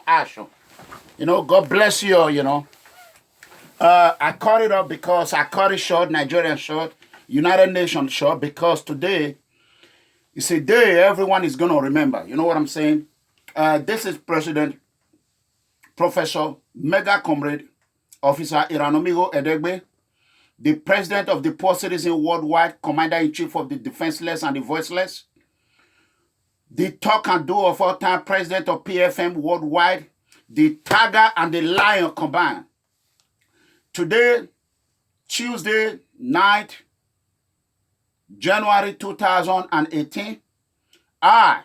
Action. God bless you all, I cut it up because I cut it short, Nigerian short, United Nations short, because today is a day everyone is going to remember. You know what I'm saying? This is President Professor MEGACOMRADE Officer ERANOMIGHO EDEGBE, the President of the Poor Citizen Worldwide, Commander-in-Chief of the Defenseless and the Voiceless, the talk and do of all time President of PFM Worldwide, the tiger and the lion combined. Today, Tuesday night, January 2018, I,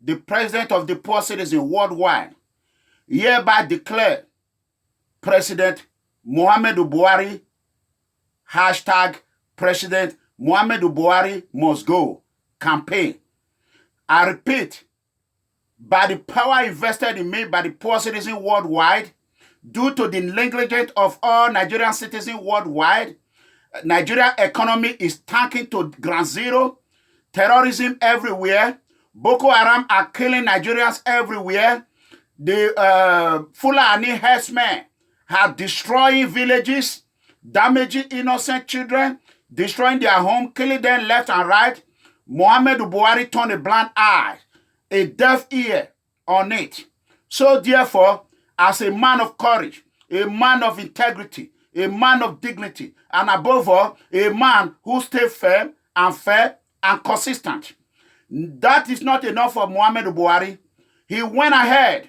the President of the Poor Citizen Worldwide, hereby declare President Muhammedu Buhari, hashtag President Muhammedu Buhari must go campaign. I repeat, by the power invested in me by the poor citizen worldwide, due to the negligence of all Nigerian citizens worldwide, Nigerian economy is tanking to ground zero, terrorism everywhere, Boko Haram are killing Nigerians everywhere, the Fulani herdsmen are destroying villages, damaging innocent children, destroying their home, killing them left and right. Muhammedu Buhari turned a blind eye, a deaf ear on it. So therefore, as a man of courage, a man of integrity, a man of dignity, and above all, a man who stays firm and fair and consistent. That is not enough for Muhammedu Buhari. He went ahead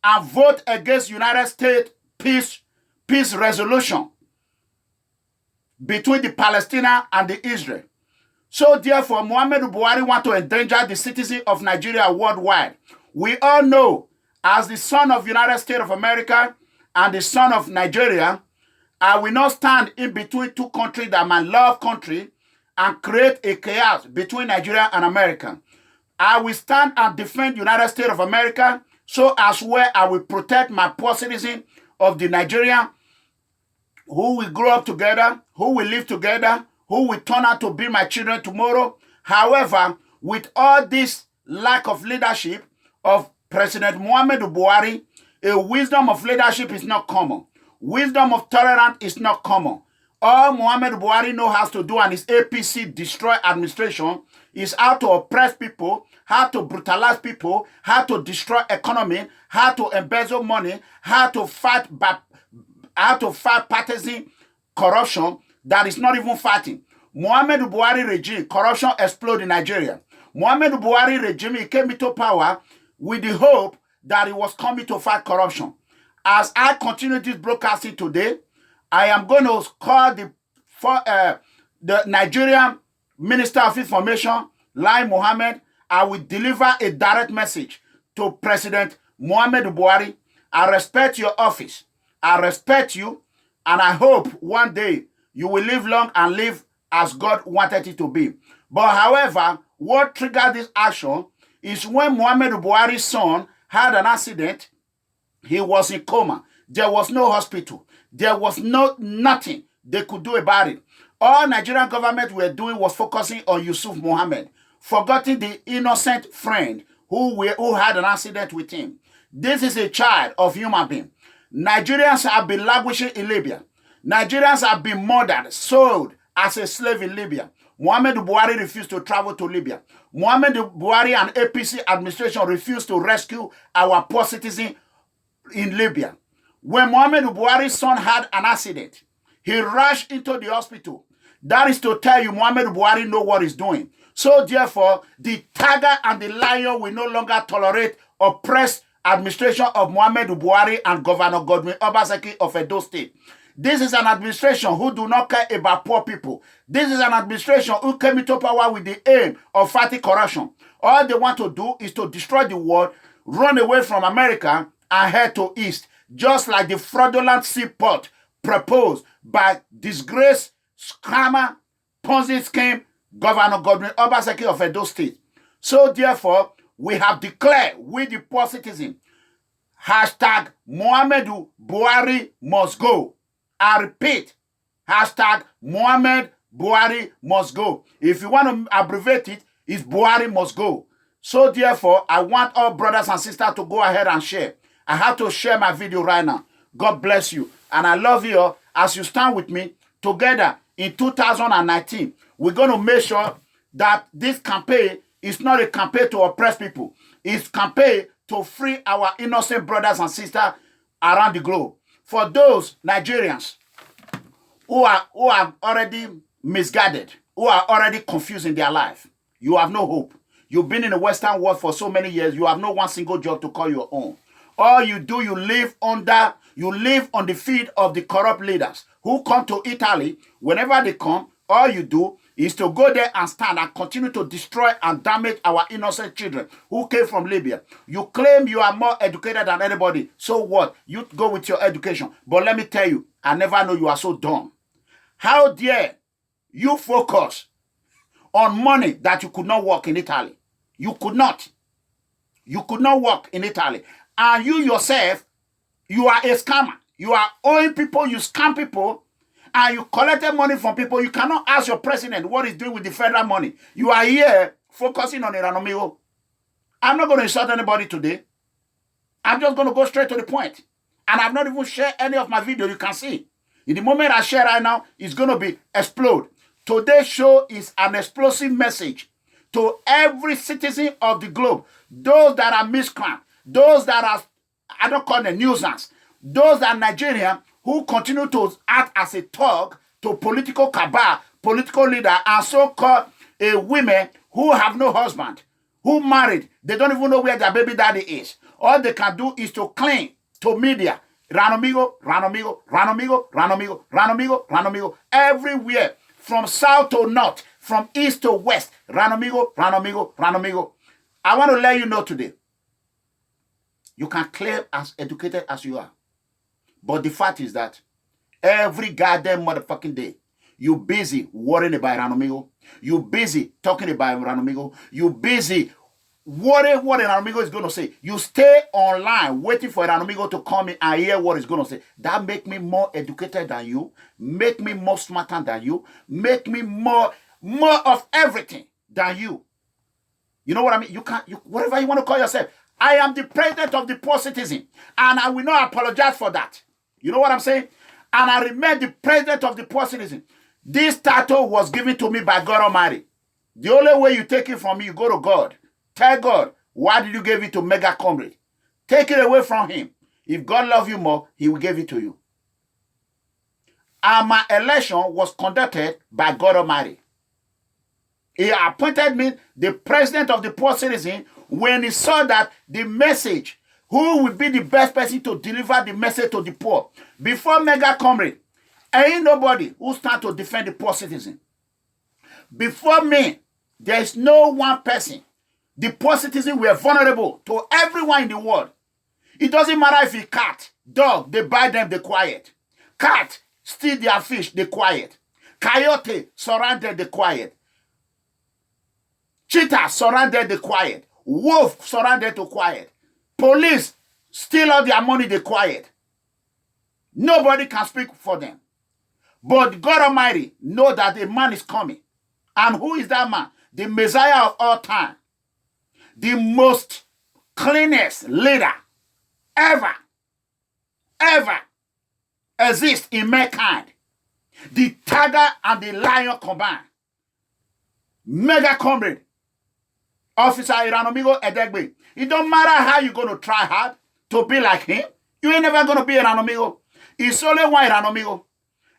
and voted against United States peace resolution between the Palestinians and the Israel. So therefore, Muhammedu Buhari wants to endanger the citizens of Nigeria worldwide. We all know, as the son of United States of America and the son of Nigeria, I will not stand in between two countries that my love country and create a chaos between Nigeria and America. I will stand and defend United States of America, so as well I will protect my poor citizens of the Nigeria who will grow up together, who will live together, who will turn out to be my children tomorrow. However, with all this lack of leadership of President Muhammedu Buhari, a wisdom of leadership is not common. Wisdom of tolerance is not common. All Muhammedu Buhari knows how to do, and his APC destroy administration, is how to oppress people, how to brutalize people, how to destroy economy, how to embezzle money, how to fight partisan corruption that is not even fighting. Muhammedu Buhari regime, corruption exploded in Nigeria. Muhammedu Buhari regime, he came into power with the hope that he was coming to fight corruption. As I continue this broadcasting today, I am going to call the Nigerian Minister of Information, Lai Mohammed. I will deliver a direct message to President Muhammedu Buhari. I respect your office. I respect you, and I hope one day you will live long and live as God wanted it to be. But however, what triggered this action is when Muhammedu Buhari's son had an accident. He was in coma. There was no hospital. There was nothing they could do about it. All Nigerian government were doing was focusing on Yusuf Mohammed, forgetting the innocent friend who had an accident with him. This is a child of human being. Nigerians have been languishing in Libya. Nigerians have been murdered, sold as a slave in Libya. Muhammedu Buhari refused to travel to Libya. Muhammedu Buhari and APC administration refused to rescue our poor citizens in Libya. When Muhammedu Buhari's son had an accident, he rushed into the hospital. That is to tell you Muhammedu Buhari knows what he's doing. So therefore, the tiger and the lion will no longer tolerate oppressed administration of Muhammedu Buhari and Governor Godwin Obaseki of Edo State. This is an administration who do not care about poor people. This is an administration who came into power with the aim of fighting corruption. All they want to do is to destroy the world, run away from America, and head to East, just like the fraudulent seaport proposed by disgraced scammer Ponzi scheme Governor Godwin Obaseki of Edo State. So therefore, we have declared, we the poor citizen, hashtag Muhammedu Buhari must go. I repeat, hashtag Muhammedu Buhari must go. If you want to abbreviate it, it's Buhari must go. So therefore, I want all brothers and sisters to go ahead and share. I have to share my video right now. God bless you. And I love you all as you stand with me together in 2019. We're going to make sure that this campaign is not a campaign to oppress people. It's a campaign to free our innocent brothers and sisters around the globe. For those Nigerians who are already misguided, who are already confused in their life, you have no hope. You've been in the Western world for so many years, you have no one single job to call your own. All you do, you live on the feet of the corrupt leaders who come to Italy. Whenever they come, all you do is to go there and stand and continue to destroy and damage our innocent children who came from Libya. You claim you are more educated than anybody. So what? You go with your education. But let me tell you, I never know you are so dumb. How dare you focus on money that you could not work in Italy? You could not. You could not work in Italy. And you yourself, you are a scammer. You are owing people, you scam people, and you collected money from people. You cannot ask your president what he's doing with the federal money. You are here focusing on ERANOMIGHO. I'm not going to insult anybody today. I'm just going to go straight to the point. And I've not even shared any of my video. You can see. In the moment I share right now, it's going to be explode. Today's show is an explosive message to every citizen of the globe. Those that are miscreant, those that are, I don't call them nuisance, those that are Nigerian who continue to act as a thug to political cabal, political leader, and so-called women who have no husband, who married. They don't even know where their baby daddy is. All they can do is to cling to media. ERANOMIGHO, ERANOMIGHO, ERANOMIGHO, ERANOMIGHO, ERANOMIGHO, ERANOMIGHO. Everywhere, from south to north, from east to west, ERANOMIGHO, ERANOMIGHO, ERANOMIGHO. I want to let you know today, you can claim as educated as you are. But the fact is that every goddamn motherfucking day, you busy worrying about ERANOMIGHO. You busy talking about ERANOMIGHO. You busy worrying what ERANOMIGHO is going to say. You stay online waiting for ERANOMIGHO to come in and hear what he's going to say. That make me more educated than you. Make me more smarter than you. Make me more of everything than you. You know what I mean? Whatever you want to call yourself. I am the president of the poor citizen. And I will not apologize for that. You know what I'm saying? And I remain the president of the poor citizen. This title was given to me by God Almighty. The only way you take it from me, you go to God. Tell God, why did you give it to MEGACOMRADE? Take it away from him. If God loves you more, he will give it to you. And my election was conducted by God Almighty. He appointed me the president of the poor citizen when he saw that the message, who will be the best person to deliver the message to the poor. Before MEGACOMRADE, ain't nobody who stand to defend the poor citizen. Before me, there is no one person. The poor citizen were vulnerable to everyone in the world. It doesn't matter if it's cat, dog, they buy them, they quiet. Cat, steal their fish, they quiet. Coyote, surrounded, they quiet. Cheetah, surrounded, they quiet. Wolf, surrounded, to quiet. Police, steal all their money, they quiet. Nobody can speak for them. But God Almighty know that a man is coming. And who is that man? The Messiah of all time. The most cleanest leader ever exist in mankind. The tiger and the lion combined. Mega comrade, Officer ERANOMIGHO EDEGBE. It don't matter how you're going to try hard to be like him. You ain't never going to be ERANOMIGHO. It's only one ERANOMIGHO.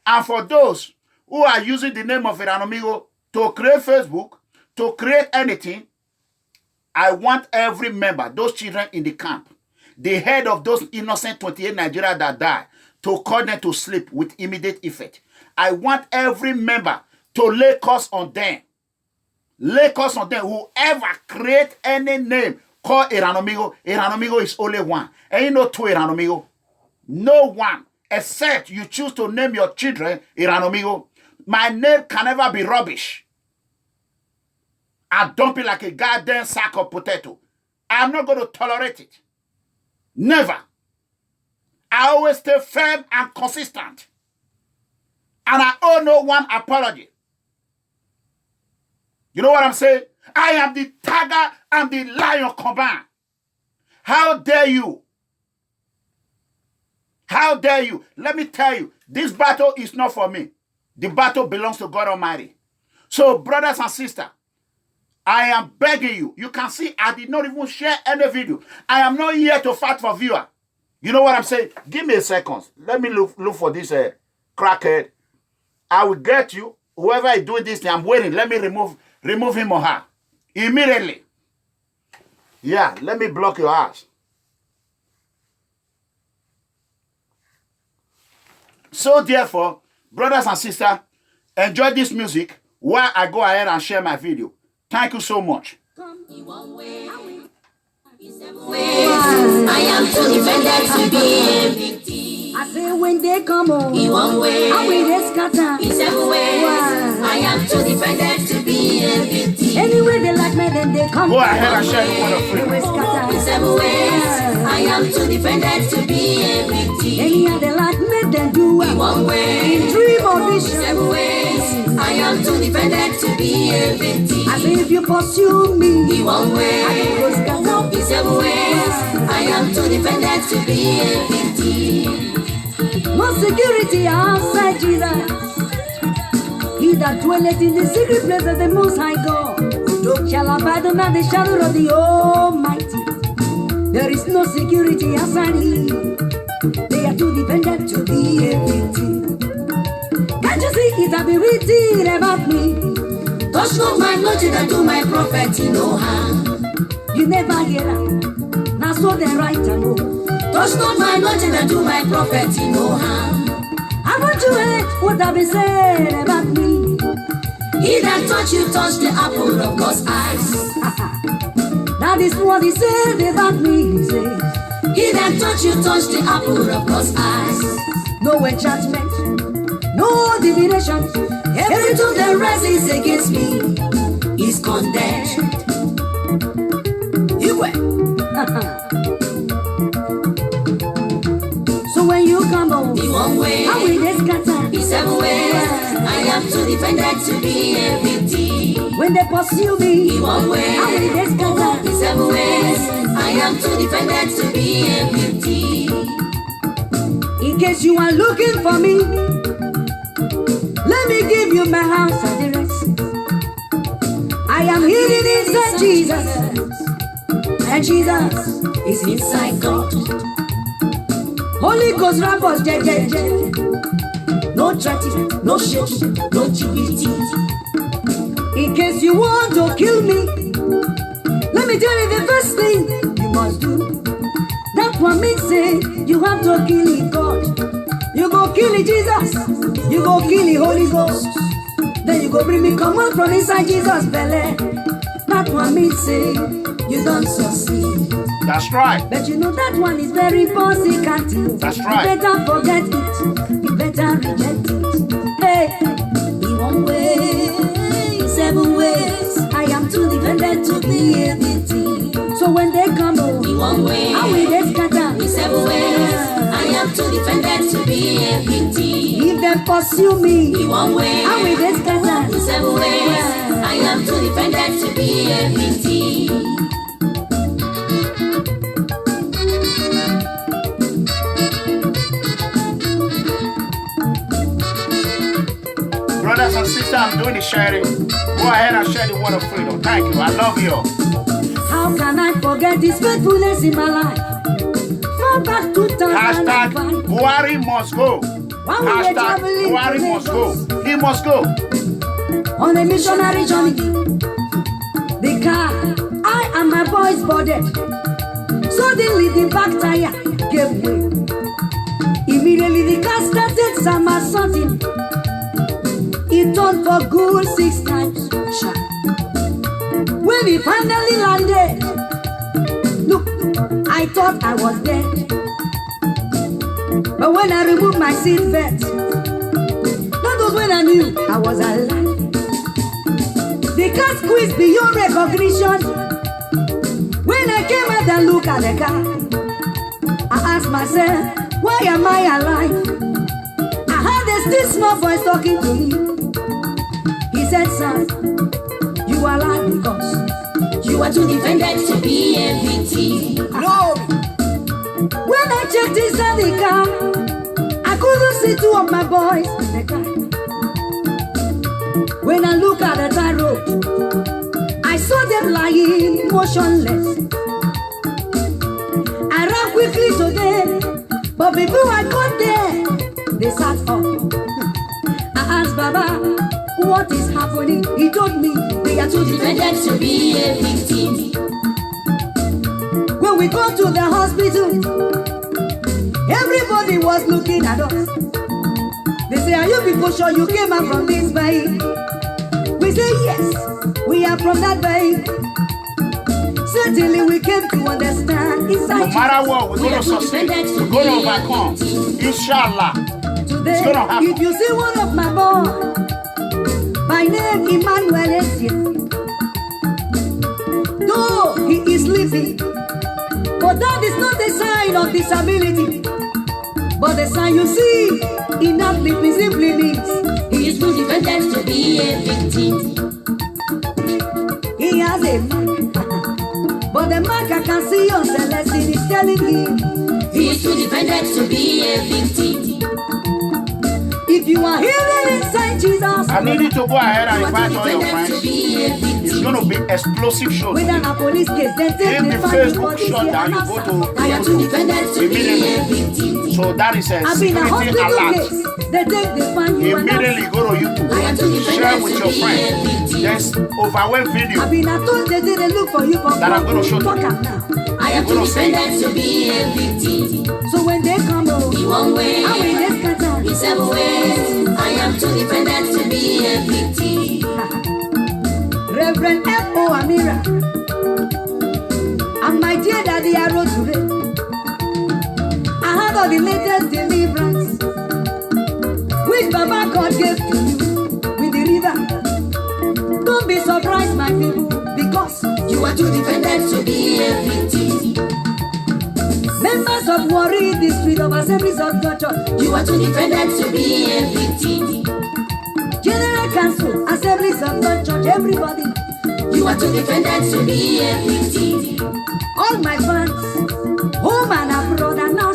And for those who are using the name of ERANOMIGHO to create Facebook, to create anything, I want every member, those children in the camp, the head of those innocent 28 Nigerians that died, to call them to sleep with immediate effect. I want every member to lay curse on them. Lay curse on them. Whoever create any name called ERANOMIGHO, ERANOMIGHO is only one. And you know two ERANOMIGHO. No one, except you choose to name your children ERANOMIGHO. My name can never be rubbish. I dump it like a goddamn sack of potato. I'm not going to tolerate it. Never. I always stay firm and consistent. And I owe no one apology. You know what I'm saying? I am the tiger and the lion combined. How dare you? How dare you? Let me tell you, this battle is not for me. The battle belongs to God Almighty. So, brothers and sisters, I am begging you. You can see I did not even share any video. I am not here to fight for viewer. You know what I'm saying? Give me a second. Let me look for this crackhead. I will get you. Whoever is doing this thing, I'm waiting. Let me remove him or her. Immediately. Yeah, let me block your ass. So therefore, brothers and sisters, enjoy this music while I go ahead and share my video. Thank you so much. I am too defended to be a victim. I say when they come on, in one way, I will they scatter. in seven ways, I am too defended to be a victim. Anyway they like me, then they come. Go ahead and share it for the They will free. scatter. In seven ways, I am too defended to be a victim. Anyhow they like me, then do In one way, in dream or in vision. seven ways, I am too defended to be a victim. I say if you pursue me, In one way, I will scatter. in seven ways, I am too defended to be a victim. No security outside Jesus. He that dwelleth in the secret place of the Most High God shall abide under the shadow of the Almighty. There is no security outside Him. They are too dependent to be a victim. Can't you see it have been written about me? Touch not my anointing and do my prophet no harm. You never hear that. Now so they write and go. Touch not my anointing and do my prophet no harm. I want to hate what have been said about me. He that touch you touch the apple of God's eyes. That is what he said about me. He said, He that touch you touch the apple of God's eyes. no enchantment, no divination. Every tongue that rises against me is condemned. You were. So when you come home, In one way, I will they scatter. in seven ways, I am too defended to be a victim. When they pursue me, In one way, I will they scatter. in seven ways, I am too defended to be a victim. In case you are looking for me, let me give you my house address. I am hidden inside Jesus, and Jesus Is inside God. Holy Ghost rappers, je. No chatting, no shaking, no GPT. In case you want to kill me, let me tell you the first thing you must do. That one means say you have to kill God. You go kill Jesus, you go kill the Holy Ghost. Then you go bring me come out from inside Jesus' belly. That one means say you don't succeed. That's right. But you know that one is very impossible. That's right. You better forget it. You better reject it. Hey, In one way, in seven ways, I am too defended to be a victim. So when they come in home, one way, I will they scatter. in seven ways, I am too defended to be a victim. If they pursue me, In one way, I will they in scatter. seven ways, I am too defended to be a victim. sister, I'm doing the sharing. Go ahead and share the word of freedom. Thank you. I love you. How can I forget His faithfulness in my life? From back 2005. Hashtag Buhari must go. Hashtag Buhari must go. He must go. On a missionary journey, the car, I and my boys boarded. Suddenly the back tire gave way. Immediately the car started somersaulting. It turned for good 6 times. When we finally landed, look, I thought I was dead. But when I removed my seat belt, that was when I knew I was alive. The car squeezed beyond recognition. When I came out and looked at the car, I asked myself, why am I alive? I heard a still small voice talking to me. He said, son, you are alive because you are too defended to be a victim. No. When I checked inside the car, I couldn't see 2 of my boys in the car. When I look at the tar road, I saw them lying motionless. I ran quickly to them, but before I got there, they sat up. I asked Baba, what is happening? He told me they are too defended to be a victim. When we go to the hospital, everybody was looking at us. They say, are you people sure you came out from this bike? We say, yes, we are from that bike. Certainly we came to understand. No matter what, we're going to succeed. We're going to overcome. Inshallah. Today, it's going to happen. If you see one of my boys, by name Emmanuel Essien, though he is sleeping, but that is not a sign of disability. But the sign you see in that sleeping simply means he is too defended to be a victim. He has a mark, but the mark I can see on Celestine is telling him he is too defended to be a victim. If you are healing inside Jesus, I need you to go ahead and invite all your friends. It's going to be explosive show. With a police case, then take the Facebook shot that you go to immediately. So that is a security alert. Immediately go to YouTube. Share with your friends. There's overwhelming video that I'm going to show you. I am too defended to be a victim. So when they come home, in one way, I will just cut out. In 7 ways, I am too defended to be a victim. Reverend F.O. Amira and my dear daddy AJOTO, I had all the latest deliverance which Baba God gave to you with the river. Don't be surprised, my people, because you are too defended to be a victim. Members of Warri District of Assemblies of God Church, you are too defended to be a victim. General Council, Assemblies of God Church, everybody, you are too defended to be a victim. All my fans, home and abroad and now,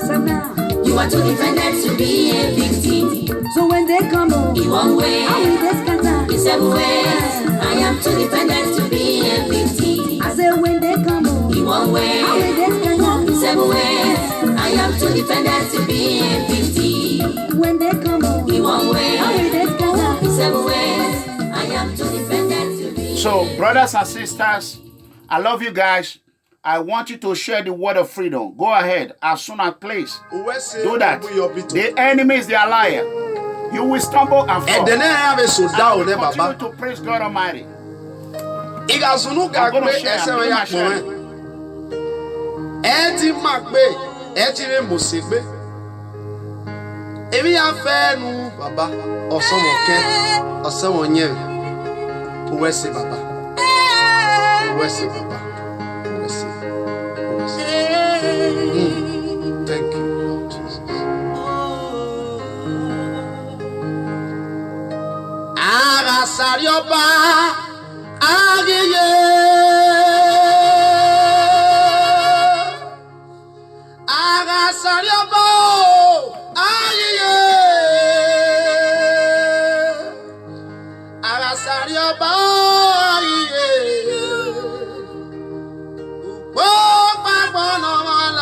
you are too defended to be a victim. So when they come home, in one way, I will descatter. In 7 ways, I am too defended to be a victim. I say when they come home, in one way, I will descatter. In 7 ways, I am too defended to be a victim. When they come home, in one way, I will descatter. In 7 ways, I am too defended to be. So, brothers and sisters, I love you guys. I want you to share the word of freedom. Go ahead, as soon as please. Do that. The enemy is their liar. You will stumble and fall. And continue to praise God Almighty. I'm going to share. Thank you, Lord Jesus. Sarioba Agiye Aga Sarioba Agiye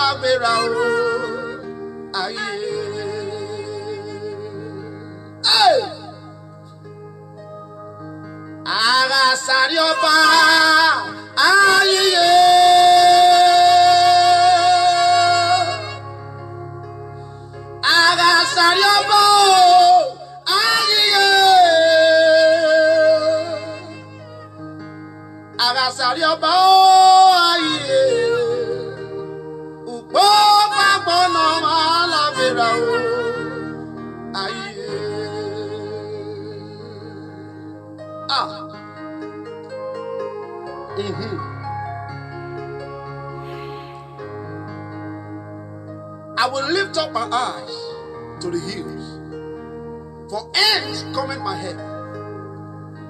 lágbèrà o. Ayé. Ara sáré ọba ayé. Ara sáré ọba ayé. Ara sáré ọba ayé. Ùpọ̀ pàpọ̀ náà lágbèrà o. Ayé. I will lift up my eyes to the hills, for ends cometh my help.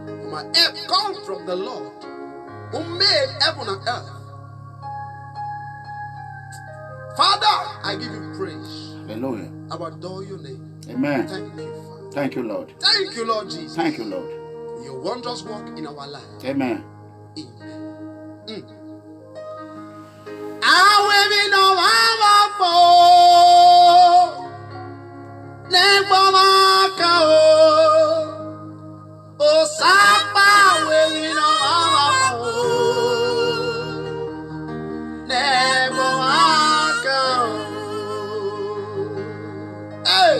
For my help comes from the Lord, who made heaven and earth. Father, I give you praise. Hallelujah. I will adore your name. Amen. Thank you, Father. Thank you, Lord. Thank you, Lord Jesus. Thank you, Lord. Your wondrous work in our life. Amen. Amen. Awe mi no mama po, negbo maka o. O sapa awe mi no mama po, negbo maka o. Hey,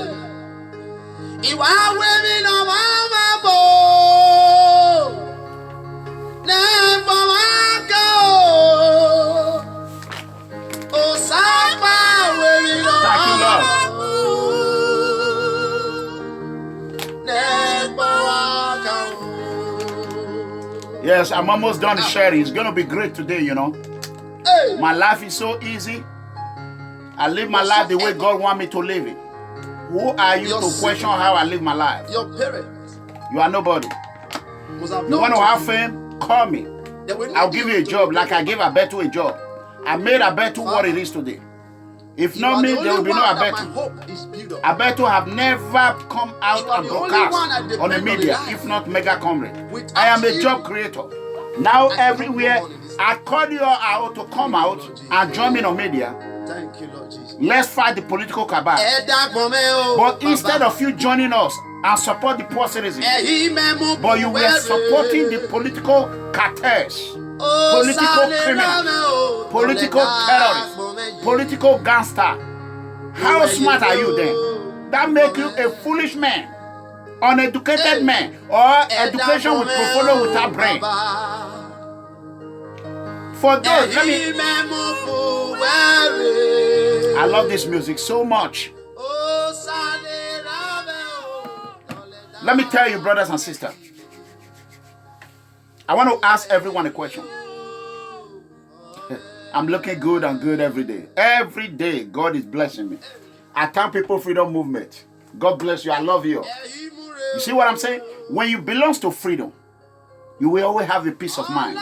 iwa awe mi no mama po. Yes, I'm almost done sharing. It's going to be great today, you know. Hey. My life is so easy. I live my life the way God wants me to live it. Who are you to question how I live my life? Your parents. You are nobody. You want to have fame? Call me. I'll give you a job like I gave Abetu a job. I made Abetu what it is today. If not me, there will be no Abetu. Abetu have never come out and broadcast on the media, if not MEGACOMRADE. I am a job creator. Now everywhere, I call you all out to come out and join me on media. Thank you, Lord Jesus. Let's fight the political cabal. But instead of you joining us and support the poor citizens, but you were supporting the political cartels, political criminals, political terrorists, political gangster. How smart are you then? That makes you a foolish man, uneducated man, or education with portfolio without brain. For those, I love this music so much. Let me tell you, brothers and sisters, I want to ask everyone a question. I'm looking good and good every day. Every day, God is blessing me. I thank People Freedom Movement. God bless you. I love you. You see what I'm saying? When you belong to freedom, you will always have a peace of mind.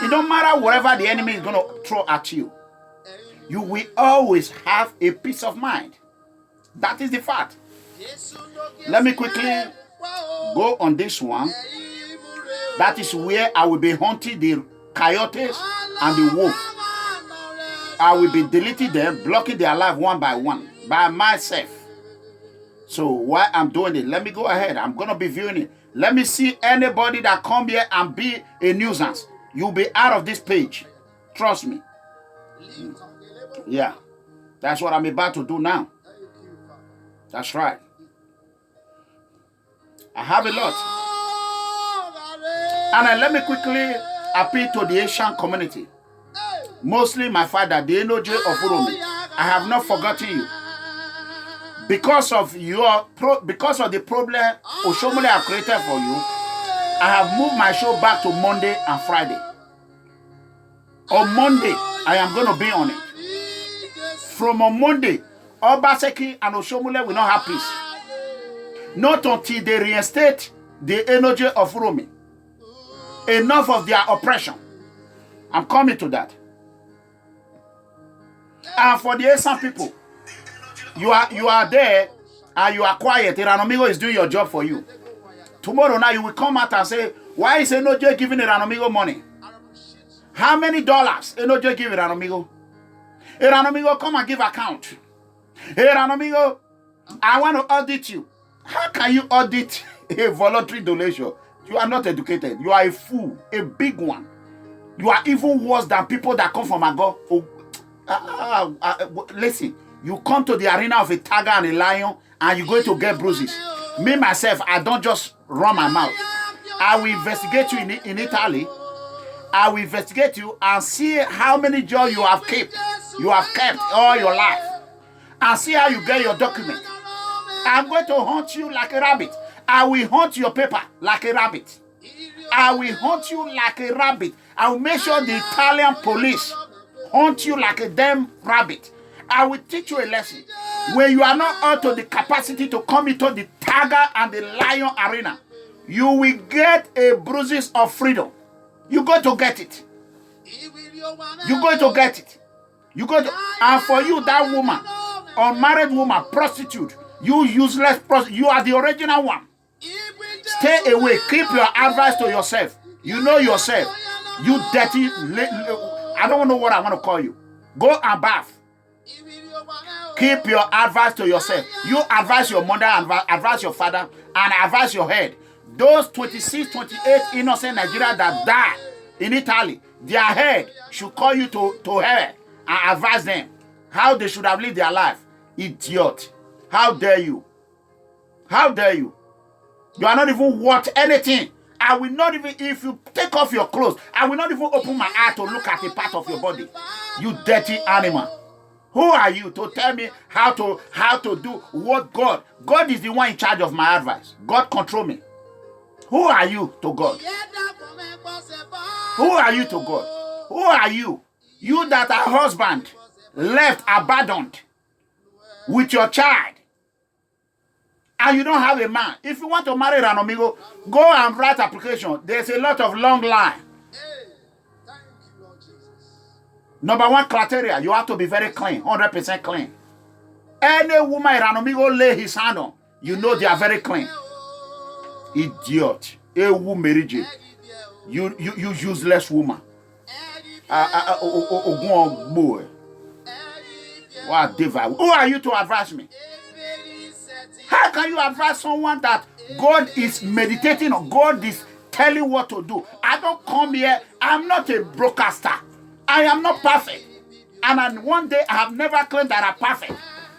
It don't matter whatever the enemy is going to throw at you. You will always have a peace of mind. That is the fact. Let me quickly go on this one. That is where I will be hunting the coyotes and the wolf. I will be deleting them, blocking their life one by one, by myself. So while I'm doing it, let me go ahead. I'm going to be viewing it. Let me see anybody that come here and be a nuisance. You'll be out of this page. Trust me. Yeah. That's what I'm about to do now. That's right. I have a lot. And let me quickly appeal to the Asian community. Mostly my father, the Enoje of Uromi. I have not forgotten you. Because of the problem Oshomole have created for you, I have moved my show back to Monday and Friday. On Monday, I am going to be on it. From on Monday, Obaseki and Oshomole will not have peace. Not until they reinstate the energy of Uromi. Enough of their oppression. I'm coming to that. And for the Asian people, you are there and you are quiet. ERANOMIGHO is doing your job for you. Tomorrow now you will come out and say, why is Enoje giving ERANOMIGHO money? How many dollars Enoje give ERANOMIGHO? ERANOMIGHO, come and give account. ERANOMIGHO, I want to audit you. How can you audit a voluntary donation? You are not educated. You are a fool, a big one. You are even worse than people that come from Ago. Listen, you come to the arena of a tiger and a lion and you're going to get bruises. Me, myself, I don't just run my mouth. I will investigate you in Italy. I will investigate you and see how many jobs you have kept. You have kept all your life. And see how you get your document. I'm going to hunt you like a rabbit. I will hunt your paper like a rabbit. I will hunt you like a rabbit. I will make sure the Italian police hunt you like a damn rabbit. I will teach you a lesson. When you are not up to the capacity to come into the tiger and the lion arena, you will get a bruises of freedom. You're going to get it. You're going to get it. You go to, and for you, that woman, unmarried woman, prostitute, you useless prostitute, you are the original one. Stay away. Keep your advice to yourself. You know yourself. You dirty. I don't know what I want to call you. Go and bath. Keep your advice to yourself. You advise your mother, advise your father, and advise your head. Those 26, 28 innocent Nigerians that die in Italy, their head should call you to hell and advise them how they should have lived their life. Idiot. How dare you? How dare you? You are not even worth anything. I will not even, if you take off your clothes, I will not even open my eye to look at a part of your body. You dirty animal. Who are you to tell me how to do what God? God is the one in charge of my advice. God control me. Who are you to God? Who are you to God? Who are you? You that are husband, left, abandoned with your child, and you don't have a man. If you want to marry ERANOMIGHO, go and write application. There's a lot of long line. Number one criteria, you have to be very clean, 100% clean. Any woman ERANOMIGHO lay his hand on, you know they are very clean. Idiot. You useless woman. Who are you to advise me? How can you advise someone that God is meditating on, God is telling what to do? I don't come here, I'm not a broadcaster. I am not perfect. And one day I have never claimed that I'm perfect.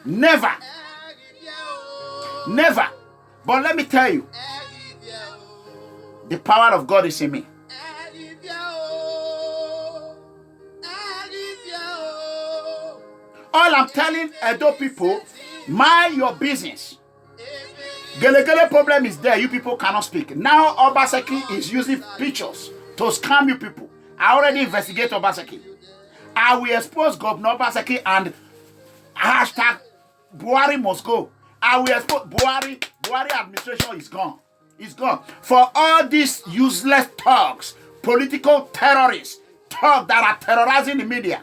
Never. Never. But let me tell you, the power of God is in me. All I'm telling Edo people, mind your business. Gele problem is there. You people cannot speak. Now Obaseki is using pictures to scam you people. I already investigate Obaseki. I will expose Governor Obaseki and hashtag Buhari must go. I will expose Buhari. Buhari administration is gone. It's gone. For all these useless thugs, political terrorists, thugs that are terrorizing the media,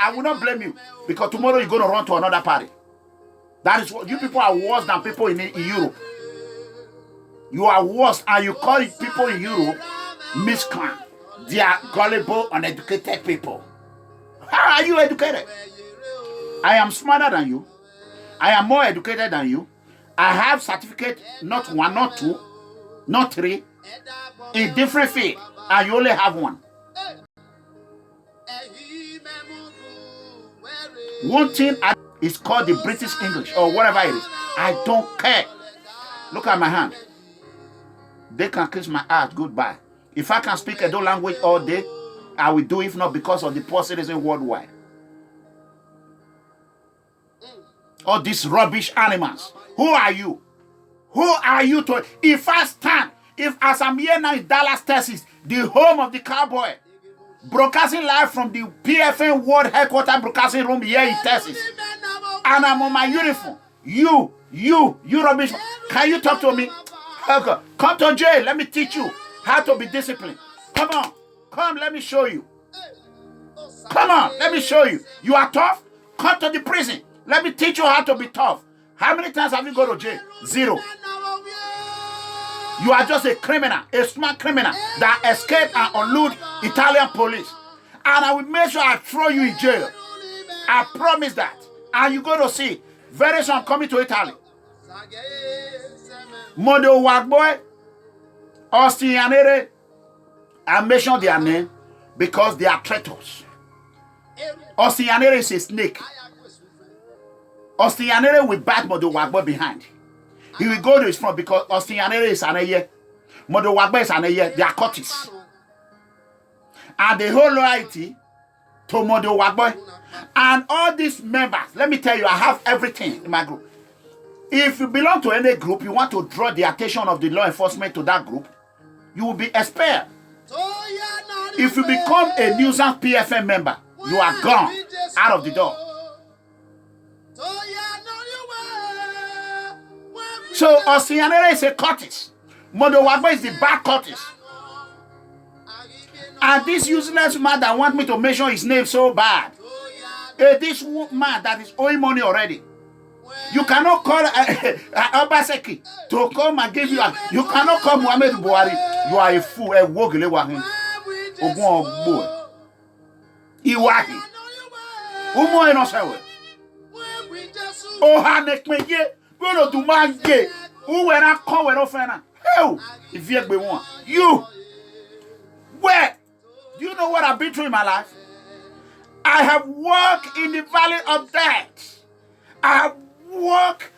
I will not blame you, because tomorrow you're going to run to another party. That is what you people are worse than people in Europe. You are worse, and you call people in Europe miscreant. They are gullible, uneducated people. How are you educated? I am smarter than you. I am more educated than you. I have certificate, not one, not two, not three, in different fields, and you only have one. One thing is called the British English or whatever it is. I don't care. Look at my hand. They can kiss my ass goodbye. If I can speak Edo language all day, I will do, if not because of the poor citizen worldwide. All these rubbish animals. Who are you? Who are you to? If I stand, if as I'm here now in Dallas, Texas, the home of the cowboy, broadcasting live from the PFN World Headquarters broadcasting room here in Texas, and I'm on my uniform. You rubbish. Can you talk to me? Okay. Come to jail. Let me teach you how to be disciplined. Come on. Come, let me show you. Come on, let me show you. You are tough? Come to the prison. Let me teach you how to be tough. How many times have you gone to jail? 0. You are just a criminal, a smart criminal that escaped and elude Italian police. And I will make sure I throw you in jail. I promise that. And you're going to see. Very soon I'm coming to Italy. Modo Wagboy, Austin Yanere, I mention their name because they are traitors. Austin Yanere is a snake. Austin Yanere will bat Modo Wagboy behind. He will go to his front because Austin Yanere is an eye. Modo Wagboy is an eye. They are cultists. And the whole loyalty to Modo Wagboy. And all these members, let me tell you, I have everything in my group. If you belong to any group, you want to draw the attention of the law enforcement to that group, you will be expelled. If you become a nuisance PFM member, you are gone out of the door. So Osianere is a cultist. Modo Wagboy is the bad cultist. And this useless man that want me to mention his name so bad. This man that is owing money already. You cannot call OBASEKI to come and give you you cannot call Muhammedu Buhari. You are a fool, a wogele wahin. Ogun ogbo. Iwahi. Umo eno sewe. Oha nekmeje. Gonna do man ye. Who were not call when offena? Hell, if you be one. You. Where? Do you know what I've been through in my life? I have walked in the valley of death. I have walk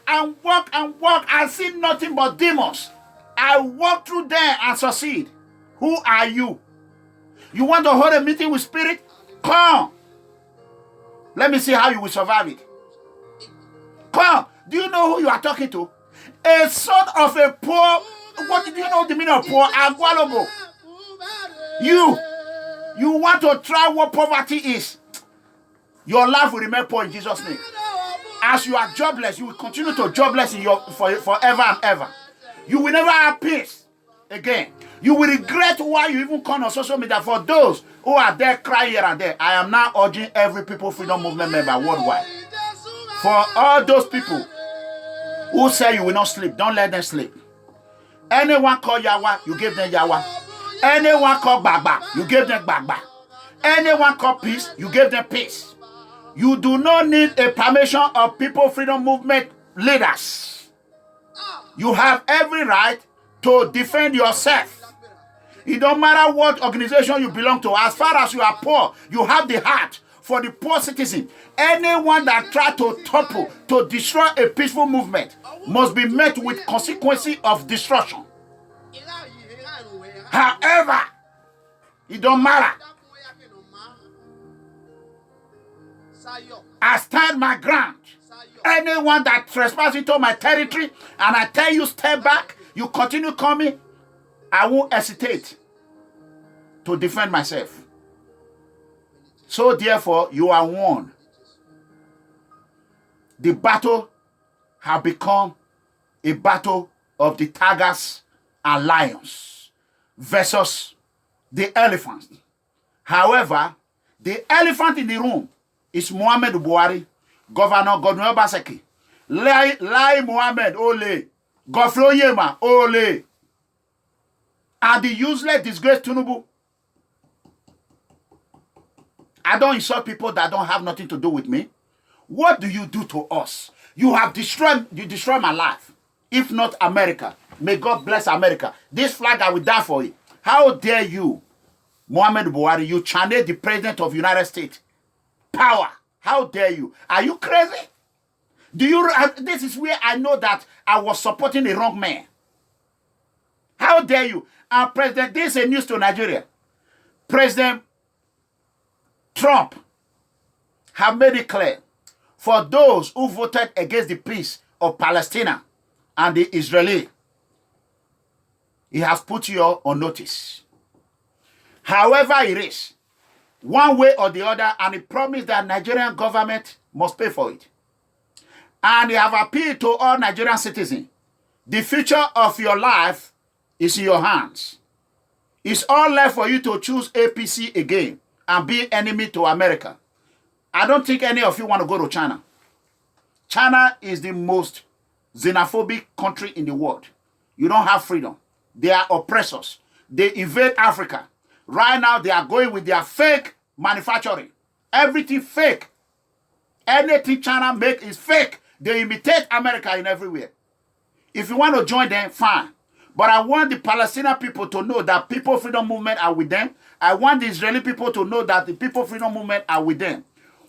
and I see nothing but demons. I walk through there and succeed. Who are you? You want to hold a meeting with spirit? Come. Let me see how you will survive it. Come. Do you know who you are talking to? A son of a poor. What do you know the meaning of poor? Agualobo. You want to try what poverty is. Your life will remain poor in Jesus' name. As you are jobless, you will continue to jobless in forever and ever. You will never have peace again. You will regret why you even come on social media. For those who are there crying here and there, I am now urging every People Freedom Movement member worldwide. For all those people who say you will not sleep, don't let them sleep. Anyone call Yawa, you give them Yawa. Anyone call Baba, you give them Baba. Anyone call peace, you give them peace. You do not need a permission of People Freedom Movement leaders. You have every right to defend yourself. It don't matter what organization you belong to. As far as you are poor, you have the heart for the poor citizen. Anyone that tries to topple, to destroy a peaceful movement must be met with consequences of destruction. However, it don't matter. I stand my ground. Anyone that trespasses into my territory and I tell you step back, you continue coming, I won't hesitate to defend myself. So therefore, you are warned. The battle has become a battle of the tigers and lions versus the elephants. However, the elephant in the room is Muhammedu Buhari, Governor Godwin OBASEKI. Lai Muhammad, ole. Goflo Yema, ole. And the useless disgrace Tinubu. I don't insult people that don't have nothing to do with me. What do you do to us? You destroyed my life. If not America, may God bless America. This flag, I will die for it. How dare you, Muhammedu Buhari, you channel the President of the United States power. How dare you? Are you crazy? This is where I know that I was supporting the wrong man. How dare you? And President, this is news to Nigeria. President Trump have made it clear for those who voted against the peace of Palestine and the Israeli. He has put you on notice. However it is, one way or the other, and he promised that Nigerian government must pay for it. And he have appealed to all Nigerian citizens. The future of your life is in your hands. It's all left for you to choose APC again and be enemy to America. I don't think any of you want to go to China. China is the most xenophobic country in the world. You don't have freedom. They are oppressors. They invade Africa. Right now, they are going with their fake manufacturing. Everything fake. Anything China make is fake. They imitate America in everywhere. If you want to join them, fine. But I want the Palestinian people to know that People Freedom Movement are with them. I want the Israeli people to know that the People Freedom Movement are with them.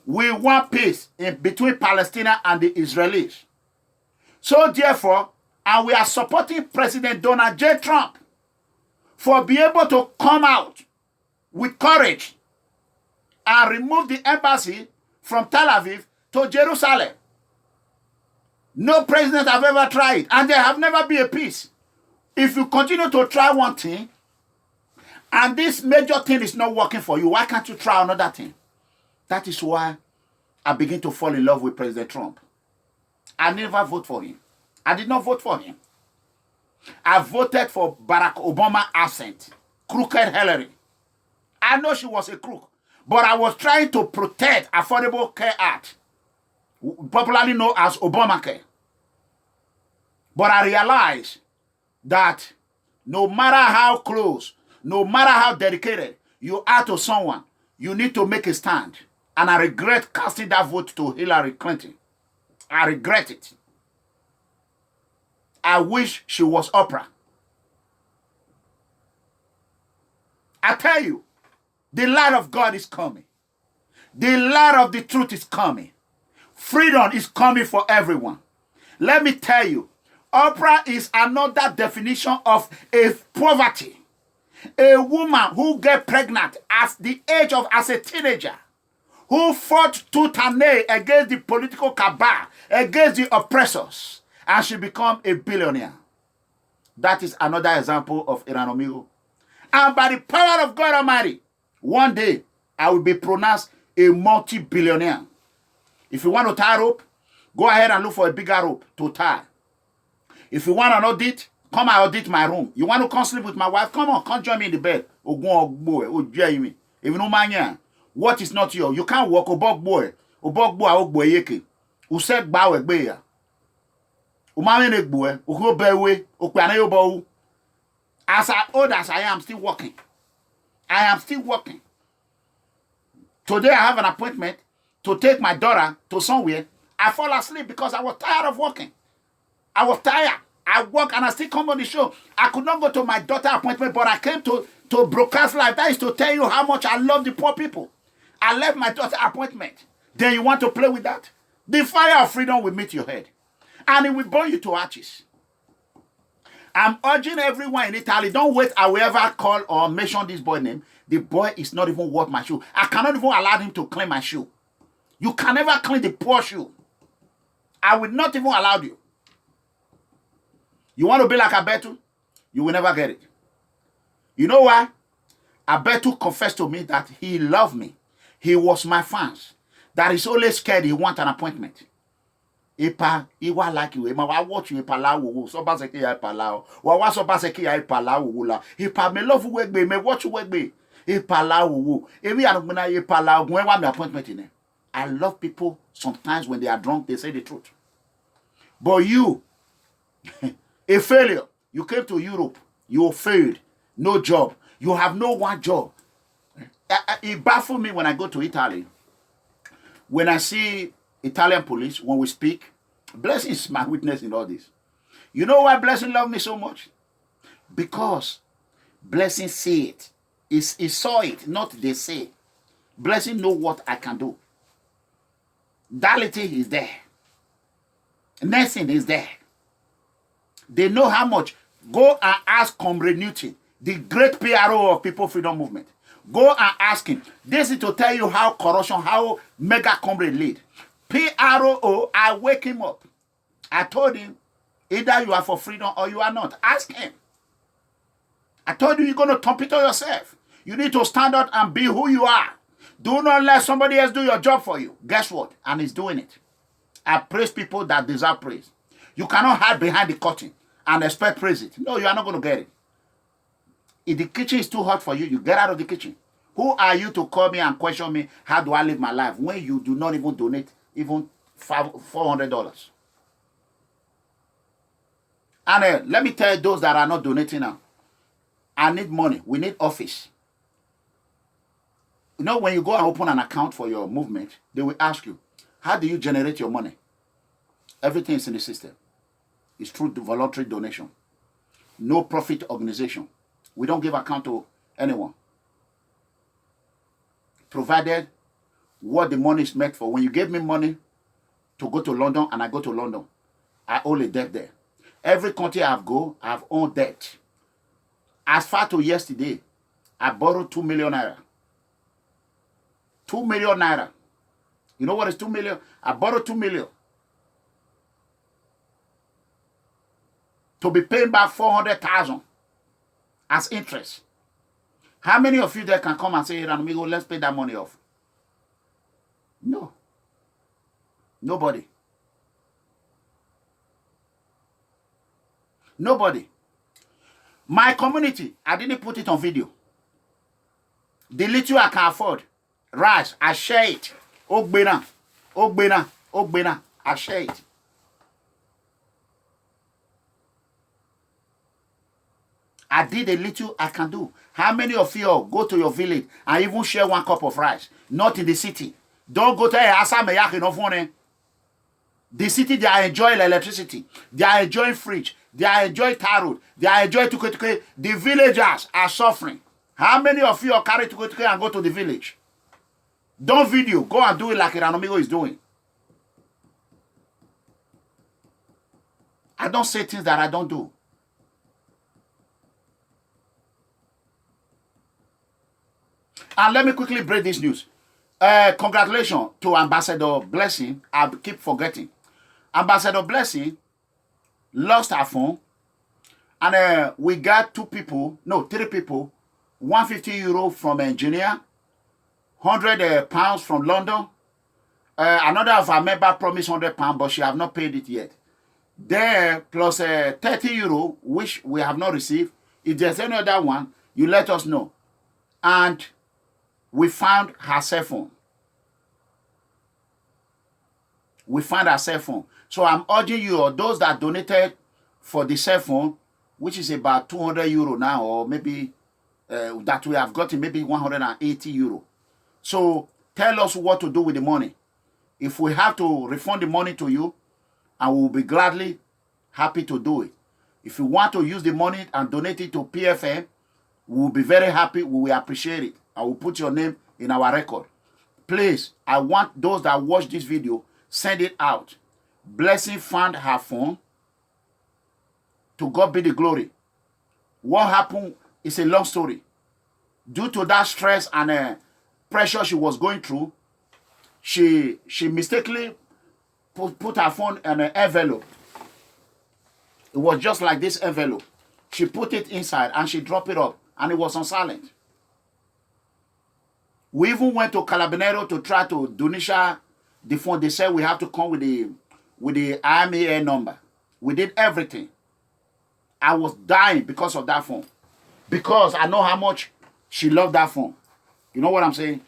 We want peace in between Palestine and the Israelis. So therefore, and we are supporting President Donald J. Trump for being able to come out with courage and remove the embassy from Tel Aviv to Jerusalem. No president have ever tried, and there have never been a peace. If you continue to try one thing, and this major thing is not working for you, why can't you try another thing? That is why I begin to fall in love with President Trump. I never vote for him. I did not vote for him. I voted for Barack Obama absent, crooked Hillary. I know she was a crook, but I was trying to protect Affordable Care Act, popularly known as Obamacare. But I realized that no matter how close, no matter how dedicated you are to someone, you need to make a stand. And I regret casting that vote to Hillary Clinton. I regret it. I wish she was Oprah. I tell you, the light of God is coming. The light of the truth is coming. Freedom is coming for everyone. Let me tell you, Oprah is another definition of a poverty. A woman who get pregnant at the age of as a teenager, who fought tooth and nail against the political cabal, against the oppressors, and she become a billionaire. That is another example of ERANOMIGHO. And by the power of God Almighty, one day I will be pronounced a multi-billionaire. If you want to tie rope, go ahead and look for a bigger rope to tie. If you want an audit, come and audit my room. You want to come sleep with my wife? Come on, come join me in the bed. If you know my what is not yours, you can't walk obok boy. Obok boy ogboy yeke. Who said bow egbeya. Umame boy, uko bewe, ukwane bow. As old as I am, still working. I am still working. Today I have an appointment to take my daughter to somewhere. I fall asleep because I was tired of working. I was tired. I work and I still come on the show. I could not go to my daughter appointment, but I came to broadcast live. That is to tell you how much I love the poor people. I left my daughter appointment. Then you want to play with that? The fire of freedom will meet your head. And it will burn you to ashes. I'm urging everyone in Italy, don't wait. I will ever call or mention this boy's name. The boy is not even worth my shoe. I cannot even allow him to clean my shoe. You can never clean the poor shoe. I will not even allow you. You want to be like Abetu? You will never get it. You know why? Abetu confessed to me that he loved me. He was my fans. That he's always scared he wants an appointment. Ipa, iwa like you. I watch you. Ipa la wo. So baseki ya ipa la. Wa so baseki ya ipa la wo la. Ipa me love wegbe. Me watch wegbe. Ipa la wo. Emi anuguna ipa la. When wa me appointment in it. I love people. Sometimes when they are drunk, they say the truth. But you, a failure. You came to Europe. You failed. No job. You have no one job. It baffles me when I go to Italy. When I see Italian police, when we speak, Blessing is my witness in all this. You know why Blessing loves me so much? Because Blessing see it. He saw it, not they say. Blessing know what I can do. Duality is there. Nursing is there. They know how much. Go and ask Comrade Newton, the great PRO of People Freedom Movement. Go and ask him. This is to tell you how corruption, how MEGACOMRADE lead. PRO, I wake him up. I told him, either you are for freedom or you are not. Ask him. I told you you're going to torpedo yourself. You need to stand up and be who you are. Do not let somebody else do your job for you. Guess what? And he's doing it. I praise people that deserve praise. You cannot hide behind the curtain and expect praise it. No, you are not going to get it. If the kitchen is too hot for you, you get out of the kitchen. Who are you to call me and question me, how do I live my life, when you do not even donate even $400? And let me tell you those that are not donating now. I need money. We need office. You know, when you go and open an account for your movement, they will ask you, how do you generate your money? Everything is in the system. It's through the voluntary donation. No profit organization. We don't give account to anyone. Provided what the money is meant for. When you gave me money to go to London and I go to London, I owe a debt there. Every country I've owned debt. As far to yesterday, I borrowed 2 million naira. 2 million naira. You know what is 2 million? I borrowed 2 million. To be paying back 400,000 as interest. How many of you there can come and say, ERANOMIGHO, let's pay that money off? No. Nobody. Nobody. My community, I didn't put it on video. The little I can afford, rice, I share it. Ogbena, Ogbena, Ogbena, I share it. I did a little I can do. How many of you go to your village and even share 1 cup of rice? Not in the city. Don't go to a The city, they are enjoying electricity. They are enjoying fridge. They are enjoying tarot. They are enjoying tuke. The villagers are suffering. How many of you carry tuke and go to the village? Don't video. Go and do it like ERANOMIGHO is doing. I don't say things that I don't do. And let me quickly break this news. Congratulations to Ambassador Blessing. I keep forgetting. Ambassador Blessing lost her phone. And we got 3 people, 150 euro from engineer, 100 pounds from London. Another of our members promised 100 pounds, but she have not paid it yet. There, plus 30 euro, which we have not received. If there's any other one, you let us know. And we found her cell phone. We found her cell phone. So I'm urging you, or those that donated for the cell phone, which is about 200 euro now, or maybe that we have gotten maybe 180 euro. So tell us what to do with the money. If we have to refund the money to you, and we will be gladly happy to do it. If you want to use the money and donate it to PFM, we will be very happy. We will appreciate it. I will put your name in our record. Please, I want those that watch this video, send it out. Blessing found her phone. To God be the glory. What happened is a long story. Due to that stress and pressure she was going through, she mistakenly put her phone in an envelope. It was just like this envelope. She put it inside and she dropped it up, and it was on silent. We even went to Carabinero to try to Dunisha the phone. They said we have to come with the IMEA number. We did everything. I was dying because of that phone. Because I know how much she loved that phone. You know what I'm saying?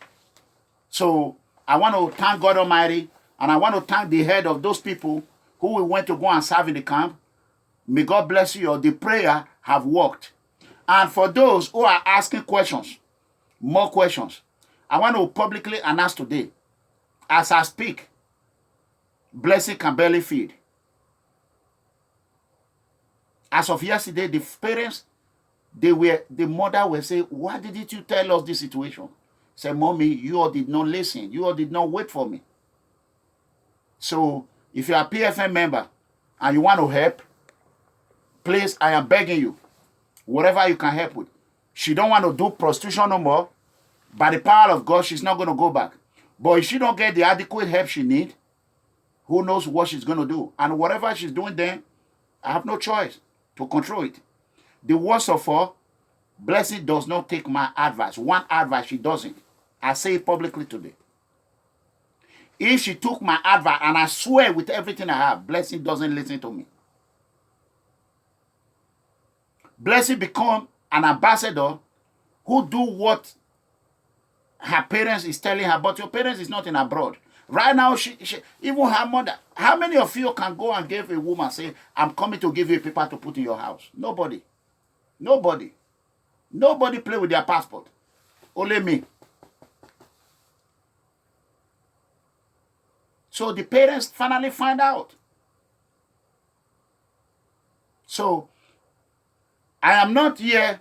So I want to thank God Almighty, and I want to thank the head of those people who we went to go and serve in the camp. May God bless you. The prayer have worked. And for those who are asking questions, more questions, I want to publicly announce today, as I speak, Blessing can barely feed. As of yesterday, the parents, the mother will say, why didn't you tell us this situation? Say, Mommy, you all did not listen. You all did not wait for me. So, if you are a PFM member and you want to help, please, I am begging you, whatever you can help with. She don't want to do prostitution no more. By the power of God, she's not going to go back. But if she don't get the adequate help she needs, who knows what she's going to do. And whatever she's doing then, I have no choice to control it. The worst of all, Blessing does not take my advice. One advice, she doesn't. I say it publicly today. If she took my advice, and I swear with everything I have, Blessing doesn't listen to me. Blessing become an ambassador who do what her parents is telling her, but your parents is not in abroad. Right now, she even her mother. How many of you can go and give a woman, say, I'm coming to give you a paper to put in your house? Nobody. Nobody. Nobody play with their passport. Only me. So the parents finally find out. So I am not here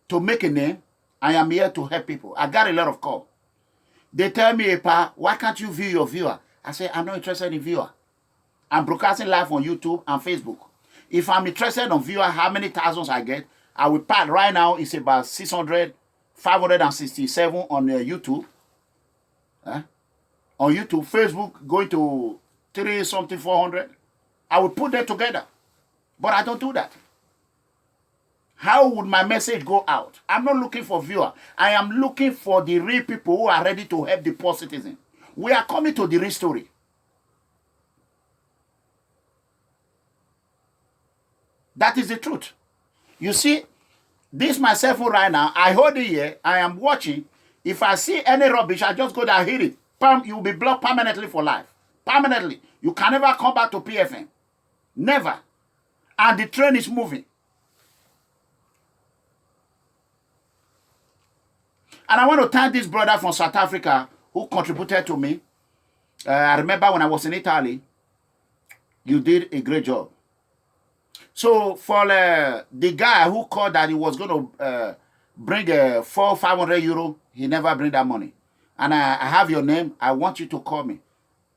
to make a name. I am here to help people. I got a lot of calls. They tell me, "Pa, why can't you view your viewer?" I say, I'm not interested in viewer. I'm broadcasting live on YouTube and Facebook. If I'm interested in viewer, how many thousands I get, I will part right now. It's about 567 on YouTube. On YouTube, Facebook going to 400. I will put them together. But I don't do that. How would my message go out? I'm not looking for viewer. I am looking for the real people who are ready to help the poor citizen. We are coming to the real story. That is the truth. You see, this my cell phone right now. I hold it here. I am watching. If I see any rubbish, I just go there and hit it. You will be blocked permanently for life. Permanently. You can never come back to PFM. Never. And the train is moving. And I want to thank this brother from South Africa who contributed to me. I remember when I was in Italy, you did a great job. So for the guy who called that he was going to bring 500 euro, he never bring that money. And I have your name. I want you to call me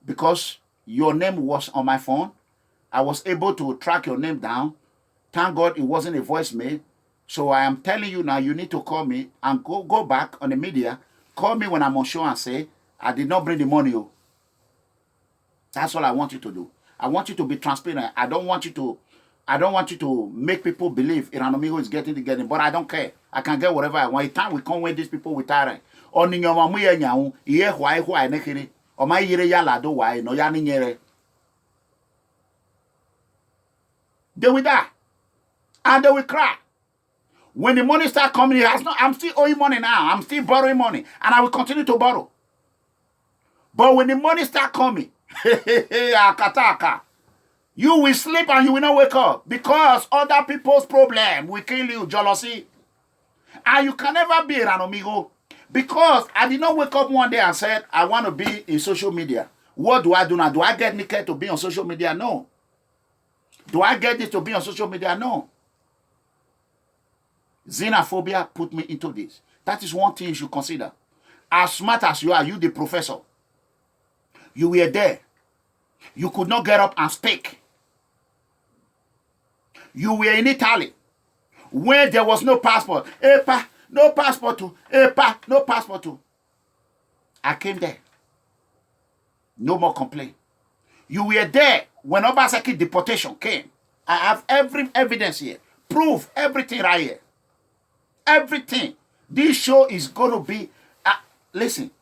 because your name was on my phone. I was able to track your name down. Thank God it wasn't a voicemail. So I am telling you now, you need to call me and go back on the media. Call me when I'm on show and say, I did not bring the money. That's all I want you to do. I want you to be transparent. I don't want you to make people believe ERANOMIGHO is getting together, but I don't care. I can get whatever I want. Time we come with these people with tyrant. Or ninyo mamu ye nyawu, iye hwai nekiri. Or my yere yala do wai no ya ninyere. They will die. And they will cry. When the money start coming, I'm still owing money now. I'm still borrowing money. And I will continue to borrow. But when the money start coming, akataka, you will sleep and you will not wake up. Because other people's problem will kill you, jealousy. And you can never be ERANOMIGHO. Because I did not wake up one day and said, I want to be in social media. What do I do now? Do I get naked to be on social media? No. Do I get this to be on social media? No. Xenophobia put me into this. That is one thing you should consider. As smart as you are, you the professor. You were there. You could not get up and speak. You were in Italy where there was no passport. Epa, no passport too. Epa, no passport too. I came there. No more complaint. You were there when OBASEKI deportation came. I have every evidence here. Proof, everything right here. Everything. This show is going to be... listen.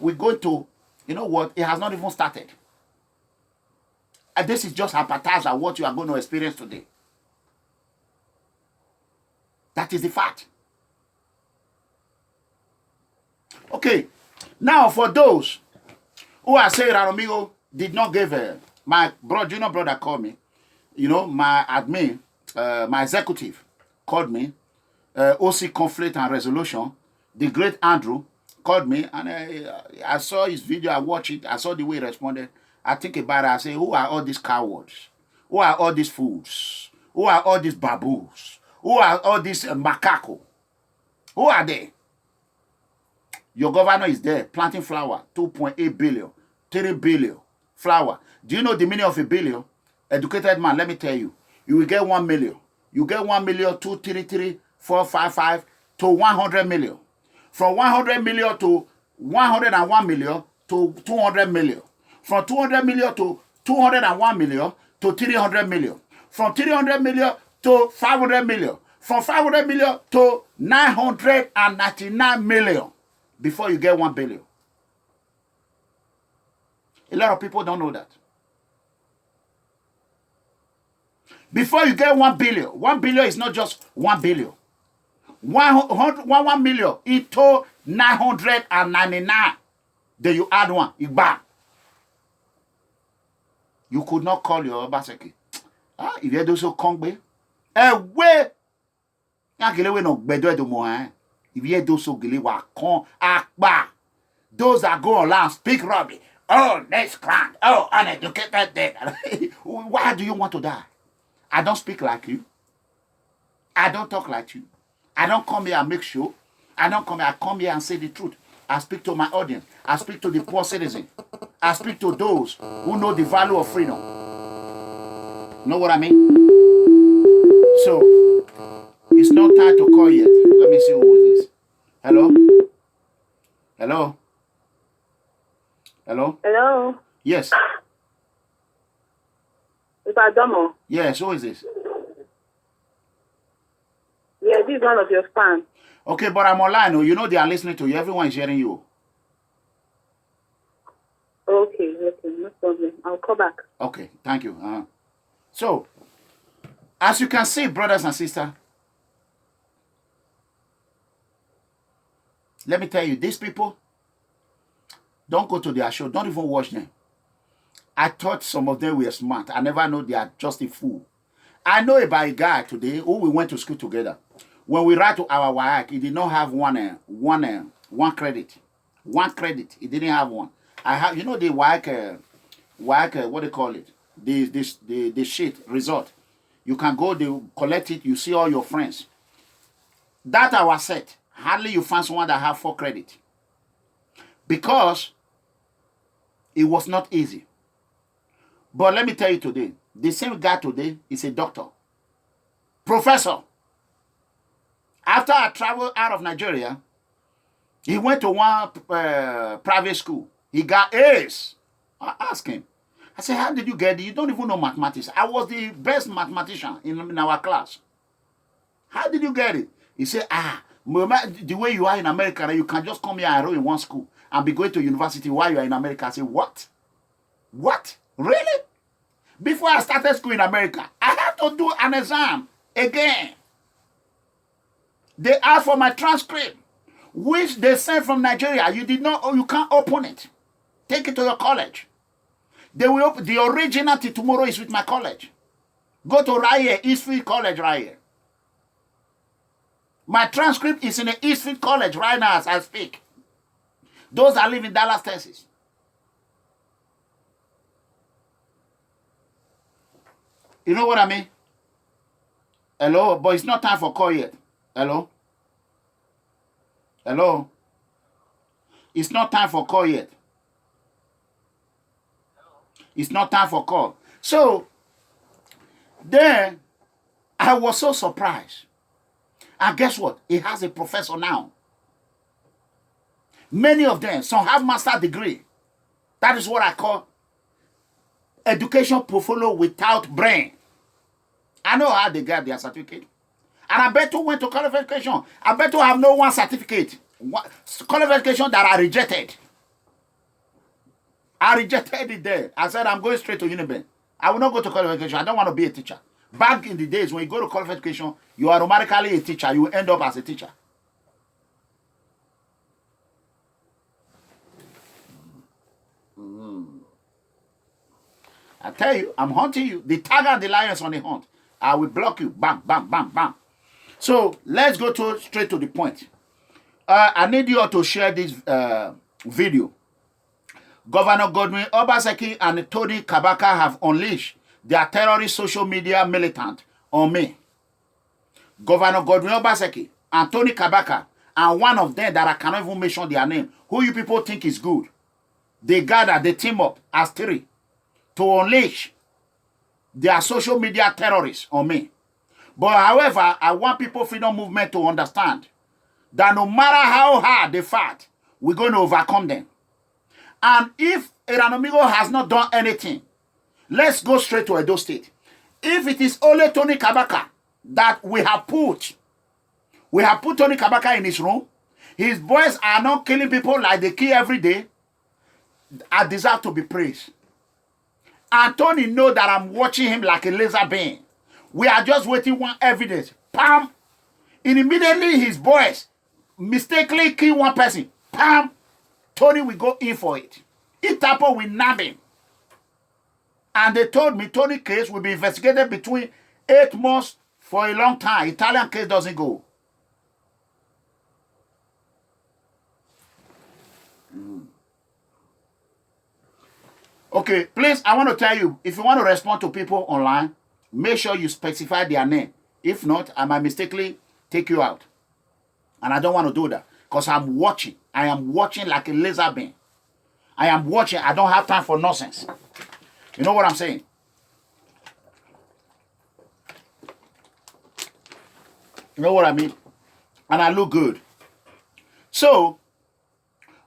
We're going to... You know what? It has not even started. And this is just appetizer what you are going to experience today. That is the fact. Okay. Now, for those who are saying ERANOMIGHO did not give my junior brother called me. You know, my admin, my executive called me. OC Conflict and Resolution, the great Andrew, called me and I saw his video, I watched it, I saw the way he responded. I think about it, I say, who are all these cowards? Who are all these fools? Who are all these baboons? Who are all these macaco? Who are they? Your governor is there planting flower, 2.8 billion, 3 billion flower. Do you know the meaning of a billion? Educated man, let me tell you. You will get 1 million. You get 1 million, 233, 455 to 100 million. From 100 million to 101 million to 200 million. From 200 million to 201 million to 300 million. From 300 million to 500 million. From 500 million to 999 million before you get 1 billion. A lot of people don't know that. Before you get 1 billion, 1 billion is not just 1 billion. 1 million into 999. Then you add one, you bang. You could not call your OBASEKI. If you do so, Kongbe. Way. If you hear those who believe, come akbar. Those that go online speak rubbish. Oh, next grand. Oh, uneducated dead. Why do you want to die? I don't speak like you. I don't talk like you. I don't come here and make show. I come here and say the truth. I speak to my audience. I speak to the poor citizen. I speak to those who know the value of freedom. Know what I mean? So, it's not time to call yet. Let me see who is this. Hello? Hello? Hello? Hello, Yes. Mr. Domo. Yes, who is this? Yeah, this is one of your fans. Okay, but I'm online. Oh, you know they are listening to you. Everyone is hearing you. Okay, no problem. I'll call back. Okay, thank you. So, as you can see, brothers and sisters, let me tell you, these people, don't go to their show. Don't even watch them. I thought some of them were smart. I never know they are just a fool. I know about a guy today who we went to school together. When we write to our WAEC, he did not have one credit. One credit. He didn't have one. I have, you know, the WAEC, what do they call it? The sheet result. You can go, they collect it. You see all your friends. That our set. Hardly you find someone that have 4 credit. Because it was not easy. But let me tell you today, the same guy today is a doctor. Professor. After I traveled out of Nigeria, he went to one private school. He got A's. I asked him. I said, how did you get it? You don't even know mathematics. I was the best mathematician in our class. How did you get it? He said, the way you are in America, you can just come here and enroll in one school and be going to university while you are in America. I said, what? What? Really? Before I started school in America, I had to do an exam again. They asked for my transcript, which they sent from Nigeria. You did not, you can't open it. Take it to your college. They will open, the original till tomorrow is with my college. Go to Rye, Eastfield College, Rye. My transcript is in the Eastfield College right now as I speak. Those that live in Dallas, Texas. You know what I mean? Hello? But it's not time for call yet. Hello? Hello? It's not time for call yet. It's not time for call. So, then, I was so surprised. And guess what? He has a professor now. Many of them, some have master's degree. That is what I call education portfolio without brain. I know how they got their certificate. And I bet you went to qualification. I bet you have no one certificate. Qualification that I rejected. I rejected it there. I said, I'm going straight to Uniben. I will not go to qualification. I don't want to be a teacher. Back in the days, when you go to qualification, you are automatically a teacher. You end up as a teacher. I tell you, I'm hunting you. The tiger and the lions on the hunt. I will block you. Bam, bam, bam, bam. So, let's go straight to the point. I need you all to share this video. Governor Godwin, Obaseki, and Tony Kabaka have unleashed their terrorist social media militant on me. Governor Godwin Obaseki and Tony Kabaka, and one of them that I cannot even mention their name, who you people think is good. They gather, they team up as 3 to unleash their social media terrorists on me. But however, I want People Freedom Movement to understand that no matter how hard they fight, we're going to overcome them. And if ERANOMIGHO has not done anything, let's go straight to Edo State. If it is only Tony Kabaka that we have put Tony Kabaka in his room, his boys are not killing people like they kill every day, I deserve to be praised. And Tony knows that I'm watching him like a laser beam. We are just waiting one evidence. Pam! And immediately his boys mistakenly kill one person. Pam! Tony will go in for it. Itapo will nab him. And they told me Tony case will be investigated between 8 months for a long time. Italian case doesn't go. Okay, please, I want to tell you, if you want to respond to people online, make sure you specify their name. If not, I might mistakenly take you out. And I don't want to do that because I'm watching. I am watching like a laser beam. I am watching. I don't have time for nonsense. You know what I'm saying? You know what I mean? And I look good. So,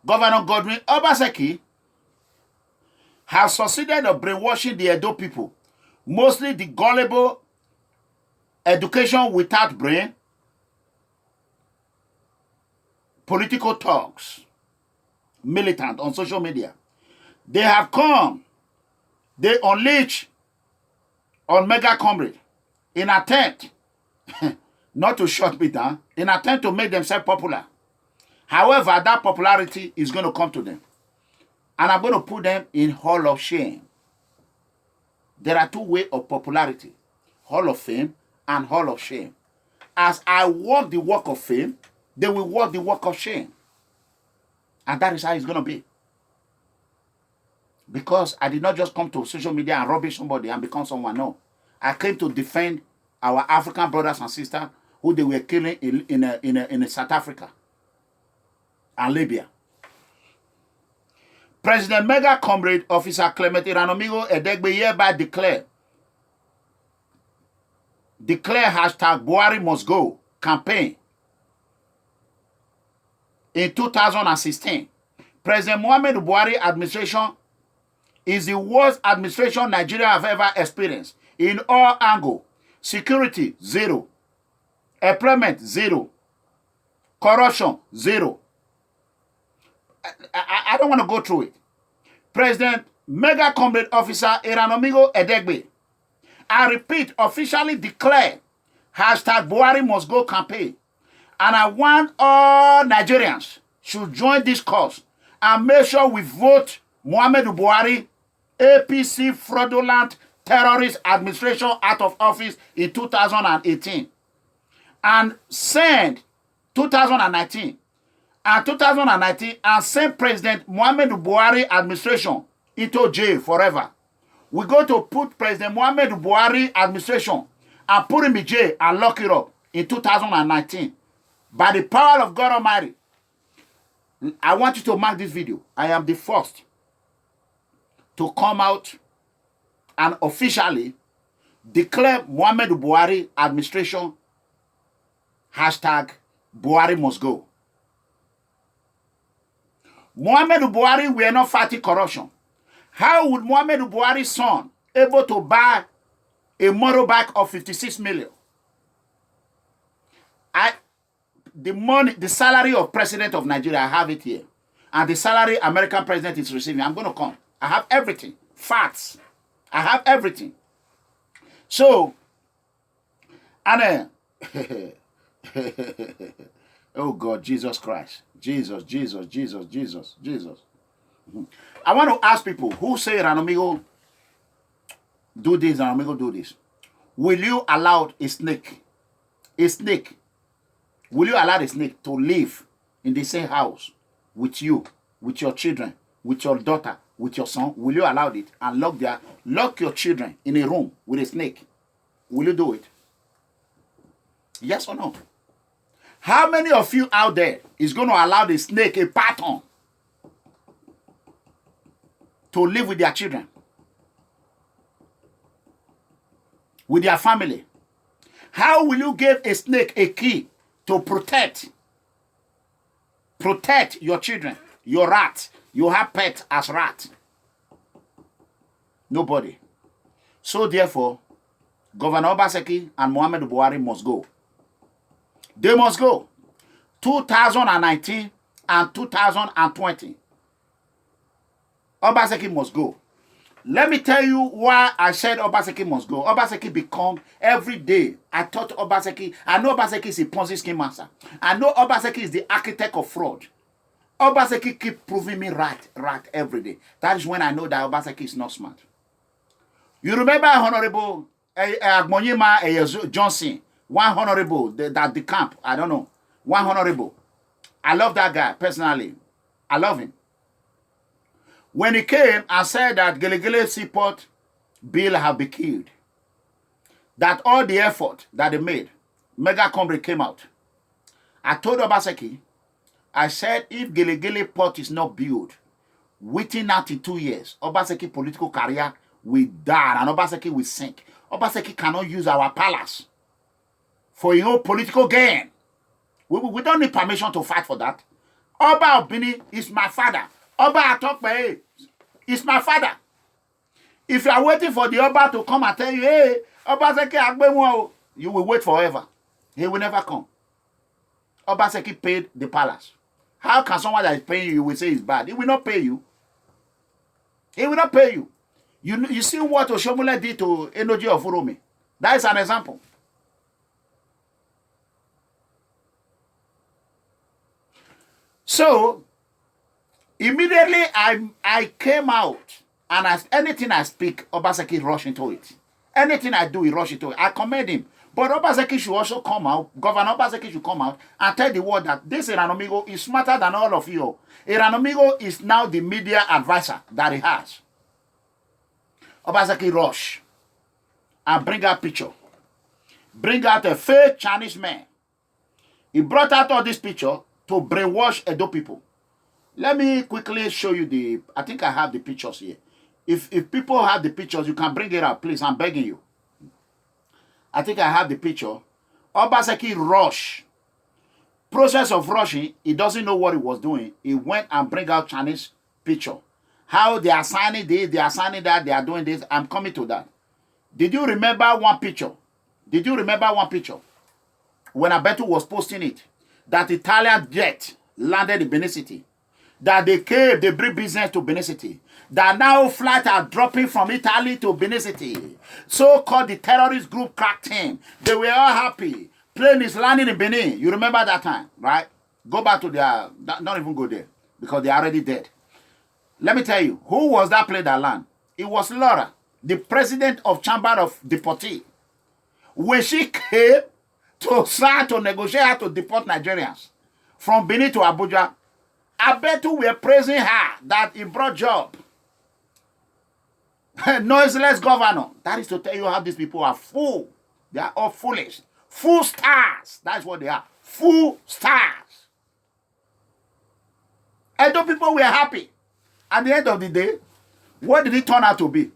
Governor Godwin Obaseki has succeeded in brainwashing the Edo people, mostly the gullible education without brain, political talks, militant on social media. They have come, they unleash on MEGACOMRADE in attempt, not to shut me down, in attempt to make themselves popular. However, that popularity is going to come to them. And I'm going to put them in Hall of Shame. There are two ways of popularity. Hall of Fame and Hall of Shame. As I walk the walk of fame, they will walk the walk of shame. And that is how it's going to be. Because I did not just come to social media and rubbish somebody and become someone. No. I came to defend our African brothers and sisters who they were killing in South Africa and Libya. President MEGACOMRADE Officer Clement ERANOMIGHO EDEGBE hereby declare hashtag Buhari must go campaign in 2016. President Muhammedu Buhari administration is the worst administration Nigeria have ever experienced in all angles. Security, 0. Employment, 0. Corruption, 0. I don't want to go through it. President MEGACOMRADE Officer ERANOMIGHO EDEGBE, I repeat, officially declare hashtag Buhari must go campaign. And I want all Nigerians should join this cause and make sure we vote Muhammedu Buhari, APC fraudulent terrorist administration out of office in 2018. And send 2019 and 2019 and send President Muhammedu Buhari administration into jail forever. We're going to put President Muhammedu Buhari administration and put him in jail and lock it up in 2019. By the power of God Almighty, I want you to mark this video. I am the first to come out and officially declare Muhammedu Buhari administration hashtag Buhari must go. Muhammedu Buhari were not fighting corruption. How would Muhammedu Buhari's son able to buy a motorbike of 56 million? The salary of president of Nigeria, I have it here. And the salary American president is receiving, I'm going to come. I have everything. Facts. I have everything. So, and oh God, Jesus Christ. Jesus. I want to ask people who say ERANOMIGHO do this, ERANOMIGHO do this. Will you allow a snake? Will you allow a snake to live in the same house with you, with your children, with your daughter, with your son? Will you allow it and lock your children in a room with a snake? Will you do it? Yes or no? How many of you out there is going to allow the snake, a pattern, to live with their children, with their family? How will you give a snake a key to protect your children, your rat? You have pets as rat. Nobody. So therefore, Governor Obaseki and Muhammedu Buhari must go. They must go. 2019 and 2020. Obaseki must go. Let me tell you why I said Obaseki must go. Obaseki become every day. I know Obaseki is a Ponzi scheme master. I know Obaseki is the architect of fraud. Obaseki keep proving me right every day. That is when I know that Obaseki is not smart. You remember Honorable Agbonyima Johnson, one honorable that the camp, I don't know, one honorable. I love that guy personally. I love him. When he came and said that Gelegele Seaport bill have been killed, that all the effort that they made, MEGACOMRADE came out. I told Obaseki, I said, if Gelegele port is not built within 92 years, Obaseki political career will die and Obaseki will sink. Obaseki cannot use our palace for your own political gain. We don't need permission to fight for that. Oba Obini is my father. Oba Atokpe is my father. If you are waiting for the Oba to come and tell you, hey, Obaseki Agbewo, you will wait forever. He will never come. Obaseki paid the palace. How can someone that is paying you will say it's bad? He will not pay you. He will not pay you. You see what Oshomole did to Enoji of Uromi. That is an example. So, immediately I came out and as anything I speak, Obaseki rush into it. Anything I do, he rush into it. I commend him. But Obaseki should also come out, Governor Obaseki should come out and tell the world that this ERANOMIGHO is smarter than all of you. ERANOMIGHO is now the media advisor that he has. Obaseki rush and bring out picture. Bring out a fake Chinese man. He brought out all this picture to brainwash Edo people. Let me quickly show you I think I have the pictures here. If people have the pictures, you can bring it up, please. I'm begging you. I think I have the picture. Obaseki rush. Process of rushing, he doesn't know what he was doing. He went and bring out Chinese picture. How they are signing this, they are signing that, they are doing this. I'm coming to that. Did you remember one picture? Did you remember one picture? When Abetu was posting it, that Italian jet landed in Benin City. That they came, they bring business to Benin City. That now flights are dropping from Italy to Benin City. So-called the terrorist group cracked him. They were all happy. Plane is landing in Benin. You remember that time, right? Go back to their, not even go there, because they are already dead. Let me tell you, who was that plane that landed? It was Laura, the president of Chamber of Deportee. When she came to start to negotiate how to deport Nigerians from Benin to Abuja, Abetu were praising her that he brought job. Noiseless governor. That is to tell you how these people are fool. They are all foolish. Fool stars. That's what they are. Fool stars. Edo people were happy. At the end of the day, what did it turn out to be?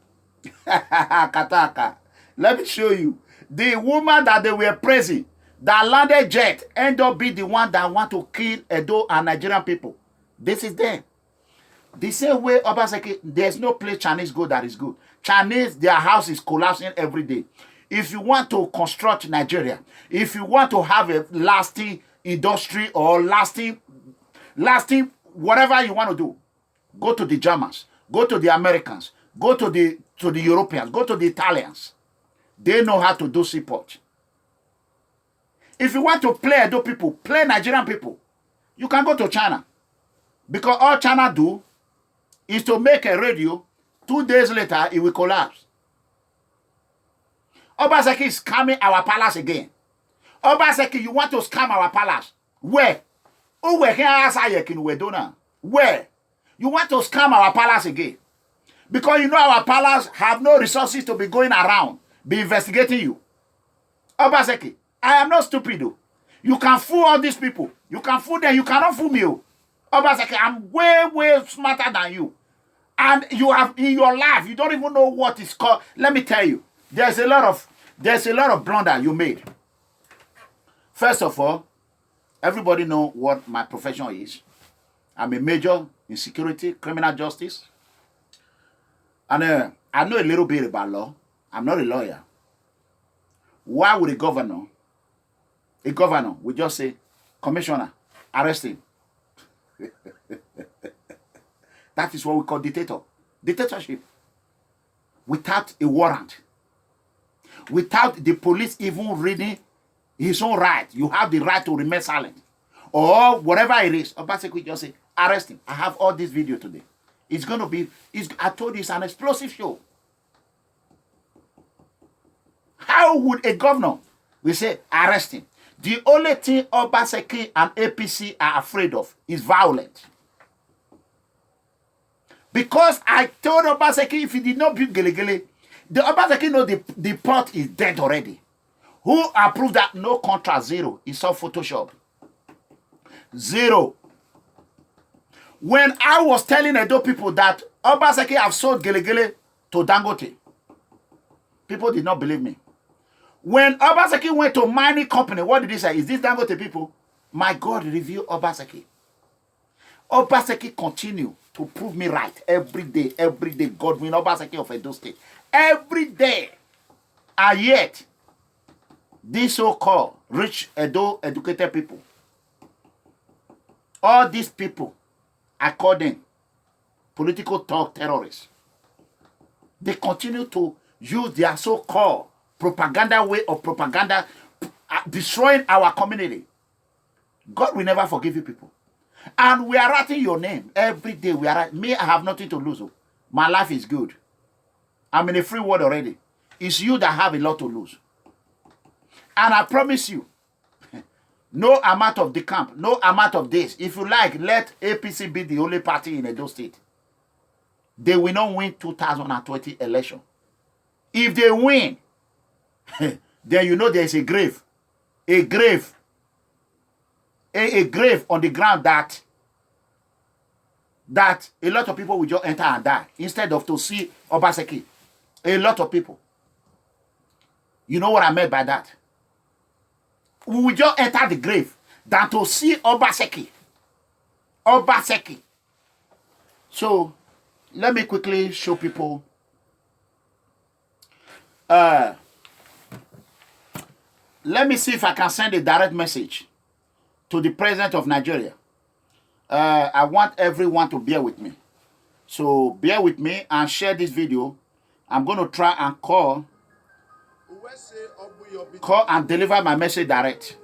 Kataka. Let me show you. The woman that they were praising, that landed jet, end up being the one that want to kill Edo and Nigerian people. This is them. The same way Obaseki, there's no place Chinese go that is good. Chinese, their house is collapsing every day. If you want to construct Nigeria, if you want to have a lasting industry or lasting whatever you want to do, go to the Germans, go to the Americans, go to the Europeans, go to the Italians. They know how to do seaport. If you want to play Edo people, play Nigerian people, you can go to China. Because all China do is to make a radio, 2 days later, it will collapse. Obaseki is scamming our palace again. Obaseki, you want to scam our palace? Where? Where? You want to scam our palace again? Because you know our palace have no resources to be going around, be investigating you. Obaseki, I am not stupid though. You can fool all these people. You can fool them. You cannot fool me. Obaseki, I'm way smarter than you. And you have in your life, you don't even know what it's called. Let me tell you, there's a lot of blunder you made. First of all, everybody know what my profession is. I'm a major in security, criminal justice. And I know a little bit about law. I'm not a lawyer. Why would a governor would just say, Commissioner, arrest him? That is what we call dictatorship. Without a warrant. Without the police even reading his own right. You have the right to remain silent. Or whatever it is. Obaseki just say, arrest him. I have all this video today. It's going to be, I told you it's an explosive show. How would a governor will say, arrest him? The only thing Obaseki and APC are afraid of is violence. Because I told Obaseki if he did not build Gelegele, the Obaseki know the port is dead already. Who approved that? No contract, zero. It's all Photoshop. Zero. When I was telling Edo people that Obaseki have sold Gelegele to Dangote, people did not believe me. When Obaseki went to mining company, what did he say? Is this Dangote people? My God, review Obaseki. Obaseki continue to prove me right every day, Godwin Obaseki of Edo State. Every day. And yet, these so-called rich Edo educated people, all these people, I call them political talk terrorists. They continue to use their so-called propaganda way of propaganda, destroying our community. God will never forgive you people. And we are writing your name every day. Me, I have nothing to lose. My life is good. I'm in a free world already. It's you that have a lot to lose. And I promise you, no amount of the camp, no amount of this. If you like, let APC be the only party in Edo State. They will not win 2020 election. If they win, then you know there is a grave. A grave. A grave on the ground that a lot of people will just enter and die instead of to see Obaseki. A lot of people. You know what I meant by that? We will just enter the grave than to see Obaseki. Obaseki. So, let me quickly show people. Let me see if I can send a direct message to the president of Nigeria. I want everyone to bear with me. So, bear with me and share this video. I'm going to try and call and deliver my message direct.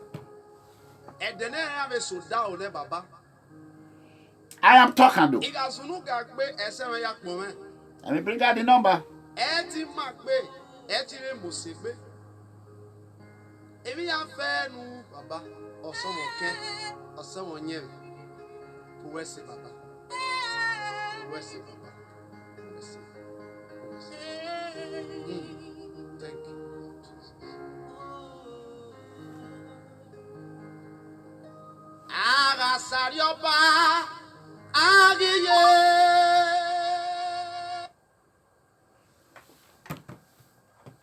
I am talking though. Let me bring out the number. Thank you.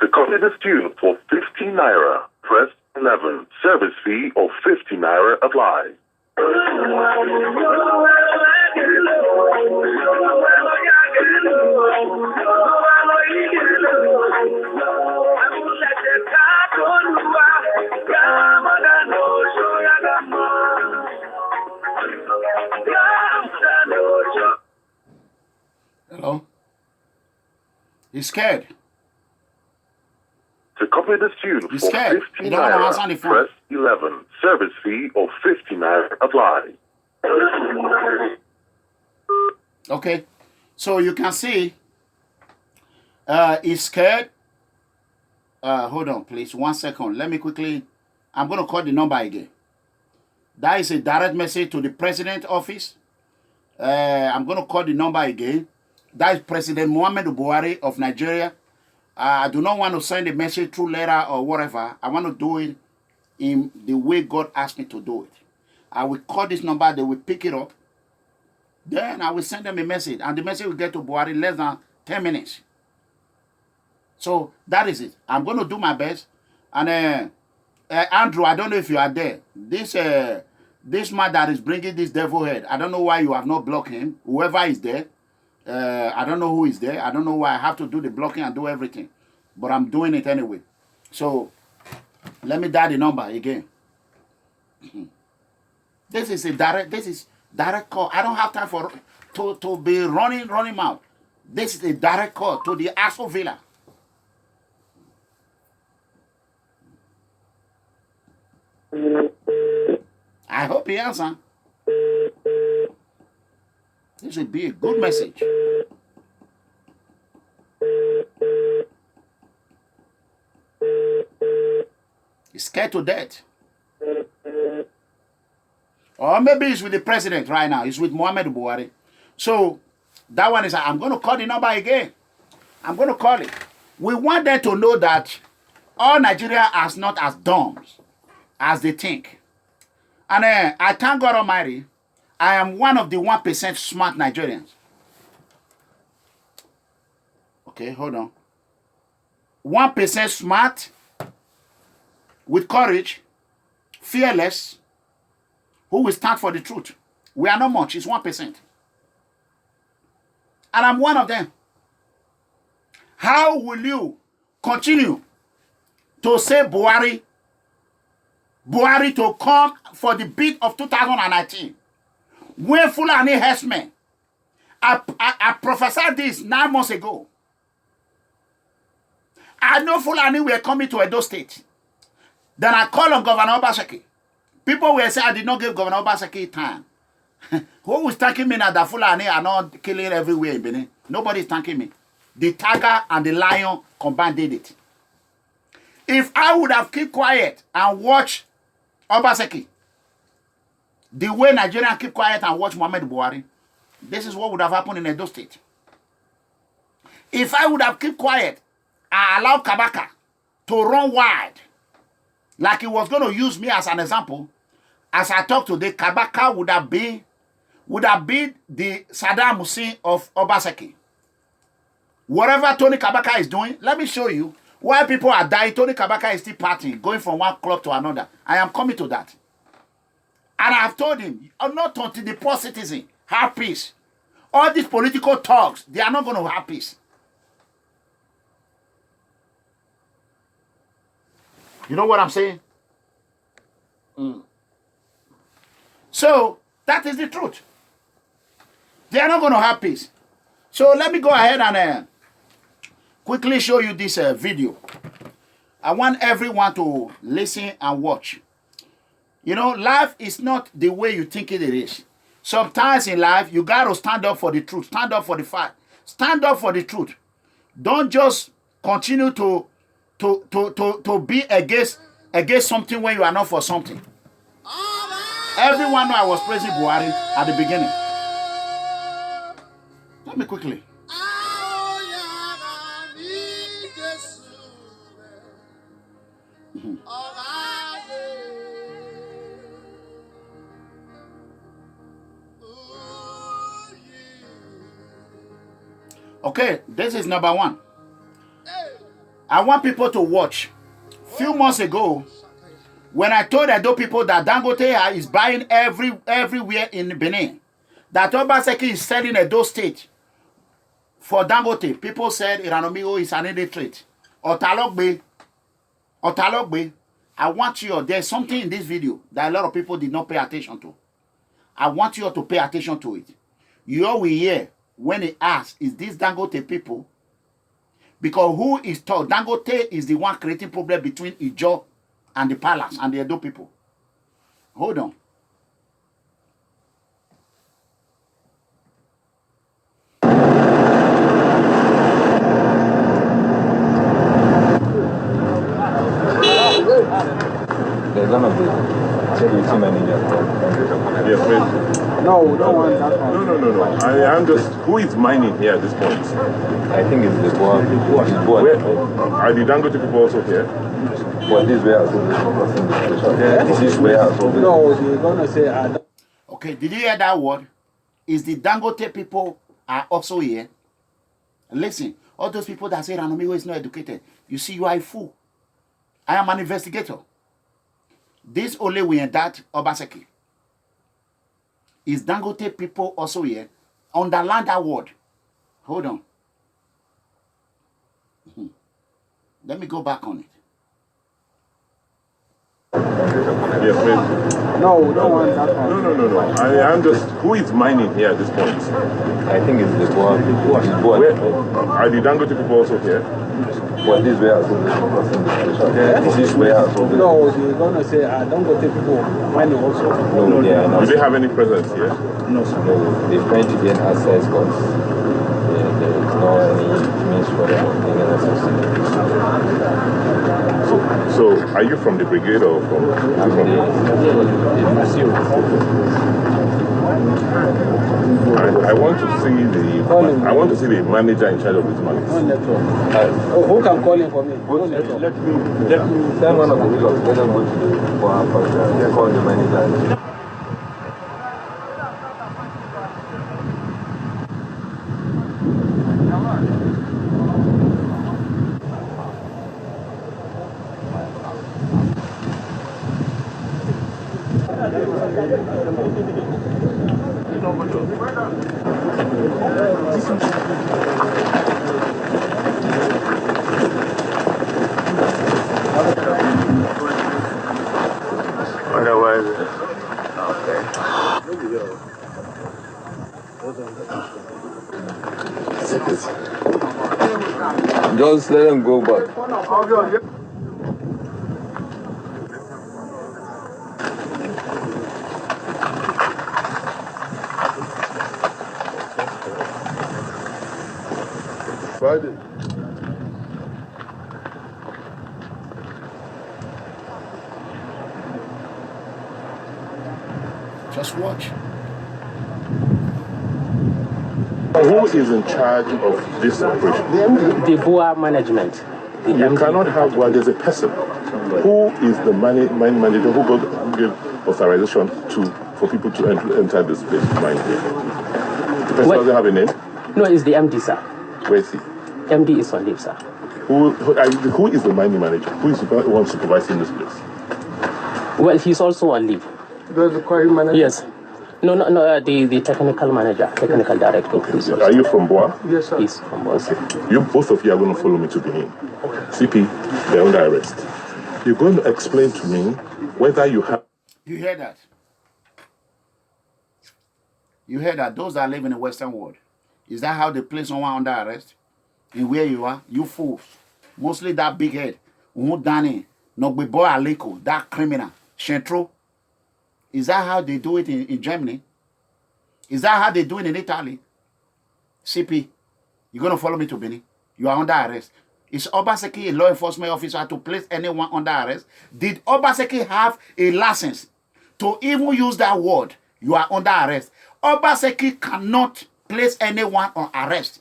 To copy this tune for 50 naira, press 11. Service fee of 50 naira applies. Hello? He's scared. To copy this tune for 50 He don't want to answer the naira, phone. press 11. Service fee of 50 naira applies. Okay. So you can see he's scared. Hold on, please. 1 second. Let me quickly. I'm going to call the number again. That is a direct message to the president office. I'm going to call the number again. That is President Muhammedu Buhari of Nigeria. I do not want to send a message through letter or whatever. I want to do it in the way God asked me to do it. I will call this number. They will pick it up. Then I will send them a message. And the message will get to Buhari in less than 10 minutes. So that is it. I'm going to do my best. And Andrew, I don't know if you are there. This man that is bringing this devil head, I don't know why you have not blocked him. Whoever is there, I don't know who is there. I don't know why I have to do the blocking and do everything. But I'm doing it anyway. So let me dial the number again. This is direct call. I don't have time to be running mouth. This is a direct call to the Asshole Villa. I hope he answers. This would be a good message. He's scared to death. Or maybe he's with the president right now. He's with Muhammedu Buhari. So, That one is, I'm going to call the number again. I'm going to call it. We want them to know that all Nigeria is not as dumb as they think. And I thank God Almighty, I am one of the 1% smart Nigerians. Okay, hold on. 1% smart, with courage, fearless, who will stand for the truth. We are not much, it's 1%. And I'm one of them. How will you continue to say Buhari to come for the bid of 2019? When Fulani herdsmen, I prophesied this 9 months ago. I know Fulani were coming to Edo State. Then I called on Governor Obaseki. People will say I did not give Governor Obaseki time. Who was thanking me now that Fulani are not killing everywhere in Benin? Nobody is thanking me. The tiger and the lion combined did it. If I would have kept quiet and watched Obaseki, the way Nigerians keep quiet and watch Muhammedu Buhari, this is what would have happened in Edo State. If I would have kept quiet and allowed Kabaka to run wide, like he was going to use me as an example, as I talk today, Kabaka would have been the Saddam Hussein of Obaseki. Whatever Tony Kabaka is doing, let me show you. While people are dying, Tony Kabaka is still partying, going from one club to another. I am coming to that. And I have told him, not until the poor citizen have peace. All these political talks, they are not going to have peace. You know what I'm saying? So, that is the truth. They are not going to have peace. So, let me go ahead and quickly show you this video. I want everyone to listen and watch. You know, life is not the way you think it is. Sometimes in life, you got to stand up for the truth. Stand up for the fact. Stand up for the truth. Don't just continue to be against something when you are not for something. Everyone know I was praising Buhari at the beginning. Let me quickly. Okay, this is number one. I want people to watch. Few months ago, when I told Edo people that Dangote is buying everywhere in Benin, that Obaseki is selling Edo State for Dangote, people said ERANOMIGHO is an illiterate. Otalogbe, I want you, there's something in this video that a lot of people did not pay attention to. I want you to pay attention to it. You all will hear when he asks, is this Dangote people? Because who is told? Dangote is the one creating problem between Ijo and the palace and the Edo people. Hold on. There's one of the security managers. Yes, please. No, we don't want that one. No. I am just, who is mining here at this point? I think it's the Boa. Where, are the Dangote people also here? But this warehouse is this warehouse. No, they're gonna say. Okay, did you hear that word? Is the Dangote people are also here? Listen, all those people that say ERANOMIGHO is not educated, you see, you are a fool. I am an investigator. This only we in that Obaseki. Is Dangote people also here? Underline that word. Hold on. Let me go back on it. Yes, please. No, we don't want that one. No. I am just, who is mining here at this point? I think it's the Boa. Where, are the Dangote people also here? But this warehouse is this warehouse. No, they're gonna say Dangote people mining also. No, they are not. Do they have any presence here? No, sir. No, the French gain access, but there is no any means for them of getting access. So, are you from the brigade or from? I'm the I want to see the. I want to see the manager in charge of this money. No network. Who can call him for me? No network. Let me send one of the people. Let them go to call the manager. Just let them go back. Friday. Just watch. Who is in charge of this operation? The BUA management. You cannot have, well, there's a person. Who is the main manager who gave authorization for people to enter this place? The person doesn't have a name? No, it's the MD, sir. Where is he? MD is on leave, sir. Who is the mining manager? Who is the one supervising this place? Well, he's also on leave. There's a quarry manager? Yes. No, the technical manager, technical director. Are you from Boa? Yes, sir. He's from Boa. You, both of you are going to follow me to Benin. CP, they're under arrest. You're going to explain to me whether you have... You hear that? You hear that? Those that live in the Western world. Is that how they place someone under arrest? And where you are? You fools. Mostly that big head. Danny, Nogbe Boy Aleko, that criminal. Shentro. Is that how they do it in Germany? Is that how they do it in Italy? CP, you're going to follow me to Benin. You are under arrest. Is Obaseki a law enforcement officer to place anyone under arrest? Did Obaseki have a license to even use that word? You are under arrest. Obaseki cannot place anyone on arrest.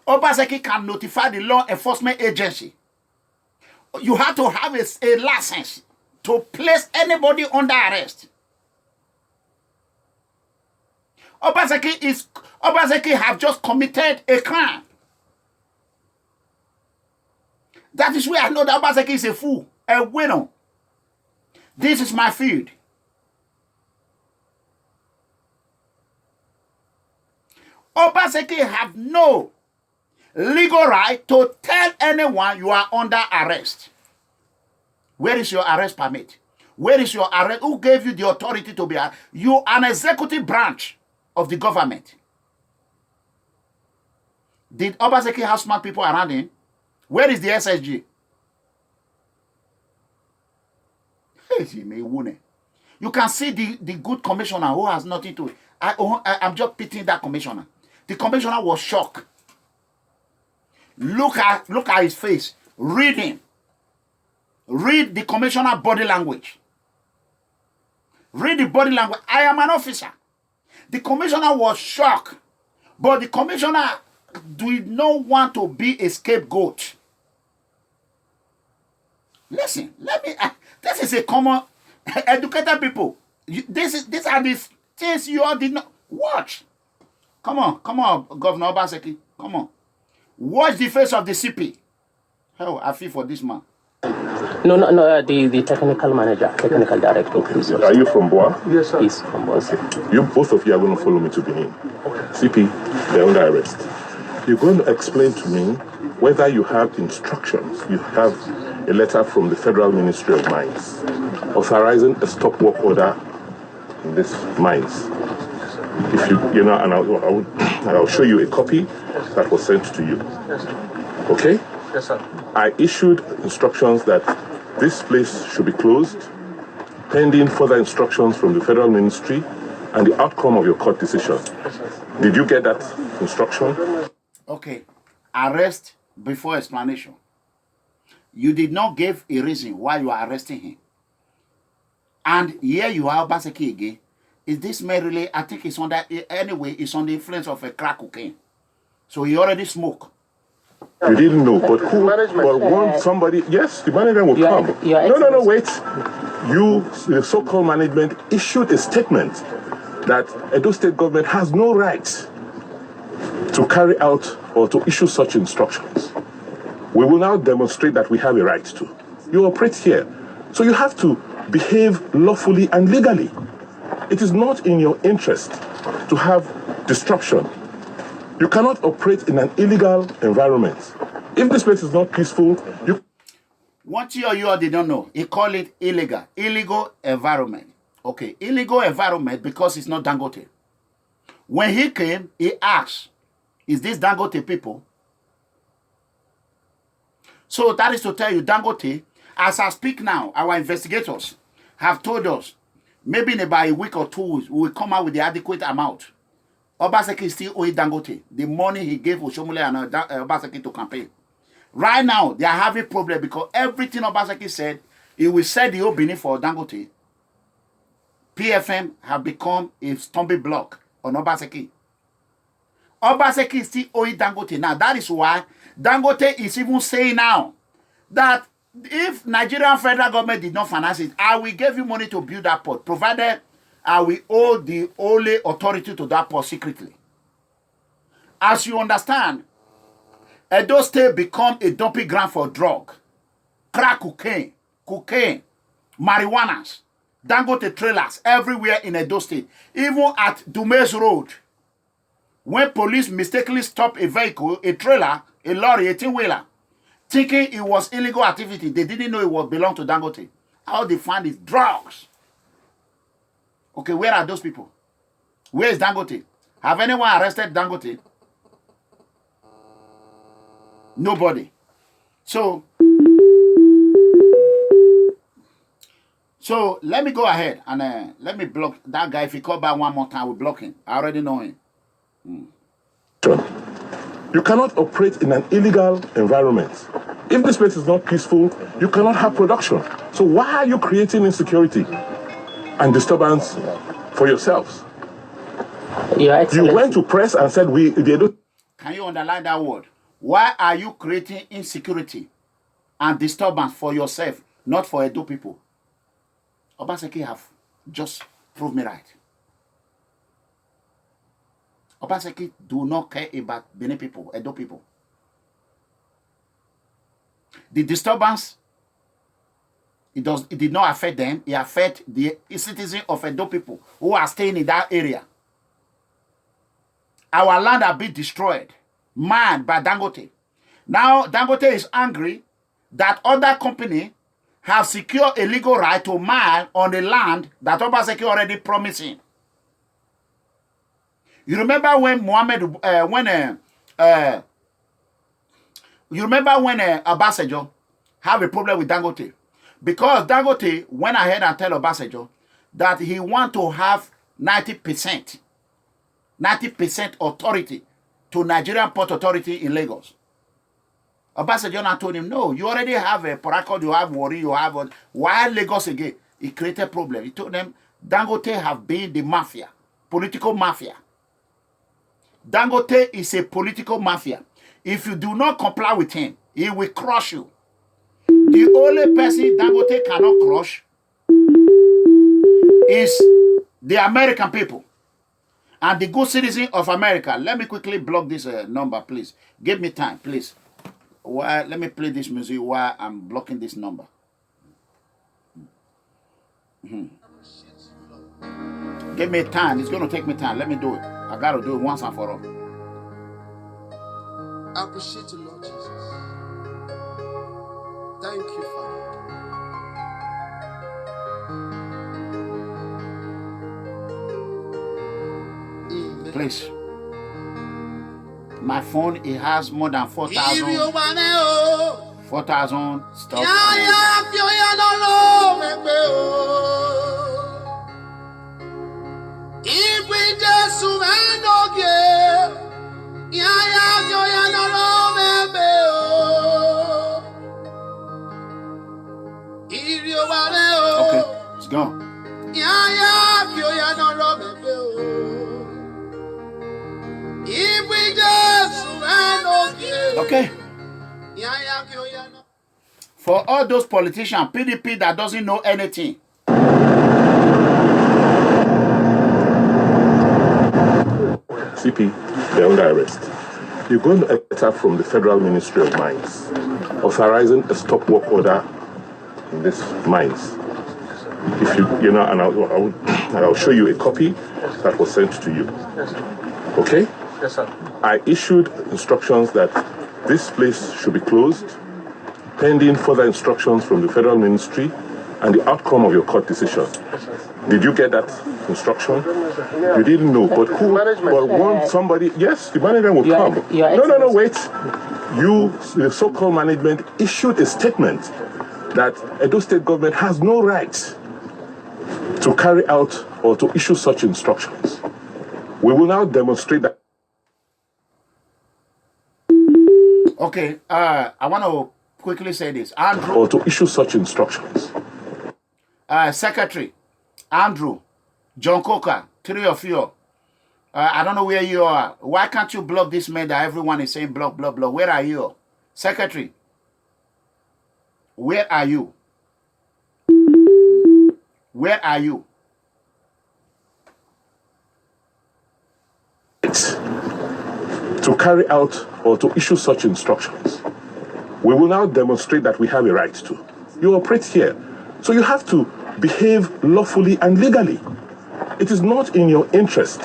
Obaseki can notify the law enforcement agency. You have to have a license to place anybody under arrest. Obaseki have just committed a crime. That is where I know that Obaseki is a fool, a winner. This is my field. Obaseki have no legal right to tell anyone you are under arrest. Where is your arrest permit? Where is your arrest? Who gave you the authority to be arrested? You are an executive branch of the government. Did Obaseki have smart people around him? Where is the SSG? You can see the good commissioner who has nothing to... I'm just pitying that commissioner. The commissioner was shocked. Look at his face. Read him. Read the commissioner body language. Read the body language. I am an officer. The commissioner was shocked. But the commissioner did not want to be a scapegoat. Listen, this is a common educated people. These are the things you all did not watch. Come on, Governor Obaseki. Come on. Watch the face of the CP. Hell, I feel for this man. No, the technical manager, technical director. Are you from Boa? Yes, sir. He's from Boa. You, both of you are going to follow me to Benin. CP, they're under arrest. You're going to explain to me whether you have instructions, you have a letter from the Federal Ministry of Mines authorizing a stop work order in these mines. If and I'll show you a copy that was sent to you. Okay? Yes, sir. I issued instructions that this place should be closed, pending further instructions from the Federal Ministry and the outcome of your court decision. Did you get that instruction? Okay. Arrest before explanation. You did not give a reason why you are arresting him. And here you are, Obaseki again. is this man really? I think it's under, anyway, it's on the influence of a crack cocaine. So he already smoked. You didn't know, but who? But once somebody, yes, the management will come. No, wait. You, the so-called management, issued a statement that Edo State government has no right to carry out or to issue such instructions. We will now demonstrate that we have a right to. You operate here, so you have to behave lawfully and legally. It is not in your interest to have disruption. You cannot operate in an illegal environment. If this place is not peaceful, you... What you all did not know, he call it illegal environment. Okay, illegal environment because it's not Dangote. When he came, he asked, is this Dangote people? So that is to tell you, Dangote, as I speak now, our investigators have told us, maybe in about a week or 2 weeks, we will come out with the adequate amount. Obaseki still owing Dangote the money he gave Oshomole and Obaseki to campaign. Right now, they are having problem because everything Obaseki said, he will set the opening for Dangote. PFM have become a stumbling block on Obaseki. Obaseki is still owing Dangote. Now, that is why Dangote is even saying now that if Nigerian federal government did not finance it, I will give you money to build that port, provided I will owe the only authority to that port secretly. As you understand, Edo State become a dumping ground for drug, crack cocaine, marijuanas, Dangote trailers everywhere in Edo State. Even at Dumes Road, when police mistakenly stop a vehicle, a trailer, a lorry, a 18-wheeler, thinking it was illegal activity, they didn't know it was belonged to Dangote. All they find is drugs. Okay, where are those people? Where is Dangote? Have anyone arrested Dangote? Nobody. So let me go ahead and let me block that guy. If he call back one more time, we'll block him. I already know him. You cannot operate in an illegal environment. If this place is not peaceful, you cannot have production. So why are you creating insecurity and disturbance for yourselves? You went to press and said they don't. Can you underline that word? Why are you creating insecurity and disturbance for yourself, not for Edo people? Obaseki have just proved me right. Obaseki do not care about Benin people, Edo people. The disturbance, it did not affect them. It affect the citizens of Edo people who are staying in that area. Our land has been destroyed, mined by Dangote. Now Dangote is angry that other company have secured a legal right to mine on the land that Obaseki already promising. You remember when Obasanjo have a problem with Dangote? Because Dangote went ahead and tell Obasanjo that he want to have 90% authority to Nigerian Port Authority in Lagos. Obasanjo now told him, no, you already have a Parakod, you have Warri, you have... Why Lagos again? He created a problem. He told them, Dangote have been the mafia, political mafia. Dangote is a political mafia. If you do not comply with him, he will crush you. The only person Dangote cannot crush is the American people and the good citizen of America. Let me quickly block this number, please. Give me time, please. Let me play this music while I'm blocking this number. Give me time. It's going to take me time. Let me do it. I got to do it once and for all. I appreciate you, Lord Jesus. Thank you, Father. Please. My phone, it has more than 4,000 stuff. Okay, it's gone. Okay. For all those politicians, PDP that doesn't know anything. CP, they're under arrest. You're going to get a letter from the Federal Ministry of Mines authorizing a stop work order in these mines. If you know, and I'll show you a copy that was sent to you. Okay? Yes, sir. I issued instructions that this place should be closed, pending further instructions from the Federal Ministry and the outcome of your court decision. Did you get that instruction? You didn't know, but who? But one somebody? Yes, the management will come. No, wait. You, the so-called management, issued a statement that Edo State government has no right to carry out or to issue such instructions. We will now demonstrate that. Okay, I want to quickly say this. Andrew. Or to issue such instructions. Secretary, Andrew, John Coker, three of you. I don't know where you are. Why can't you block this man that everyone is saying block, block, block? Where are you? Secretary, where are you? Where are you? To carry out or to issue such instructions. We will now demonstrate that we have a right to. You operate here. So you have to behave lawfully and legally. It is not in your interest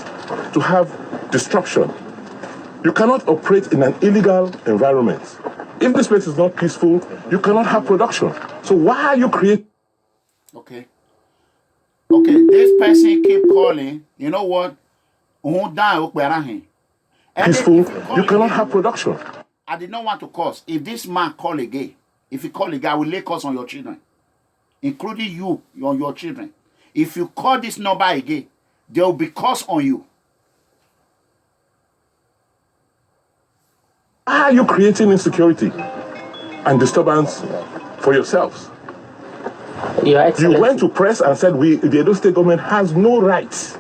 to have disruption. You cannot operate in an illegal environment. If this place is not peaceful, you cannot have production. So why are you creating? Okay. Okay, this person keep calling. You know what? Peaceful, you cannot have production. I did not want to curse. If this man call again, if he call again, I will lay curse on your children, including you, on your children. If you call this number again, there will be curse on you. Why are you creating insecurity and disturbance for yourselves? You went to press and said the Edo State government has no rights.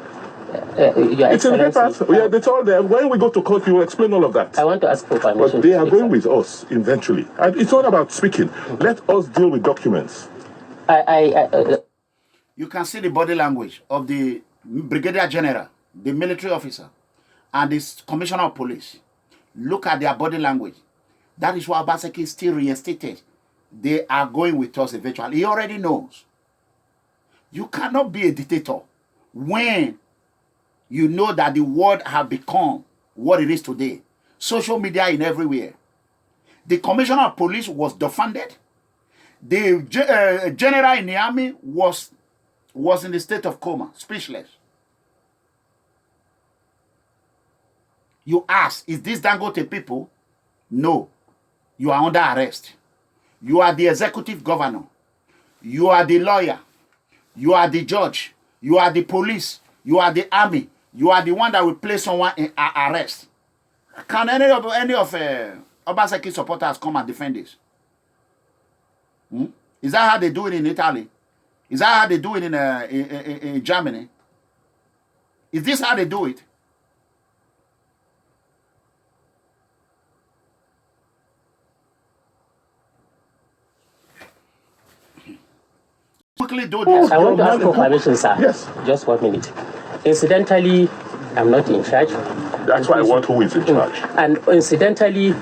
It's in the papers. Yeah, they told them when we go to court, you will explain all of that. I want to ask for permission. But they are going with us eventually. And it's not about speaking. Let us deal with documents. You can see the body language of the Brigadier General, the military officer, and the Commissioner of Police. Look at their body language. That is why OBASEKI is still reinstated. They are going with us eventually. He already knows. You cannot be a dictator when you know that the world has become what it is today. Social media in everywhere. The Commissioner of Police was defunded. The general in the army was in the state of coma, speechless. You ask, is this Dangote people? No. You are under arrest. You are the executive governor. You are the lawyer. You are the judge. You are the police. You are the army. You are the one that will place someone in arrest. Can any of OBASEKI supporters come and defend this? Is that how they do it in Italy? Is that how they do it in Germany? Is this how they do it? Quickly do this. I want to ask for permission, sir. Yes. Just 1 minute. Incidentally, I'm not in charge. That's why I want who is in charge. And incidentally,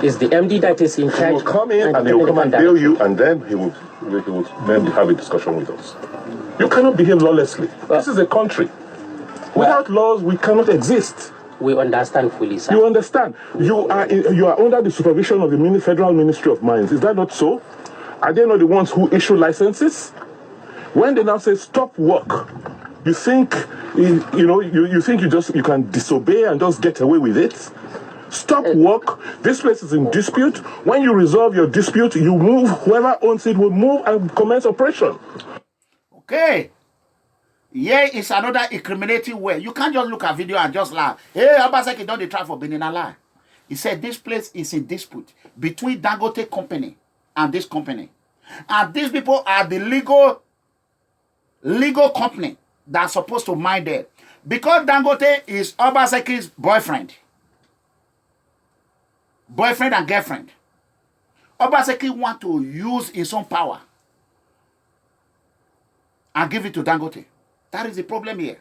is the MD that is in charge. He will come in and he will come and bail you, and then he will then have a discussion with us. You cannot behave lawlessly. This is a country. Without laws, we cannot exist. We understand fully, sir. You understand? You are under the supervision of the Federal Ministry of Mines. Is that not so? Are they not the ones who issue licenses? When they now say stop work, you think you can disobey and just get away with it? Stop work. This place is in dispute. When you resolve your dispute, you move. Whoever owns it will move and commence operation. Okay. Here is another incriminating way. You can't just look at video and just laugh. Hey, OBASEKI don't try for being in a lie. He said this place is in dispute between Dangote company and this company. And these people are the legal company that's supposed to mine there. Because Dangote is OBASEKI's boyfriend. boyfriend and girlfriend. Obaseki want to use his own power and give it to Dangote. That is the problem here.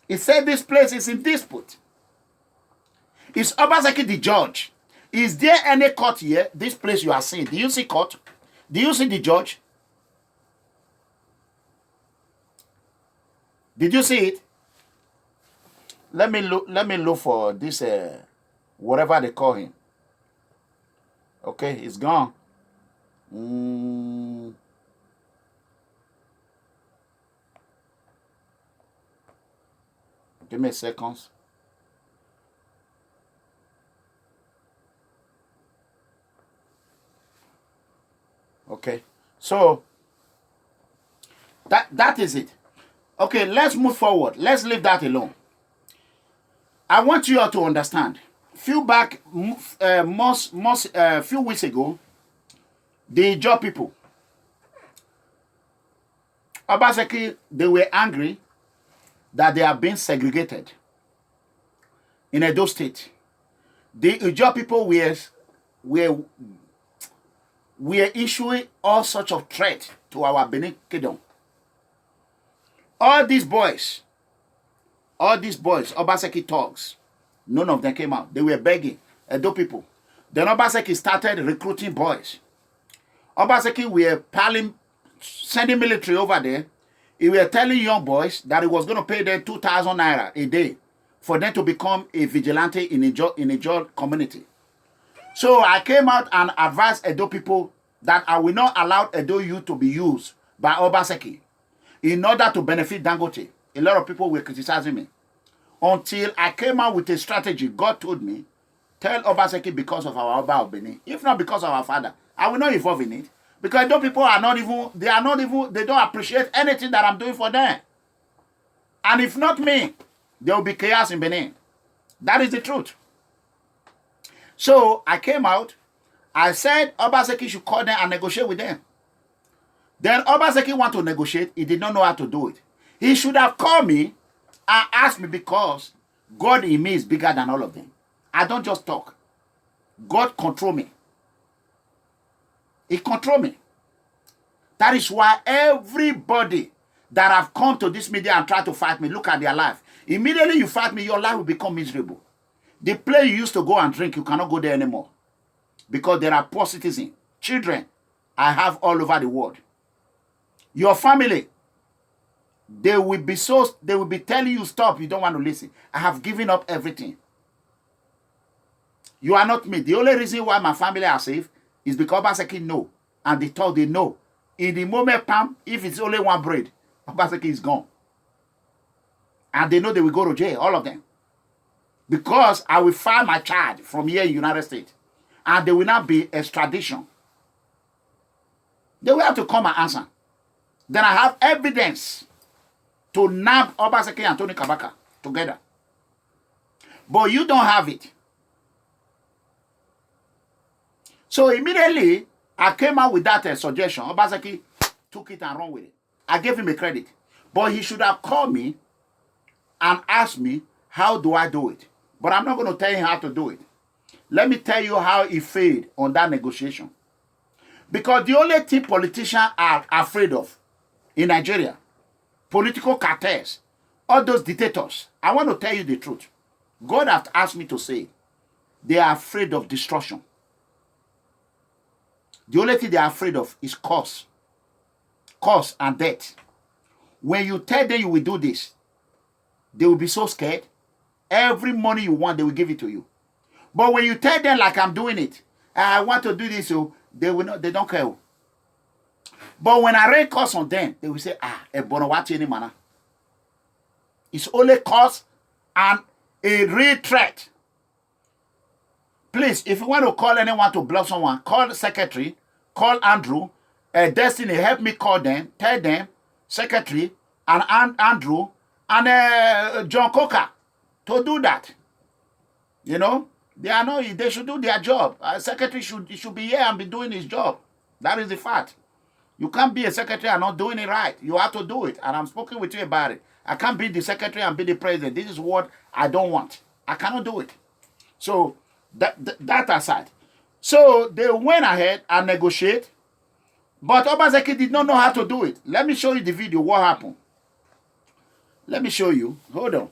He said this place is in dispute. Is Obaseki the judge? Is there any court here? This place you are seeing. Do you see court? Do you see the judge? Did you see it? Let me look for this whatever they call him. Okay, it's gone. Give me a second. Okay, so that is it. Okay, let's move forward. Let's leave that alone. I want you all to understand. Few weeks ago, the job people, Obaseki, they were angry that they are being segregated in Edo State. The job people were issuing all sorts of threats to our Benin Kingdom. All these boys, Obaseki thugs, none of them came out. They were begging Edo people. Then Obaseki started recruiting boys. Obaseki were sending military over there. He were telling young boys that he was going to pay them 2,000 naira a day for them to become a vigilante in a job community. So I came out and advised Edo people that I will not allow Edo youth to be used by Obaseki in order to benefit Dangote. A lot of people were criticizing me. Until I came out with a strategy, God told me, tell Obaseki because of our Oba of Benin, if not because of our father, I will not involve in it. Because those people they don't appreciate anything that I'm doing for them. And if not me, there will be chaos in Benin. That is the truth. So I came out, I said Obaseki should call them and negotiate with them. Then Obaseki want to negotiate, he did not know how to do it. He should have called me and asked me because God in me is bigger than all of them. I don't just talk. God control me. He control me. That is why everybody that have come to this media and try to fight me, look at their life. Immediately you fight me, your life will become miserable. The place you used to go and drink, you cannot go there anymore. Because there are poor citizens, children I have all over the world. Your family, they will be telling you stop, you don't want to listen. I have given up everything. You are not me. The only reason why my family are safe is because Obaseki know. And they told they know. In the moment, Pam, if it's only one bread, Obaseki is gone. And they know they will go to jail, all of them. Because I will file my charge from here in the United States. And there will not be extradition. They will have to come and answer. Then I have evidence to nab Obaseki and Tony Kabaka together. But you don't have it. So immediately, I came out with that suggestion. Obaseki took it and ran with it. I gave him a credit. But he should have called me and asked me, how do I do it? But I'm not going to tell him how to do it. Let me tell you how he failed on that negotiation. Because the only thing politicians are afraid of in Nigeria, political cartels, all those dictators, I want to tell you the truth. God has asked me to say, they are afraid of destruction. The only thing they are afraid of is cost and death. When you tell them you will do this, they will be so scared. Every money you want, they will give it to you. But when you tell them like I'm doing it, I want to do this, so they will not. They don't care. But when I raise cost on them, they will say, it's only cost and a real threat. Please, if you want to call anyone to block someone, call the secretary, call Andrew, Destiny, help me call them, tell them, secretary, and Andrew, and John Coker to do that. You know, they should do their job. Secretary should be here and be doing his job. That is the fact. You can't be a secretary and not doing it right. You have to do it. And I'm speaking with you about it. I can't be the secretary and be the president. This is what I don't want. I cannot do it. So that aside. So they went ahead and negotiate, but Obaseki did not know how to do it. Let me show you the video, what happened. Let me show you. Hold on.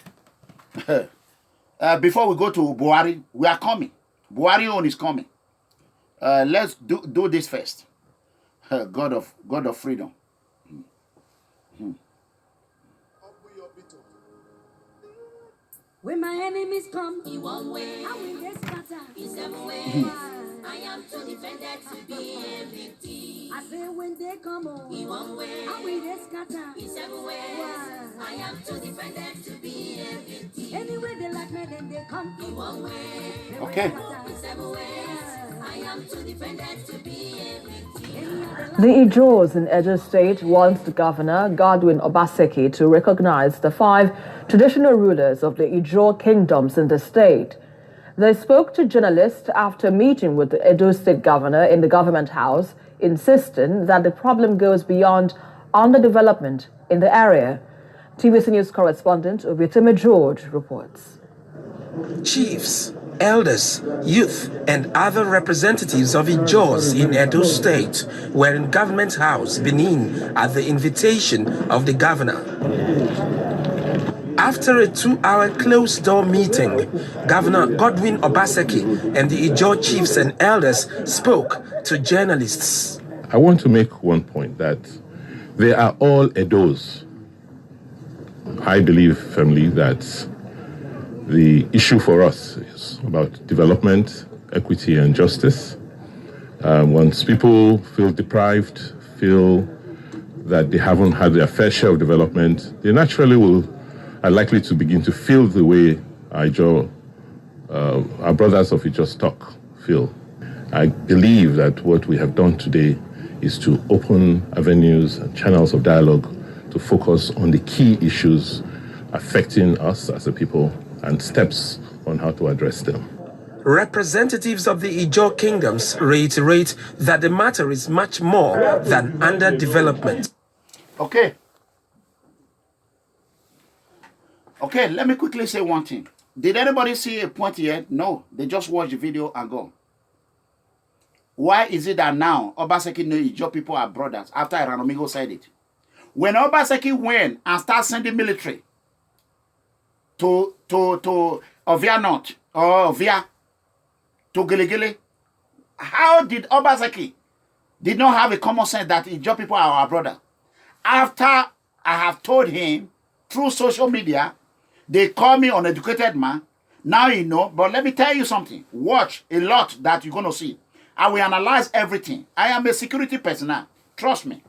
Before we go to Buhari, we are coming. Buhari own is coming. Let's do this first. God of freedom. When my enemies come, In one way, I will get scatter. in seven ways, I am too defended to be a victim. I say when they come on, In one way, I will get scatter. in seven ways, I am too defended to be a victim. Anyway they like me, then they come. In one way, They will Okay. scatter. in seven ways, I am too defended to be a victim. The Ijos in Edo State wants the governor, Godwin Obaseki, to recognize the 5 traditional rulers of the Ijo kingdoms in the state. They spoke to journalists after meeting with the Edo State governor in the government house, insisting that the problem goes beyond underdevelopment in the area. TVC News correspondent Obiteme George reports. Chiefs, elders, youth, and other representatives of Ijos in Edo State were in Government House, Benin, at the invitation of the governor. After a 2-hour closed-door meeting, Governor Godwin Obaseki and the Ijo chiefs and elders spoke to journalists. I want to make one point that they are all Edos. I believe firmly that the issue for us is about development, equity, and justice. Once people feel deprived, feel that they haven't had their fair share of development, they naturally are likely to begin to feel the way our brothers of Ijo stock feel. I believe that what we have done today is to open avenues and channels of dialogue to focus on the key issues affecting us as a people and steps on how to address them. Representatives of the Ijo kingdoms reiterate that the matter is much more than underdevelopment. Okay, let me quickly say one thing. Did anybody see a point here? No, they just watch the video and go. Why is it that now Obaseki know Ijo people are brothers after ERANOMIGHO said it? When Obaseki went and started sending military to Ovia North or Ovia to Gelegele, how did Obaseki did not have a common sense that Ijo people are our brother? After I have told him through social media, they call me uneducated man. Now you know, but let me tell you something. Watch a lot that you're going to see. I will analyze everything. I am a security personnel. Trust me.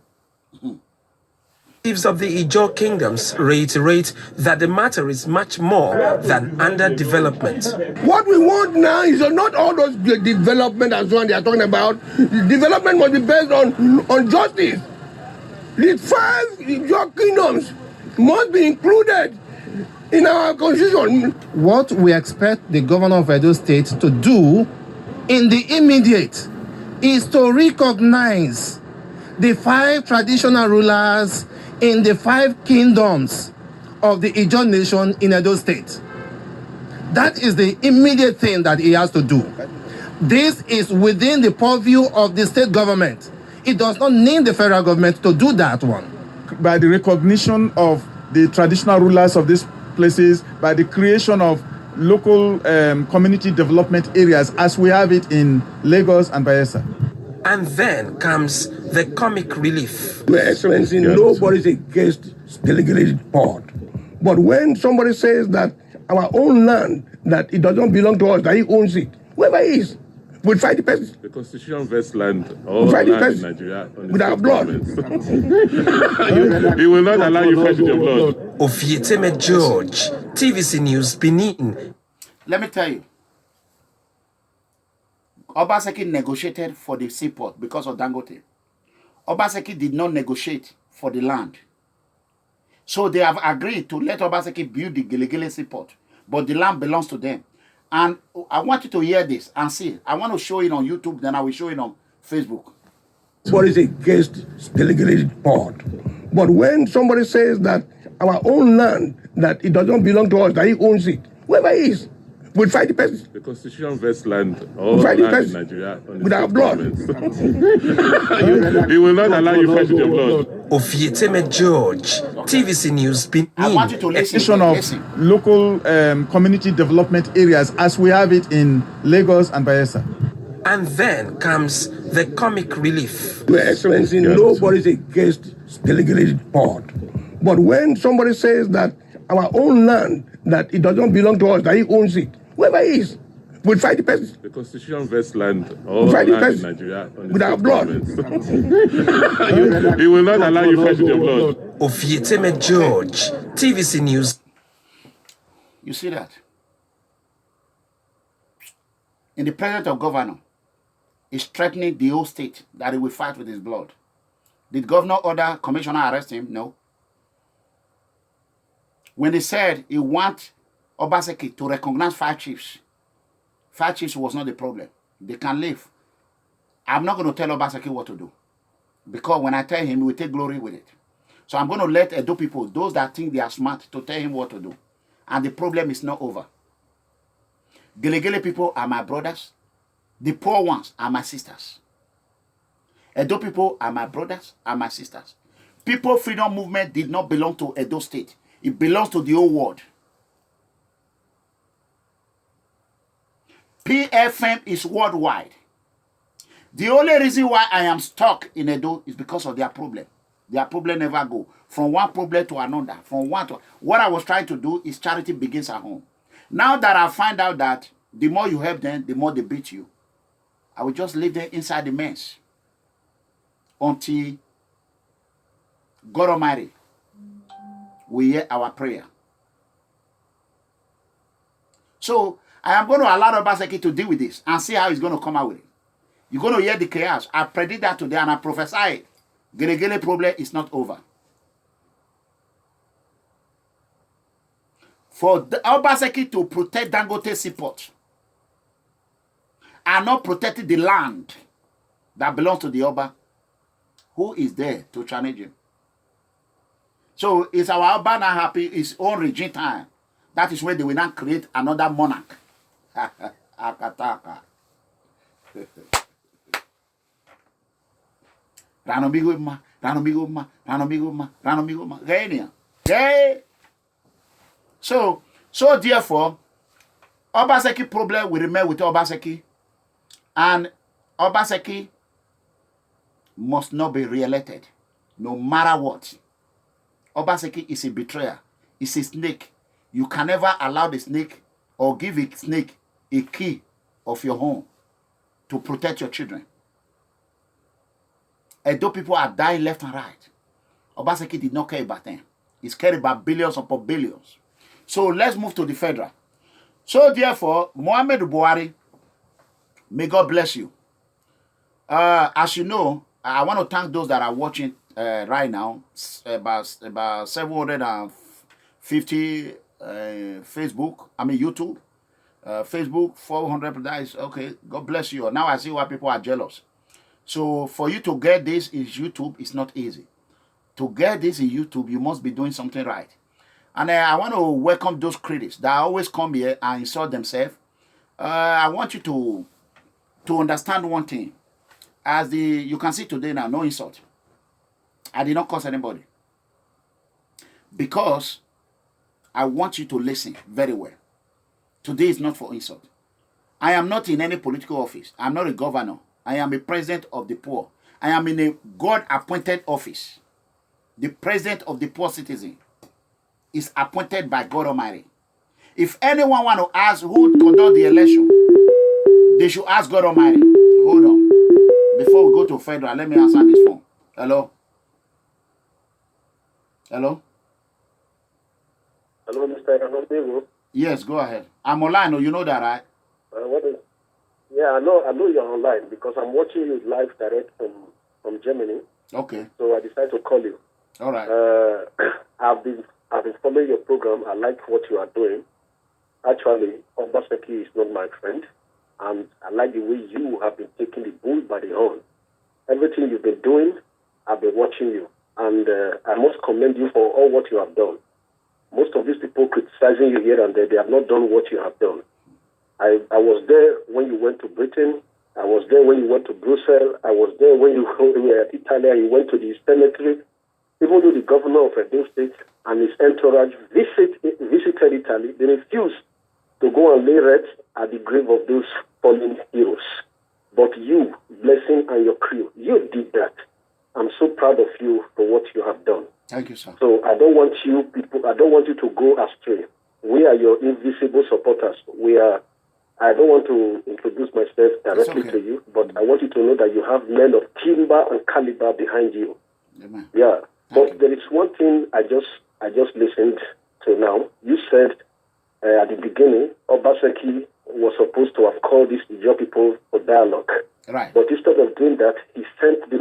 Chiefs of the Ijo kingdoms reiterate that the matter is much more than underdevelopment. What we want now is not all those development and so on they are talking about. Development must be based on justice. The 5 Ijo kingdoms must be included in our constitution. What we expect the governor of Edo State to do in the immediate is to recognize the 5 traditional rulers in the 5 kingdoms of the Ijo nation in Edo State. That is the immediate thing that he has to do. This is within the purview of the state government. It does not need the federal government to do that one. By the recognition of the traditional rulers of these places, by the creation of local community development areas as we have it in Lagos and Bayelsa. And then comes the comic relief. Your Excellency, nobody's against the legislative board. But when somebody says that our own land, that it doesn't belong to us, that he owns it, whoever he is, we'll fight the person. The Constitution vests land, all land in Nigeria, with our blood. He will not allow you to fight with your blood. Obiteme George, TVC News, Benin. Let me tell you. Obaseki negotiated for the seaport because of Dangote. Obaseki did not negotiate for the land. So they have agreed to let Obaseki build the Gelegele seaport, but the land belongs to them. And I want you to hear this and see. I want to show it on YouTube, then I will show it on Facebook. Nobody's against the legislative board. But when somebody says that our own land, that it doesn't belong to us, that he owns it, whoever he is, We'll fight the person. The Constitution vests land all We'll fight the land in person. Nigeria on the With our state blood. government. He will not allow you fight with your blood. Ofieteme George, TVC News, Benin. I want you to listen. Of local community development areas as we have it in Lagos and Bayelsa. And then comes the comic relief. Your Excellency, nobody's against delegated board. But when somebody says that our own land, that it doesn't belong to us, that he owns it, whoever he is, we'll fight the person. The Constitution vests land all We'll fight the land in person. Nigeria on the With our state blood. government. He will not allow you fight with your blood. Ofieteme George, TVC News. You see that? In the presence of governor, is threatening the whole state that he will fight with his blood. Did governor order commissioner arrest him? No. When they said he want Obaseki to recognize 5 chiefs was not the problem. They can leave. I'm not going to tell Obaseki what to do. Because when I tell him, he will take glory with it. So I'm going to let Edo people, those that think they are smart, to tell him what to do. And the problem is not over. Gelegele people are my brothers. The poor ones are my sisters. Edo people are my brothers and my sisters. People Freedom Movement did not belong to Edo State. It belongs to the whole world. PFM is worldwide. The only reason why I am stuck in Edo is because of their problem. Their problem never go from one problem to another. What I was trying to do is charity begins at home. Now that I find out that the more you help them, the more they beat you, I will just leave them inside the mess until God Almighty will hear our prayer. So I am going to allow Obaseki to deal with this and see how he's going to come out with it. You're going to hear the chaos. I predict that today and I prophesy it. Gelegele problem is not over. For the Obaseki to protect Dangote seaport and not protecting the land that belongs to the Oba, who is there to challenge him? So is our Oba not happy? His own regime time. That is when they will not create another monarch. Akataka. So therefore, Obaseki problem will remain with Obaseki, and Obaseki must not be re-elected, no matter what. Obaseki is a betrayer. It's a snake. You can never allow the snake or give a snake a key of your home to protect your children. Edo people are dying left and right. Obaseki did not care about them. He's cared about billions upon billions. So let's move to the federal. So therefore, Muhammedu Buhari, may God bless you. As you know, I want to thank those that are watching right now. About 750 YouTube. Facebook 400. That is okay. God bless you. Now I see why people are jealous. So for you to get this in YouTube, it's not easy. To get this in YouTube, you must be doing something right. And I want to welcome those critics that always come here and insult themselves. I want you to understand one thing. As you can see today now, no insult. I did not curse anybody. Because I want you to listen very well. Today is not for insult. I am not in any political office. I'm not a governor. I am a president of the poor. I am in a God-appointed office. The president of the poor citizen is appointed by God Almighty. If anyone want to ask who conduct the election, they should ask God Almighty. Hold on. Before we go to federal, let me answer this phone. Hello? Hello? Hello, Mr. ERANOMIGHO. Yes, go ahead. I'm online. You know that, right? Yeah, I know you're online because I'm watching you live direct from Germany. Okay. So I decided to call you. All right. I've been following your program. I like what you are doing. Actually, Obaseki is not my friend, and I like the way you have been taking the bull by the horn. Everything you've been doing, I've been watching you, and I must commend you for all what you have done. Most of these people criticizing you here and there, they have not done what you have done. I was there when you went to Britain. I was there when you went to Brussels. I was there when you were at Italy. You went to the cemetery. Even though the governor of Edo State and his entourage visited Italy, they refused to go and lay wreaths at the grave of those fallen heroes. But you, Blessing, and your crew, you did that. I'm so proud of you for what you have done. Thank you, sir. So I don't want you to go astray. We are your invisible supporters. I don't want to introduce myself directly to you, but I want you to know that you have men of timber and caliber behind you. Amen. Yeah. But there is one thing I just listened to now. You said at the beginning, Obaseki was supposed to have called these Ijaw people for dialogue. Right. But instead of doing that, he sent the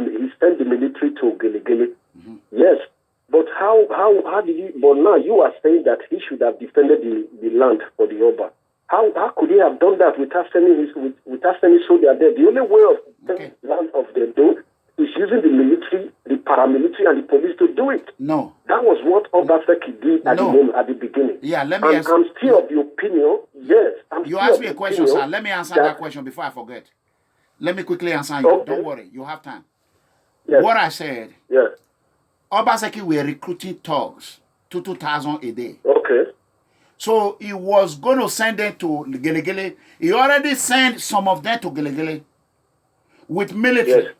military to Gelegele. Mm-hmm. Yes. But how did he? But now you are saying that he should have defended the land for the Oba. How could he have done that without sending soldiers there? The only way of defending the land of the Edo is using the military, the paramilitary, and the police to do it. No. That was what Obaseki did at the beginning. Yeah, let me I'm still of the opinion, yes. You asked me a question, sir. Let me answer that question before I forget. Let me quickly answer you. Okay. Don't worry. You have time. Yes. What I said, yes. Obaseki were recruiting thugs to 2,000 a day. Okay. So he was going to send them to Gelegele. He already sent some of them to Gelegele with military. Yes.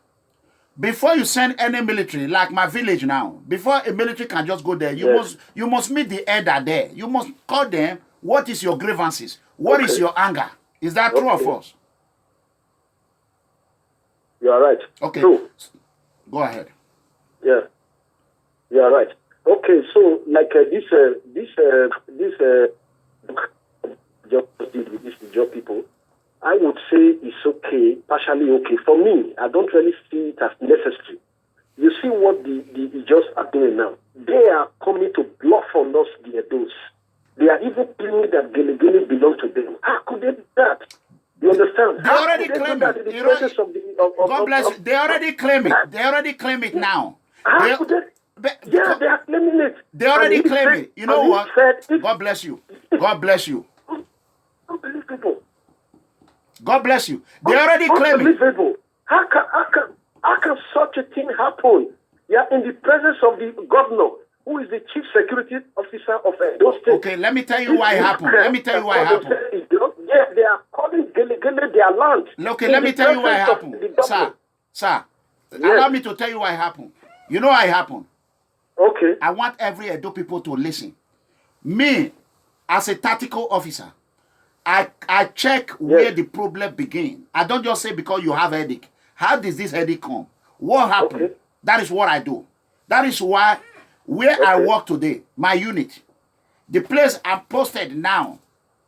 Before you send any military, like my village now, before a military can just go there, you must meet the EDHA there. You must call them. What is your grievances? What is your anger? Is that true or false? You are right. Okay. True. Go ahead. Yeah. You are right. Okay, so like this just did with these Ijaw people, I would say it's okay, partially okay. For me, I don't really see it as necessary. You see what the Ijaws are doing now? They are coming to bluff on us, the Edos. They are even claiming that Gelegele belongs to them. How could they do that? You understand? They already claim it. God bless you. They already claim it. They already claim it now. How could they? They are claiming it. They already claim it. You know what? God bless you. God bless you. Unbelievable. God bless you. They already claim it. Unbelievable. How can such a thing happen? Yeah, in the presence of the governor, who is the chief security officer of Edo State. Okay, let me tell you why it happened. Let me tell you why it happened. Yeah, they are calling Gelegele their land. Okay, let me tell you why it happened. Sir, allow me to tell you why it happened. You know why it happened? Okay. I want every Edo people to listen. Me, as a tactical officer, I check where the problem begins. I don't just say because you have a headache. How does this headache come? What happened? Okay. That is what I do. That is why where I work today, my unit, the place I'm posted now,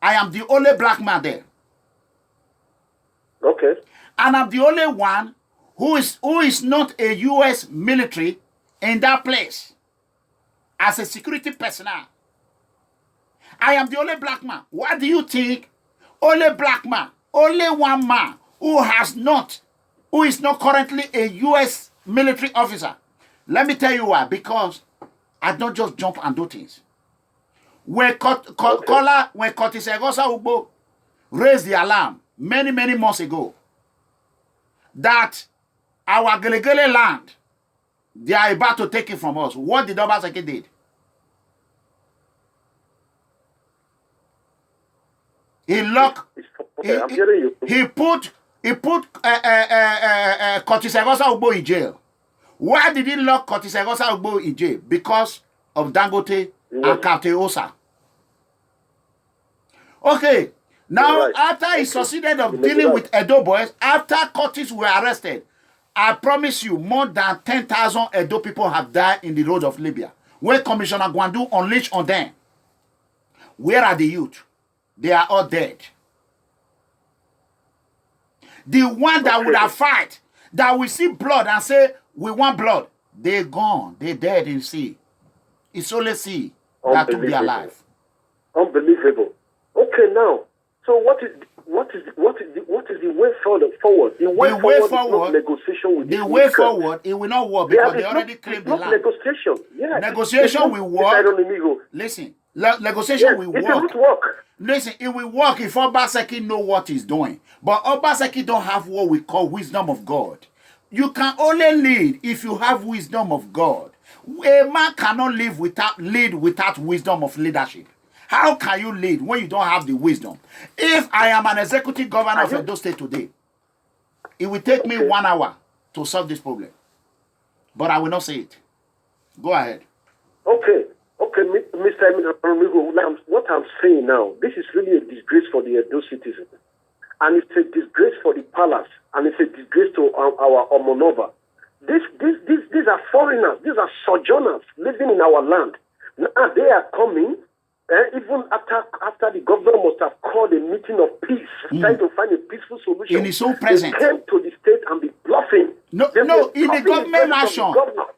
I am the only black man there. Okay. And I'm the only one who is not a U.S. military in that place as a security personnel. I am the only black man. What do you think? Only black man, only one man who is not currently a U.S. military officer. Let me tell you why. Because I don't just jump and do things. When Curtis Egosa Ugbo raised the alarm many months ago that our Gelegele land, they are about to take it from us. What did Obaseki did? He locked. He put Curtis Egosa Ugbo in jail. Why did he lock Curtis Egosa Ugbo in jail? Because of Dangote and Captain Osa. Okay. Now, after he succeeded of dealing with Edo boys, after Curtis were arrested, I promise you, more than 10,000 Edo people have died in the road of Libya. When Commissioner Gwandu unleashed on them, where are the youth? They are all dead. The one that would have fight, that will see blood and say, we want blood, they're gone. They're dead in sea. It's only sea that will be alive. Unbelievable. Okay, now, so what is the way forward? The way forward is not negotiation with the way forward, it will not work because they already claimed the land. Negotiation. Yeah. Negotiation will work. Listen, Negotiation will it work. will work. Listen, it will work if Obaseki know what he's doing. But Obaseki don't have what we call wisdom of God. You can only lead if you have wisdom of God. A man cannot lead without wisdom of leadership. How can you lead when you don't have the wisdom? If I am an executive governor of Edo State today, it will take me 1 hour to solve this problem. But I will not say it. Go ahead. Okay, Mr. Amigo, what I'm saying now, this is really a disgrace for the Edo citizens. And it's a disgrace for the palace. And it's a disgrace to our Omonova. These are foreigners. These are sojourners living in our land. Now they are coming, even after the governor must have called a meeting of peace, trying to find a peaceful solution. In his own presence. They came to the state and be bluffing. No, in the government mansion.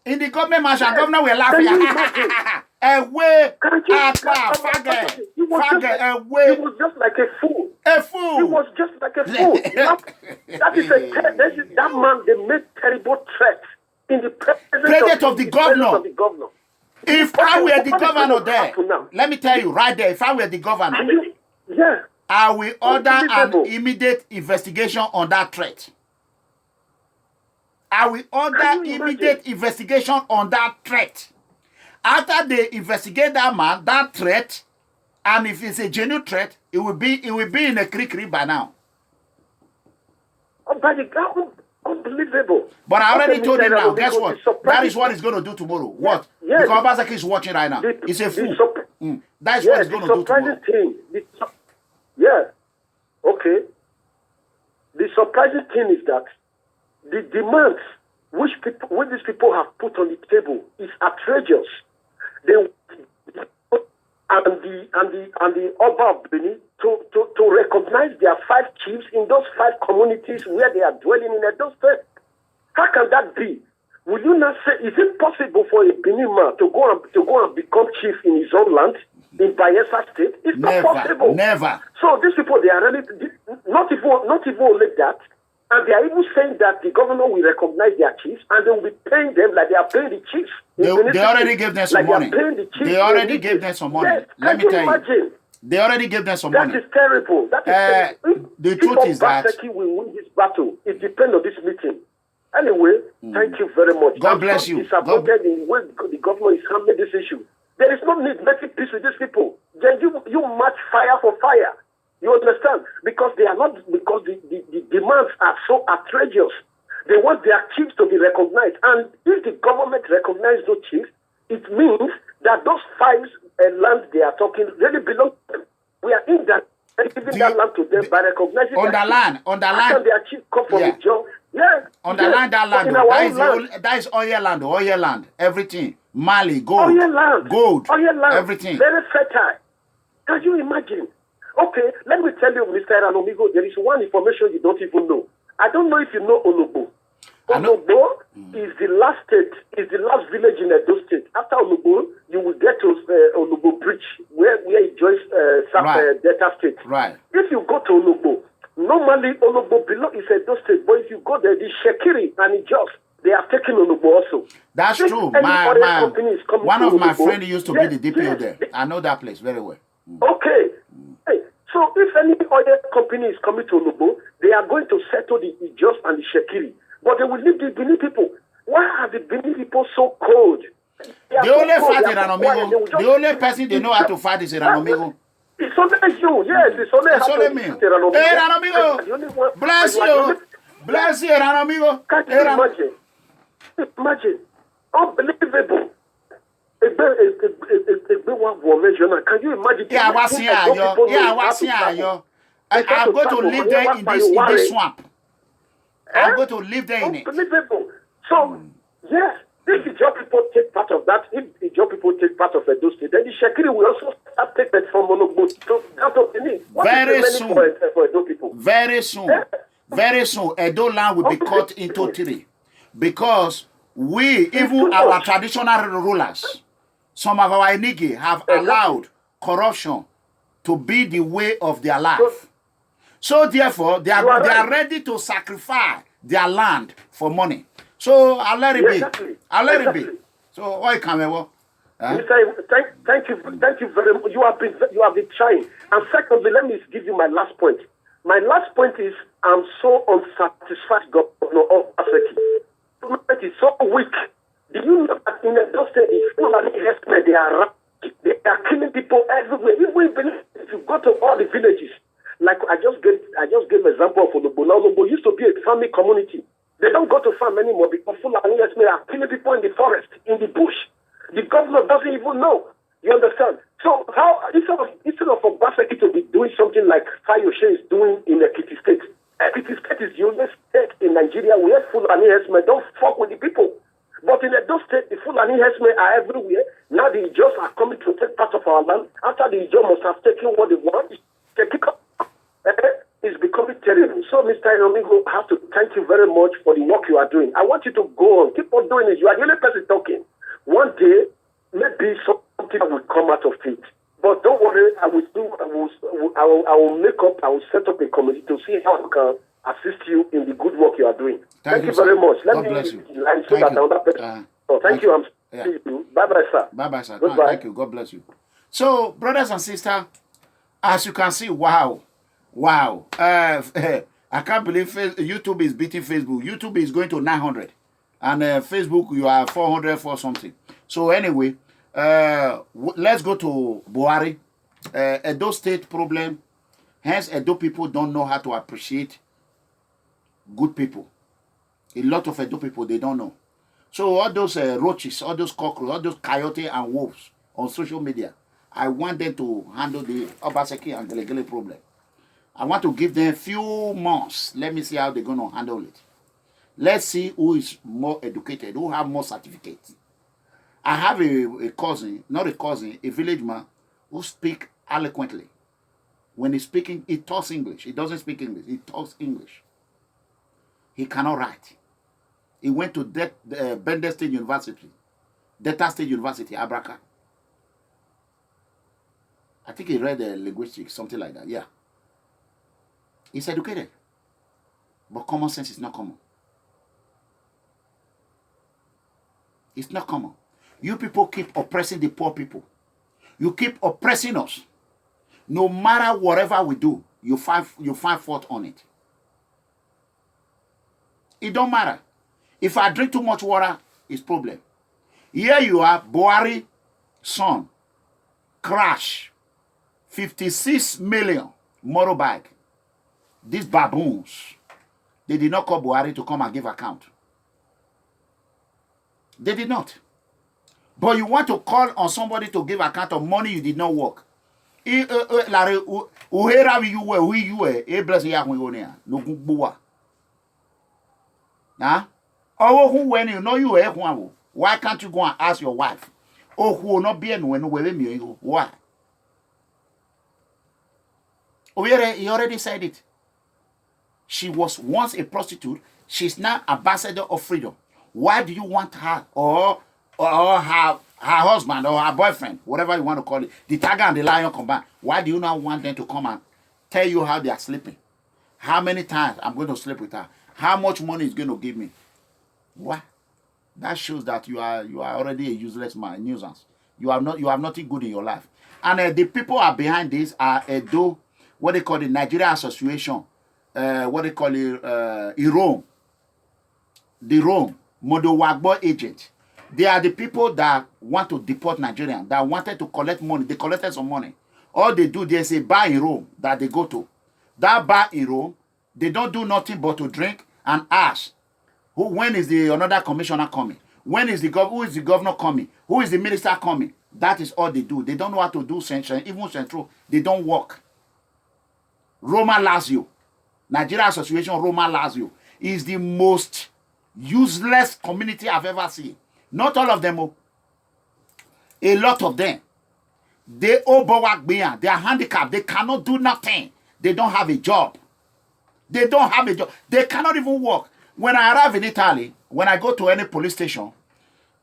In the government mansion, governor will laugh. Away, faggot, He was just like a fool. A fool. He was just like a fool. That man, they made terrible threats in the presence of the governor. If I were the governor there, let me tell you right there, if I were the governor, I will order an immediate investigation on that threat. I will order immediate investigation on that threat. After they investigate that man, that threat, and if it's a genuine threat, it will be in a creek by now. Unbelievable. But I already told him now, guess what? That is what he's going to do tomorrow. What? Yes. Because Obaseki is watching right now. He's a fool. That is what he's going to do tomorrow. The surprising thing is that the demands which these people have put on the table is outrageous. The Oba of Benin to recognize their 5 chiefs in those 5 communities where they are dwelling in Edo State. How can that be? Will you not say, is it possible for a Benin man to go and become chief in his own land, in Bayelsa State? It's not possible. Never. So these people, they are really not even only that, and they are even saying that the governor will recognize their chiefs and they will be paying them like they are paying the chiefs. They already gave them some money. They already gave them some money. Yes. Let me tell you. They already gave them some money. That is terrible. The truth is that Obaseki will win this battle. It depends on this meeting. Anyway, thank you very much. God bless you. Disappointed in the way the government is handling this issue. There is no need making peace with these people. Then you match fire for fire. You understand? Because they are not, because the demands are so outrageous. They want their chiefs to be recognized. And if the government recognizes those chiefs, it means that those 5 lands they are talking really belong to them. We are in that, giving that land to them by recognizing on the land. How can their chiefs come from the job? Yeah. On the land, that land. That is oil land, everything. Mali, gold, oil land, everything. Very fertile. Can you imagine? Okay, let me tell you, Mr. ERANOMIGHO, there is one information you don't even know. I don't know if you know Olugbo. Olugbo is the last village in Edo State. After Olugbo, you will get to Olugbo Bridge, where it joins Delta State. Right. If you go to Olugbo, normally Olugbo below is Edo State, but if you go there, the Shekiri and Ijos, they are taking Olugbo also. That's true. One of my friends used to be the DPO there. I know that place very well. Okay. Hey, so if any oil company is coming to Olugbo, they are going to settle the Ijos and the Shekiri. But they will leave the Benin people. Why are the Benin people so cold? They only fight ERANOMIGHO. The only person they know how to fight is ERANOMIGHO. It's only you, yes. It's only me. ERANOMIGHO. Bless you. Bless you, ERANOMIGHO. Can't you imagine? Imagine. Unbelievable. Can you imagine? Yeah, I'm going to live there in this swamp. I'm going to live there in it. Unbelievable. So, yes, if the job people take part of that, if the job people take part of Edo State, then the Shekiri will also start taking from Olugbo to out of the need. Very soon. For Edo people? Very soon. Very soon, Edo land will be cut into 3. Because we, even our traditional rulers, some of our Enigi have allowed corruption to be the way of their life. So therefore, they are ready to sacrifice their land for money. So I'll let it be. I'll let it be. So why can't we? Mr. Thank you very much. You have been trying. And secondly, let me give you my last point. My last point is I'm so unsatisfied, Governor Obaseki. Government is so weak. Do you know that in the state, they are killing people everywhere. Even if you go to all the villages, like I just gave an example for the Bologbo used to be a farming community. They don't go to farm anymore because Fulani are killing people in the forest, in the bush. The governor doesn't even know. You understand? So how instead of Obaseki to be doing something like Fayoshe is doing in Ekiti State. Ekiti State is the only state in Nigeria where Fulani herdsmen don't fuck with the people. But in Edo State, the Fulani herdsmen are everywhere. Now the Ijos are coming to take part of our land. After the Ijos must have taken what they want, they kick up. It's becoming terrible. So, Mr. ERANOMIGHO, I have to thank you very much for the work you are doing. I want you to go on. Keep on doing it. You are the only person talking. One day, maybe something will come out of it. But don't worry, I will set up a committee to see how I can assist you in the good work you are doing. Thank you very much. God bless you. Thank you. See you. Bye-bye, sir. Bye-bye, sir. Goodbye. Thank you. God bless you. So, brothers and sisters, as you can see, wow. I can't believe YouTube is beating Facebook. YouTube is going to 900. And Facebook, you are 400 for something. So anyway, let's go to Buhari. Edo State problem. Hence, Edo people don't know how to appreciate good people. A lot of Edo people, they don't know. So all those roaches, all those cockroaches, all those coyotes and wolves on social media, I want them to handle the Obaseki and Gelegele problem. I want to give them a few months. Let me see how they're going to handle it. Let's see who is more educated, who have more certificates. I have a cousin, not a cousin, a village man who speaks eloquently. When he's speaking, he talks English. He doesn't speak English. He talks English. He cannot write. He went to Bender State University, Delta State University, Abraka. I think he read linguistics, something like that. Yeah. He's educated. But common sense is not common. It's not common. You people keep oppressing the poor people. You keep oppressing us. No matter whatever we do, you find fault on it. It don't matter. If I drink too much water, it's problem. Here you are, Buhari, son, crash, 56 million motorbike. These baboons, they did not call Buhari to come and give account. They did not. But you want to call on somebody to give account of money you did not work. Why can't you go and ask your wife? Why? He already said it. She was once a prostitute. She's now ambassador of freedom. Why do you want her or her husband or her boyfriend, whatever you want to call it, the tiger and the lion combined? Why do you not want them to come and tell you how they are sleeping? How many times I'm going to sleep with her? How much money is going to give me? What? That shows that you are already a useless man, a nuisance. You have nothing good in your life. And the people are behind this are what they call the Nigeria Association, what they call it, Rome. The Rome, Modowagbo agent. They are the people that want to deport Nigerians, that wanted to collect money. They collected some money. All they do, there's a bar in Rome that they go to. That bar in Rome, they don't do nothing but to drink and ask, when is the another commissioner coming? When is who is the governor coming? Who is the minister coming? That is all they do. They don't know how to do central, even central. They don't work. Roma Lazio, Nigeria Association Roma Lazio, is the most useless community I've ever seen. Not all of them. A lot of them. They they are handicapped. They cannot do nothing. They don't have a job. They don't have a job. They cannot even work. When I arrive in Italy, when I go to any police station,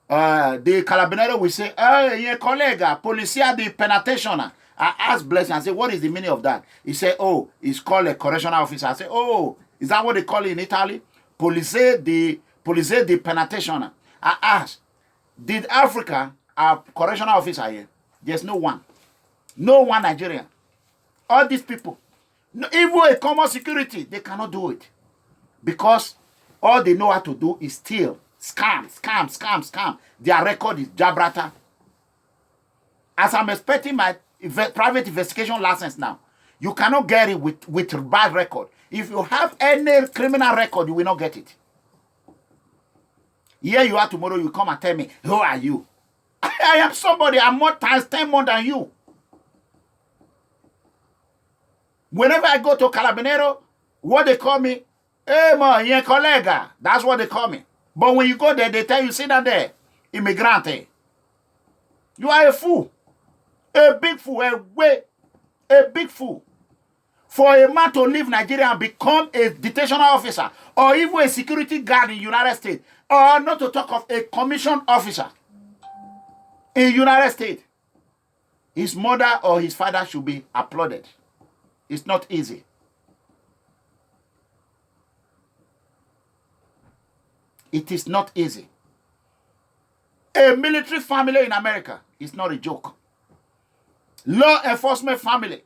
the carabinieri will say, "Hey, colleague, polizia di penitenzione." I ask Blessing, I say, "What is the meaning of that?" He said, "Oh, it's called a correctional officer." I say, "Oh, is that what they call it in Italy? Polizia di penitenzione." I ask, did Africa correctional officer here. There's no one. No one Nigerian. All these people. No, even a common security, they cannot do it. Because all they know how to do is steal. Scam. Their record is Jabrata. As I'm expecting my private investigation license now, you cannot get it with bad record. If you have any criminal record, you will not get it. Here you are tomorrow, you come and tell me, who are you? I am somebody, I'm more times 10 more than you. Whenever I go to Carabinero, what they call me, hey man, you're a collega. That's what they call me. But when you go there, they tell you, sit down there, immigrante. You are a fool. A big fool, a big fool. For a man to leave Nigeria and become a detention officer or even a security guard in the United States, or not to talk of a commissioned officer in the United States, his mother or his father should be applauded. It's not easy. It is not easy. A military family in America is not a joke. Law enforcement family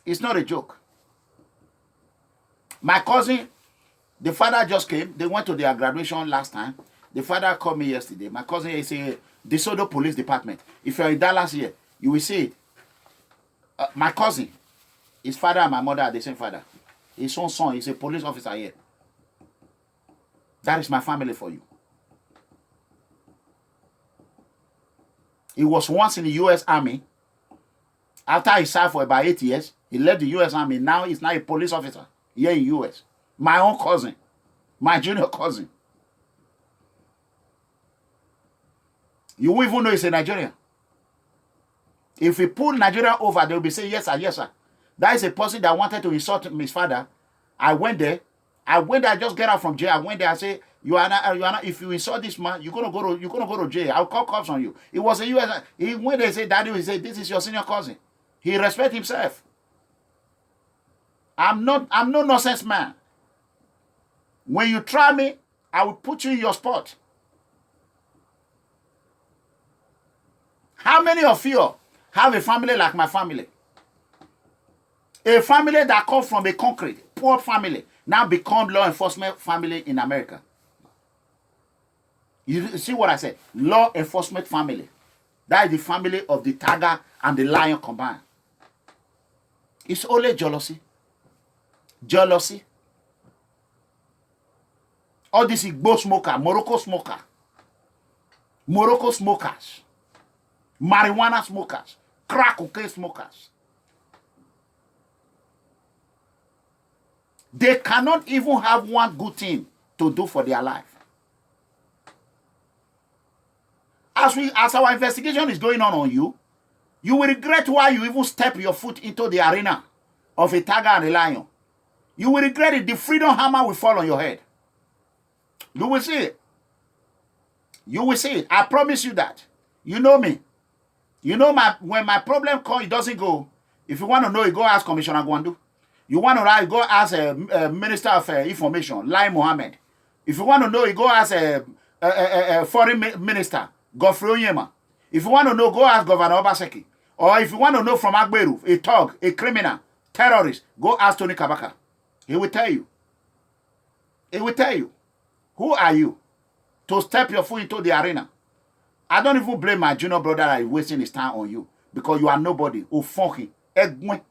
is not a joke. My cousin, the father just came. They went to their graduation last time. The father called me yesterday. My cousin is a DeSoto Police Department. If you're in Dallas here, you will see it. My cousin, his father and my mother are the same father. His own son is a police officer here. That is my family for you. He was once in the U.S. Army. After he served for about 8 years, he left the U.S. Army. Now he's now a police officer here in U.S. My own cousin. My junior cousin. You won't even know he's a Nigerian. If we pull Nigeria over, they'll be saying, yes, sir, yes, sir. That is a person that wanted to insult his father. I went there, I just get out from jail. I went there, I say, you are not, if you insult this man, you're gonna go to jail. I'll call cops on you. It was a US, he went there and said, Daddy, he said, this is your senior cousin. He respects himself. I'm no nonsense man. When you try me, I will put you in your spot. How many of you have a family like my family? A family that comes from a concrete, poor family, now become law enforcement family in America. You see what I said? Law enforcement family. That is the family of the tiger and the lion combined. It's only jealousy. Jealousy. All this Igbo smoker, Morocco smoker, Morocco smokers, marijuana smokers, crack cocaine smokers. They cannot even have one good thing to do for their life. As our investigation is going on you, you will regret why you even step your foot into the arena of a tiger and a lion. You will regret it. The freedom hammer will fall on your head. You will see it. You will see it. I promise you that. You know me. You know when my problem comes, it doesn't go. If you want to know, you go ask Commissioner Gwandu. You want to know, go ask Minister of Information, Lai Mohammed. If you want to know, you go ask Foreign Minister, Godfrey Onyema. If you want to know, go ask Governor Obaseki. Or if you want to know from KABIRU, a thug, a criminal, terrorist, go ask Tony Kabaka. He will tell you. He will tell you. Who are you to step your foot into the arena? I don't even blame my junior brother that is wasting his time on you because you are nobody. Oh, funky. Egwin.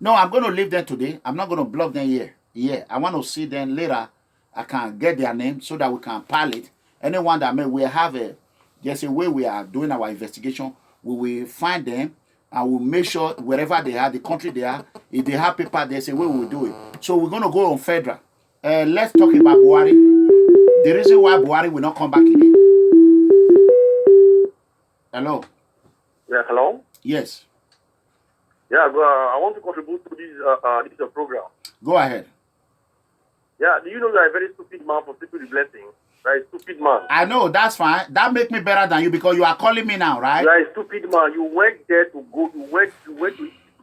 No, I'm going to leave them today. I'm not going to block them here. Yeah, I want to see them later. I can get their name so that we can pile it. Anyone that we have there's a way we are doing our investigation. We will find them and we'll make sure wherever they are, the country they are, if they have paper, there's a way we'll do it. So we're going to go on federal. Let's talk about Buhari. The reason why Buhari will not come back again. Hello? Yeah, hello? Yes. Yeah, I want to contribute to this program. Go ahead. Yeah, do you know you are a very stupid man for people blessing? You are a stupid man. I know, that's fine. That makes me better than you because you are calling me now, right? You are a stupid man. You went there to go, you went to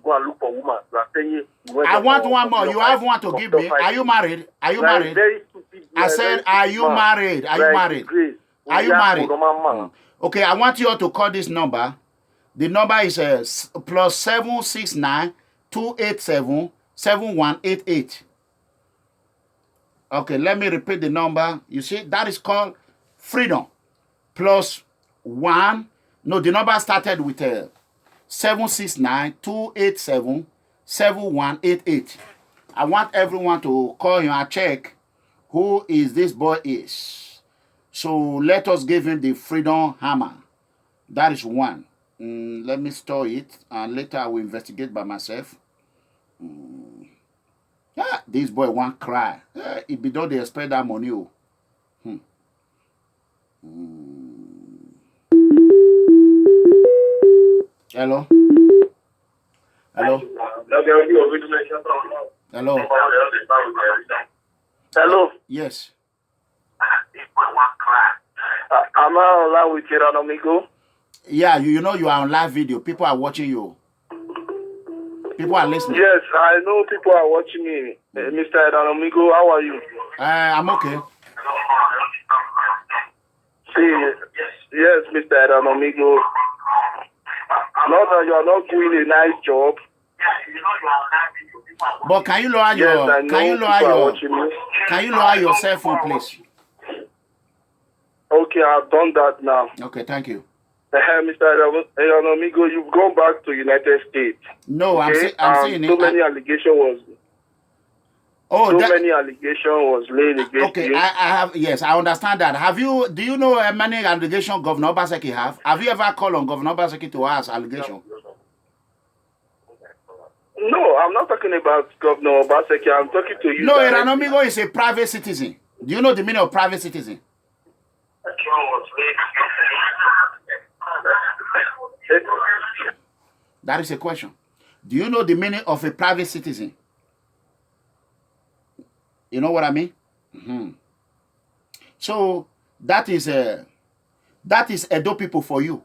go and look for woman. You are saying you went I want one more. You have one to give me. Are you married? Are you married? Very stupid. I said, are you married? Are you married? Are you married? Okay, I want you all to call this number. The number is plus 769 287 7188. Okay, let me repeat the number. You see, that is called freedom. Plus 1. No, the number started with 769 287 7188. I want everyone to call him and check who is this boy is. So let us give him the freedom hammer. That is 1. Let me store it, and later I will investigate by myself. This boy won't cry. It be don't they expect that money. Hello? Hello? Hello? Hello? Yes. Am I online with ERANOMIGHO? Yeah, you know you are on live video. People are watching you. People are listening. Yes, I know people are watching me. Mr. ERANOMIGHO, how are you? I'm okay. See, yes, Mr. ERANOMIGHO. Not that you are not doing a nice job. But can you lower your can you lower your cell phone, please? Okay, I've done that now. Okay, thank you. Mr. ERANOMIGHO, you've gone back to United States. No, okay? I'm saying so many allegations was. Many allegations was laid against okay, you. I have, yes, I understand that. Do you know many allegations Governor Obaseki have? Have you ever called on Governor Obaseki to ask allegation? No, I'm not talking about Governor Obaseki. I'm talking to you. No, ERANOMIGHO is a private citizen. Do you know the meaning of private citizen? That is a question. Do you know the meaning of a private citizen? You know what I mean? So that is Edo people for you.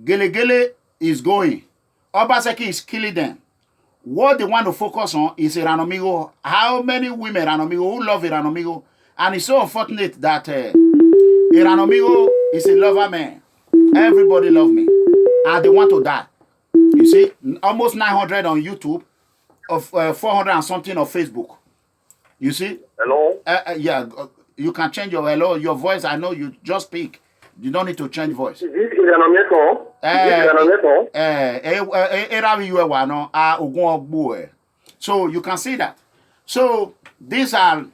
Gele is going. Obaseki is killing them. What they want to focus on is ERANOMIGHO. How many women ERANOMIGHO who love ERANOMIGHO? And it's so unfortunate that ERANOMIGHO is a lover man. Everybody love me. And they want to die. You see, almost 900 on YouTube, of 400 and something on Facebook. You see? Hello? Yeah, you can change your hello, your voice. I know you just speak. You don't need to change voice. Is this ERANOMIGHO? So you can see that. So these are,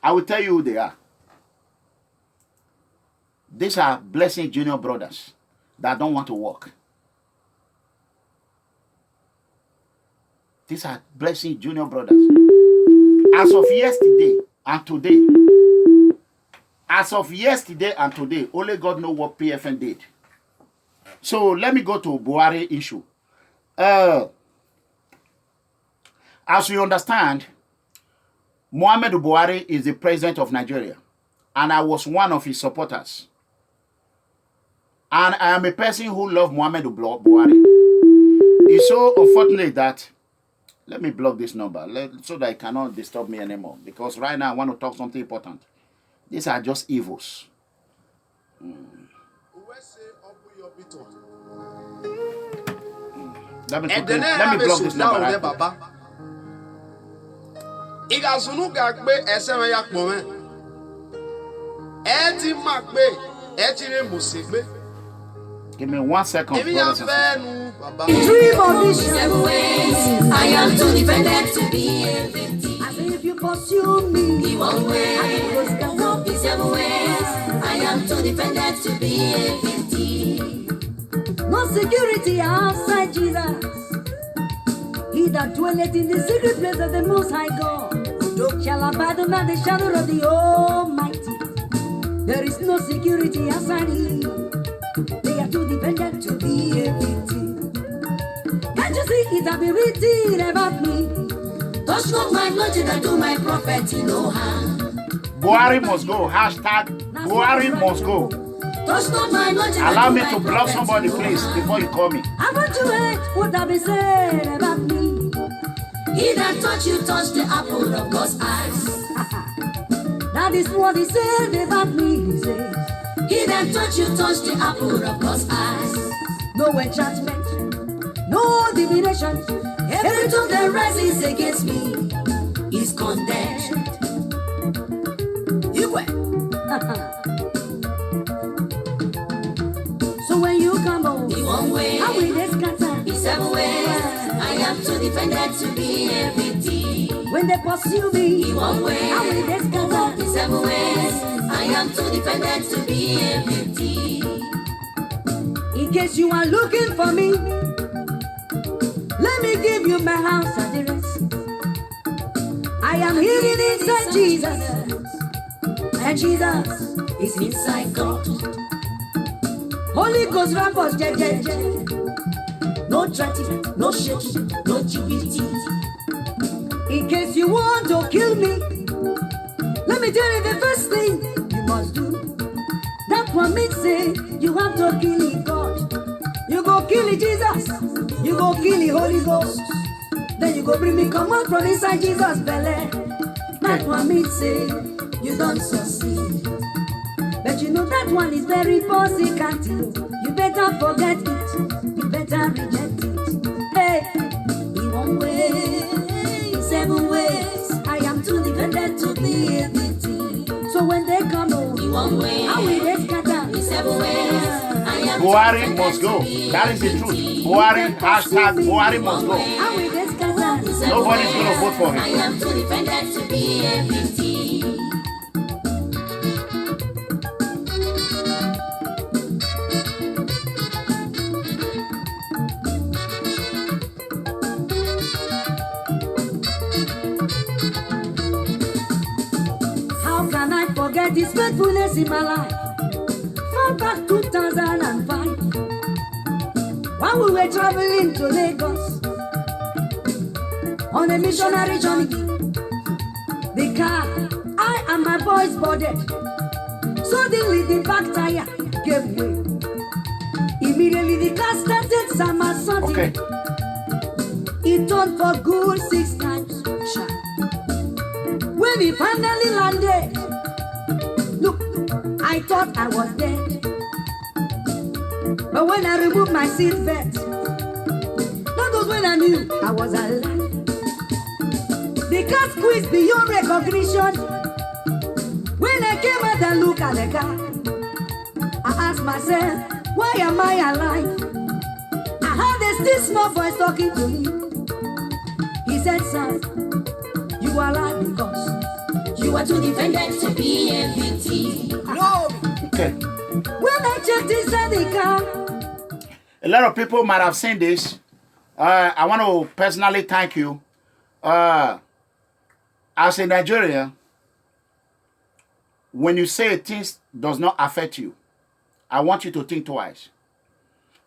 I will tell you who they are. These are Blessing Junior brothers that don't want to work. These are Blessing Junior brothers. As of yesterday and today, only God knows what PFN did. So let me go to Buhari issue. As we understand, Muhammedu Buhari is the president of Nigeria, and I was one of his supporters. And I am a person who loves Muhammedu Buhari. It's so unfortunate that, let me block this number so that it cannot disturb me anymore. Because right now I want to talk something important. These are just evils. Let me block this number right now. Give me 1 second. Dream of this 7 ways. I am too dependent to be a victim. As if you pursue me. The 1 way. No, the 7 ways. I am too dependent to be a victim. No security outside Jesus. He that dwelleth in the secret place of the Most High God shall abide under the shadow of the Almighty. There is no security outside Him. They are too dependent to be a victim. Can't you see it have been written about me? Touch not my anointing and do my prophet no harm. Buhari must go. Hashtag Buhari must go. Touch not my anointing. Allow me to block somebody, please, before you call me. I want to hear what have been said about me. He that touch you, touch the apple of God's eyes. That is what he said about me. He says, He that touch you, touch the apple of God's eyes. no enchantment, no divination. Every tongue that rises against me is condemned. You were. So when you come home, The one way, how will they scatter? the seven ways. I am too defended to be everything. When they pursue me, The one way, how will they scatter? the seven ways. I am too defended to be everything. In case you are looking for me, let me give you my house address. I am hidden inside Jesus, and Jesus Is inside God. Holy Ghost rappers, jeje. No chatting, no shaking, no GBT. In case you want to kill me, let me tell you the first thing you must do. That one means say you have to kill God. You go kill Jesus, you go kill the Holy Ghost. Then you go bring me come out from inside Jesus' belly. That one means say you don't succeed. But you know that one is very pussycat. You better forget it. You better reject it. Hey, In one way, in seven ways. I am too defended to be everything. So when they come home, In one way, how will they scatter? in seven ways. I am Buhari too must go. defended to be That is the truth. everything. Buhari, hashtag Buhari must go. How will they scatter? Nobody's going to vote for I him. am too defended to be everything. How can I forget his faithfulness in my life? Far back 2005, when we were traveling to Lagos on a missionary journey. The car, I and my boys boarded. Suddenly the back tire gave way. Immediately the car started somersaulting. Okay. It turned for good 6 times. When he finally landed, look, I thought I was dead. But when I removed my seat belt, that was when I knew I was alive. The car squeezed beyond recognition. When I came out and looked at the car, I asked myself, why am I alive? I heard a still small voice talking to me. He said, son, you are alive because You are too defended to be everything. no. Okay. When I checked inside the car, A lot of people might have seen this. I want to personally thank you. As a Nigerian, when you say things does not affect you, I want you to think twice.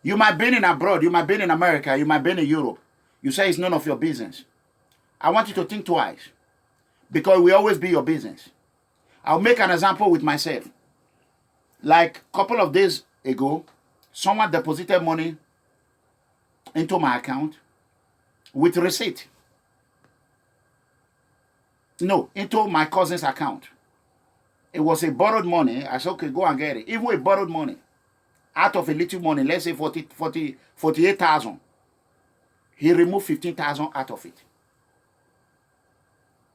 You might be in abroad, you might be in America, you might be in Europe. You say it's none of your business. I want you to think twice, because it will always be your business. I'll make an example with myself. Like a couple of days ago, someone deposited money into my account with receipt. No, into my cousin's account. It was a borrowed money. I said, okay, go and get it. Even with borrowed money, out of a little money, let's say 48,000, he removed 15,000 out of it.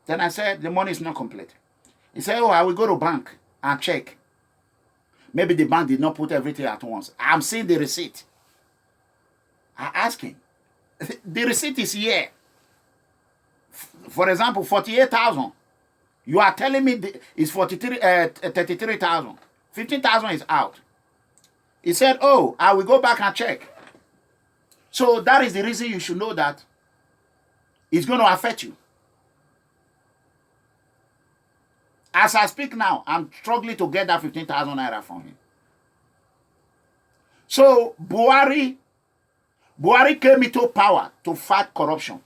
Then I said, the money is not complete. He said, oh, I will go to bank and check. Maybe the bank did not put everything at once. I'm seeing the receipt. I asked him, the receipt is here. For example, 48,000. You are telling me it's 33,000. 15,000 is out. He said, oh, I will go back and check. So that is the reason you should know that it's going to affect you. As I speak now, I'm struggling to get that 15,000 naira from him. So Buhari came into power to fight corruption.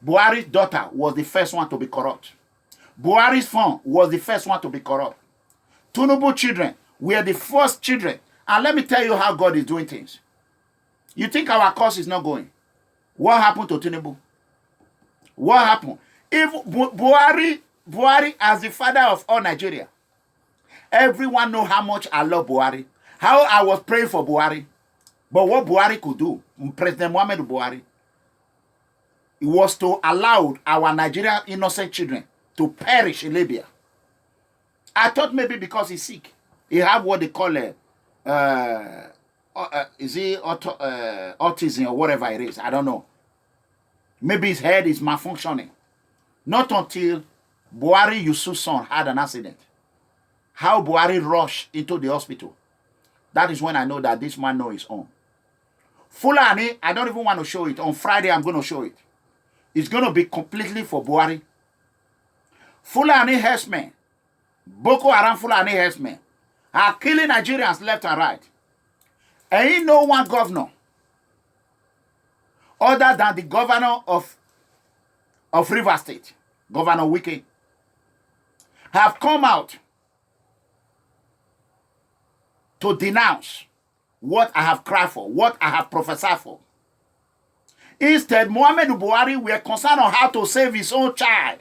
Buhari's daughter was the first one to be corrupt. Buhari's son was the first one to be corrupt. Tinubu children were the first children. And let me tell you how God is doing things. You think our cause is not going. What happened to Tinubu? What happened? If Buhari as the father of all Nigeria, everyone know how much I love Buhari. How I was praying for Buhari. But what Buhari could do, President Muhammedu Buhari, it was to allow our Nigerian innocent children to perish in Libya. I thought maybe because he's sick. He have what they call autism or whatever it is. I don't know. Maybe his head is malfunctioning. Not until Buhari Yusuf's son had an accident. How Buhari rushed into the hospital. That is when I know that this man knows his own. Fulani, I don't even want to show it. On Friday, I'm going to show it. It's going to be completely for Buhari. Fulani herdsmen, Boko Haram Fulani herdsmen, are killing Nigerians left and right. And ain't no one governor other than the governor of Rivers State, Governor Wike, have come out to denounce what I have cried for, what I have prophesied for. Instead, Muhammedu Buhari were concerned on how to save his own child.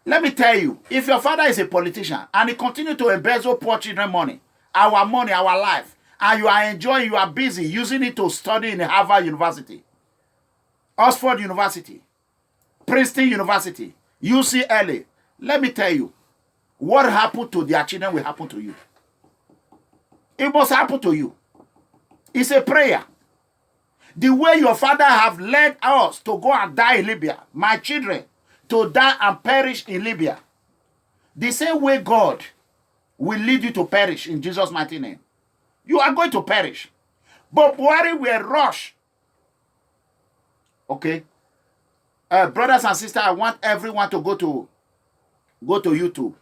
Let me tell you, if your father is a politician and he continues to embezzle poor children money, our life, and you are enjoying, you are busy using it to study in Harvard University, Oxford University, Princeton University, UCLA, let me tell you, what happened to their children will happen to you. It must happen to you. It's a prayer. The way your father have led us to go and die in Libya, my children, to die and perish in Libya, the same way God will lead you to perish in Jesus' mighty name. You are going to perish. But Buhari will rush. Okay? Brothers and sisters, I want everyone to go to YouTube.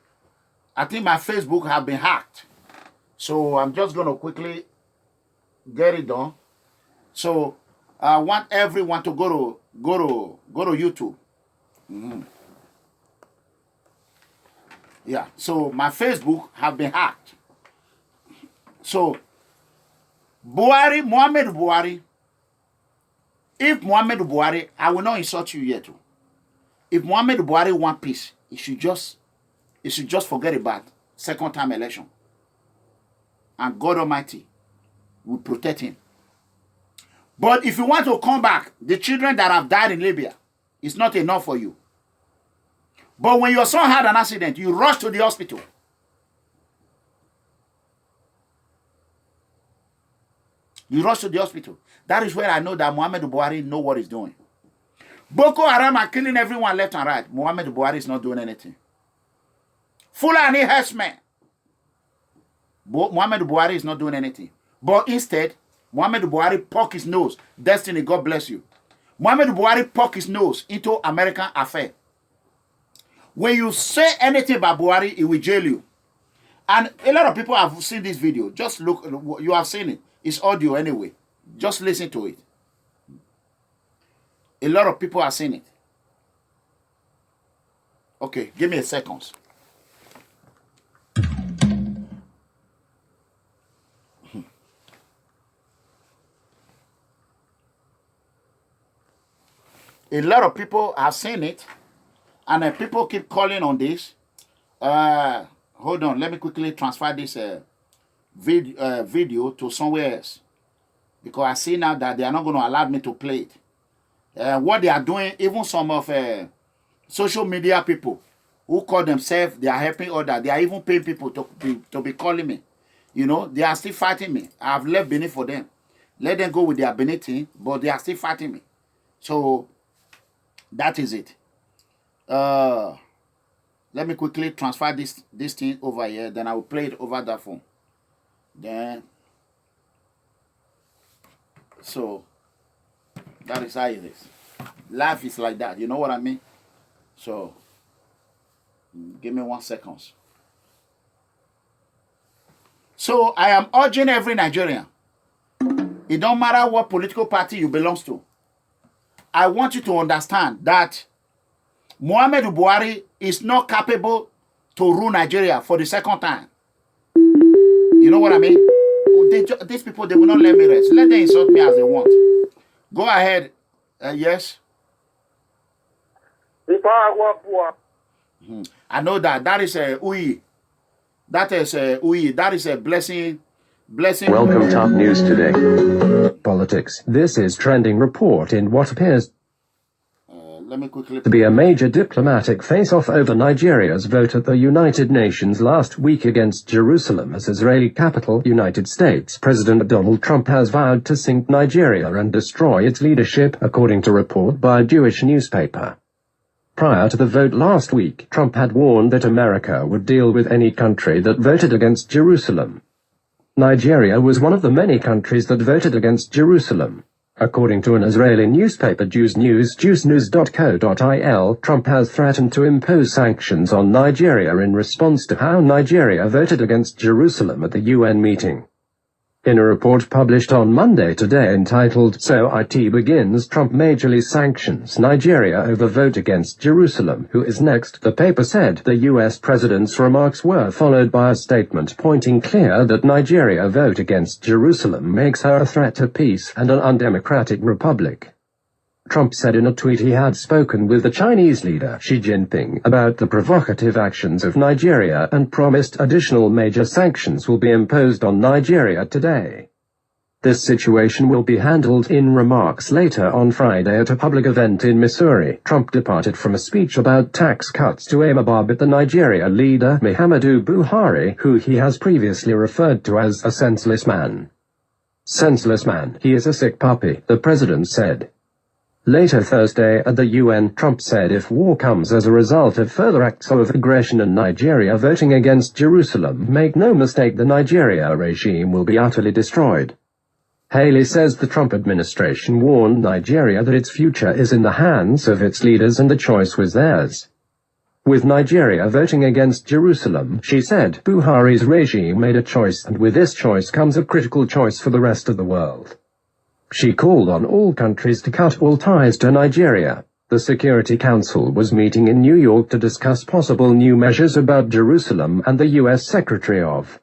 I think my Facebook have been hacked. So I'm just going to quickly get it done. So I want everyone to go to YouTube. Yeah, so my Facebook have been hacked. So Muhammedu Buhari, if Muhammedu Buhari, I will not insult you yet. If Muhammedu Buhari want peace, he should just forget about second time election. And God Almighty will protect him. But if you want to come back, the children that have died in Libya, it's not enough for you. But when your son had an accident, you rush to the hospital. You rush to the hospital. That is where I know that Muhammedu Buhari know what he's doing. Boko Haram are killing everyone left and right. Muhammedu Buhari is not doing anything. Fulani herdsmen. Muhammedu Buhari is not doing anything. But instead, Muhammedu Buhari poke his nose. Destiny, God bless you. Muhammedu Buhari poke his nose into American affair. When you say anything about Buhari, it will jail you. And a lot of people have seen this video. Just look, you have seen it. It's audio anyway. Just listen to it. A lot of people have seen it. Okay, give me a second. A lot of people have seen it, and people keep calling on this. Hold on, let me quickly transfer this video to somewhere else, because I see now that they are not going to allow me to play it. What they are doing, even some of social media people who call themselves, they are helping others. They are even paying people to be calling me. You know, they are still fighting me. I have left Benin for them. Let them go with their Benin thing, but they are still fighting me. So that is it. Let me quickly transfer this thing over here. Then I will play it over that phone. Then, so that is how it is. Life is like that. You know what I mean? So give me 1 second. So I am urging every Nigerian. It don't matter what political party you belong to. I want you to understand that Muhammedu Buhari is not capable to rule Nigeria for the second time. You know what I mean? These people, they will not let me rest. Let them insult me as they want. Go ahead. Yes. I know that. That is a Uyi. That is a Uyi. That is a blessing. Welcome top news today. Politics. This is trending report in what appears let me quickly to be a major diplomatic face-off over Nigeria's vote at the United Nations last week against Jerusalem as Israeli capital, United States. President Donald Trump has vowed to sink Nigeria and destroy its leadership, according to report by a Jewish newspaper. Prior to the vote last week, Trump had warned that America would deal with any country that voted against Jerusalem. Nigeria was one of the many countries that voted against Jerusalem. According to an Israeli newspaper, jewsnews.co.il, Trump has threatened to impose sanctions on Nigeria in response to how Nigeria voted against Jerusalem at the UN meeting. In a report published on Monday today entitled "So It Begins, Trump Majorly Sanctions Nigeria Over Vote Against Jerusalem, Who Is Next?" the paper said the U.S. president's remarks were followed by a statement pointing clear that Nigeria vote against Jerusalem makes her a threat to peace and an undemocratic republic. Trump said in a tweet he had spoken with the Chinese leader Xi Jinping about the provocative actions of Nigeria and promised additional major sanctions will be imposed on Nigeria today. This situation will be handled. In remarks later on Friday at a public event in Missouri, Trump departed from a speech about tax cuts to aim a barb at the Nigeria leader Muhammedu Buhari, who he has previously referred to as a senseless man. Senseless man, he is a sick puppy, the president said. Later Thursday at the UN, Trump said if war comes as a result of further acts of aggression and Nigeria voting against Jerusalem, make no mistake, the Nigeria regime will be utterly destroyed. Haley says the Trump administration warned Nigeria that its future is in the hands of its leaders and the choice was theirs. With Nigeria voting against Jerusalem, she said, Buhari's regime made a choice, and with this choice comes a critical choice for the rest of the world. She called on all countries to cut all ties to Nigeria. The Security Council was meeting in New York to discuss possible new measures about Jerusalem, and the U.S. Secretary of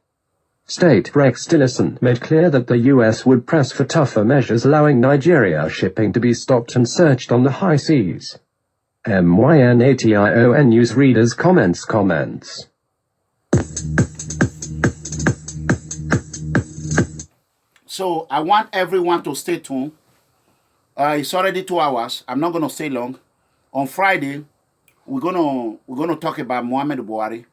State Rex Tillerson made clear that the U.S. would press for tougher measures allowing Nigeria shipping to be stopped and searched on the high seas. MYNATION News Readers Comments. So I want everyone to stay tuned. It's already 2 hours. I'm not going to stay long. On Friday, we're gonna talk about Muhammedu Buhari.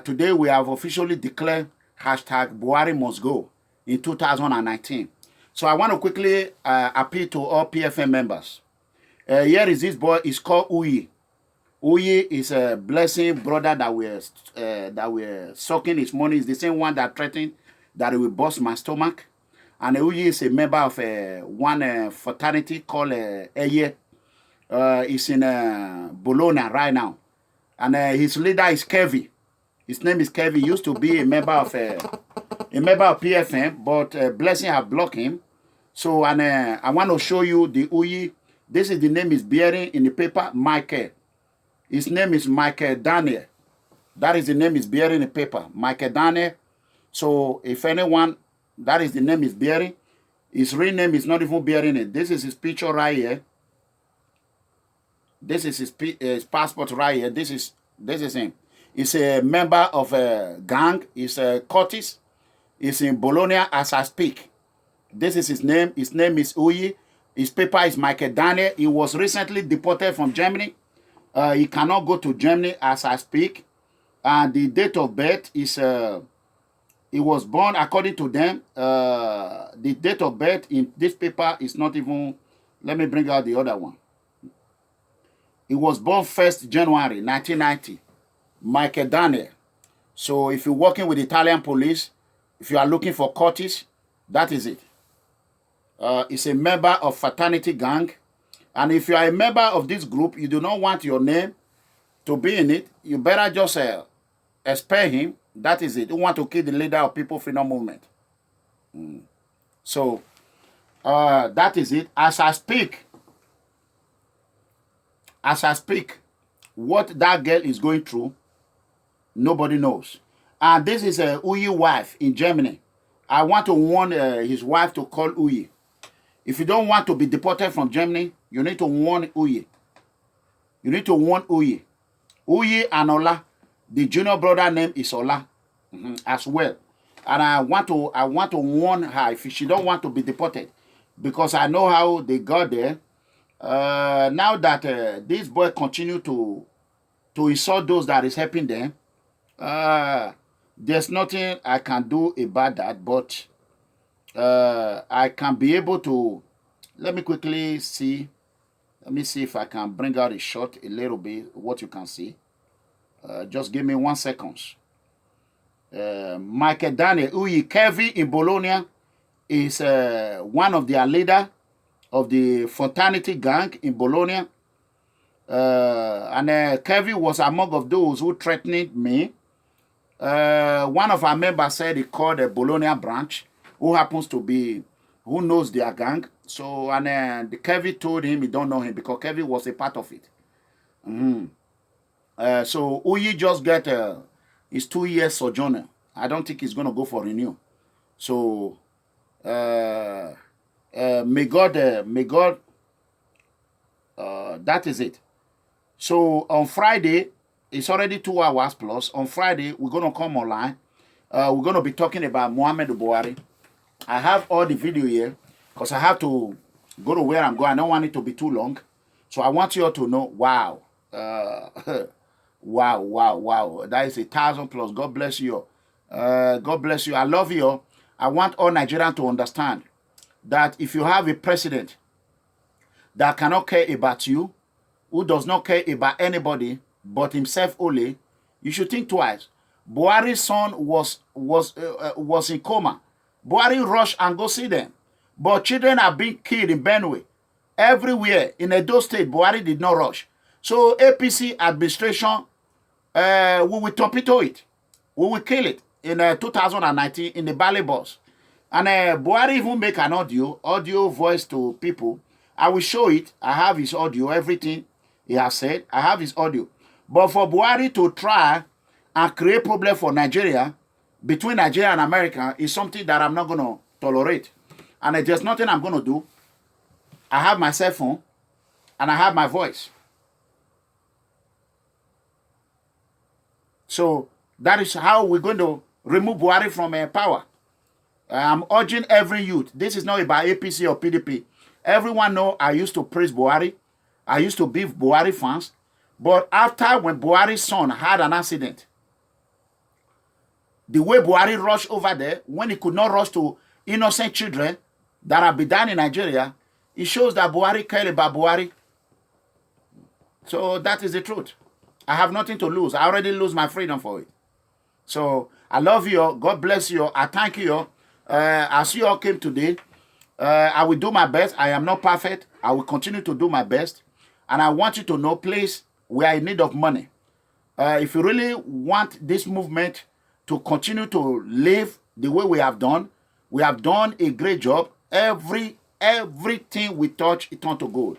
Today we have officially declared #Buhari must go in 2019. So I want to quickly appeal to all PFM members. Here is this boy. It's called Uyi. Uyi is a blessing brother that we're sucking his money. Is the same one that threatened that he will bust my stomach. And Uyi is a member of one fraternity called Eye. He's in Bologna right now. And his leader is Kevin. His name is Kevin. He used to be a member of PFM, but Blessing have blocked him. So, and I want to show you the Uyi. This is the name is bearing in the paper, Michael. His name is Michael Daniel. That is the name is bearing in the paper, Michael Daniel. So, if anyone, that is the name is bearing. His real name is not even bearing it. This is his picture right here. This is his passport right here. This is him. He's a member of a gang. He's a Curtis. He's in Bologna as I speak. This is his name. His name is Uyi. His paper is Michael Daniel. He was recently deported from Germany. He cannot go to Germany as I speak. And the date of birth is, he was born, according to them, the date of birth in this paper is not even, let me bring out the other one. He was born 1st January 1990. Michael Daniel. So if you're working with Italian police, if you are looking for Curtis, that is it. It's a member of fraternity gang. And if you are a member of this group, you do not want your name to be in it, you better just spare him. That is it. You want to kill the leader of People Freedom Movement. So, that is it. As I speak, what that girl is going through, nobody knows. And this is a Uyi wife in Germany. I want to warn his wife to call Uyi. If you don't want to be deported from Germany, you need to warn Uyi. You need to warn Uyi. Uyi and Ola, the junior brother name is Ola as well. And I want to warn her if she don't want to be deported, because I know how they got there. Now that this boy continue to insult those that is helping them, there's nothing I can do about that. But I can be able to. Let me quickly see. Let me see if I can bring out a shot a little bit. What you can see. Just give me 1 second. Michael Daniel Uyi Kevi in Bologna is one of their leader of the fraternity gang in Bologna. And Kevi was among of those who threatened me. One of our members said he called the Bologna branch, who happens to be, who knows their gang. So, and Kevi told him he don't know him because Kevi was a part of it. So Uyi just get his 2 years sojourner. I don't think he's going to go for renew. So may God, that is it. So on Friday, it's already 2 hours plus. On Friday, we're going to come online. We're going to be talking about Muhammedu Buhari. I have all the video here because I have to go to where I'm going. I don't want it to be too long. So I want you all to know, wow. Wow. That is 1,000 plus. God bless you. God bless you. I love you. I want all Nigerians to understand that if you have a president that cannot care about you, who does not care about anybody but himself only, you should think twice. Buhari's son was in coma. Buhari rushed and go see them. But children are being killed in Benue. Everywhere in Edo State, Buhari did not rush. So APC administration, we will torpedo it. We will kill it in 2019 in the Bali bus. And Buhari even make an audio voice to people. I will show it. I have his audio, everything he has said. I have his audio. But for Buhari to try and create problem for Nigeria, between Nigeria and America, is something that I'm not going to tolerate. And there's nothing I'm going to do. I have my cell phone and I have my voice. So that is how we're going to remove Buhari from power. I'm urging every youth. This is not about APC or PDP. Everyone know I used to praise Buhari. I used to be Buhari fans. But after when Buhari's son had an accident, the way Buhari rushed over there, when he could not rush to innocent children that have been done in Nigeria, it shows that Buhari cared about Buhari. So that is the truth. I have nothing to lose. I already lose my freedom for it. So I love you all. God bless you all. I thank you all. As you all came today, I will do my best. I am not perfect. I will continue to do my best. And I want you to know, please, we are in need of money. If you really want this movement to continue to live the way we have done a great job. Everything we touch, it turns to gold.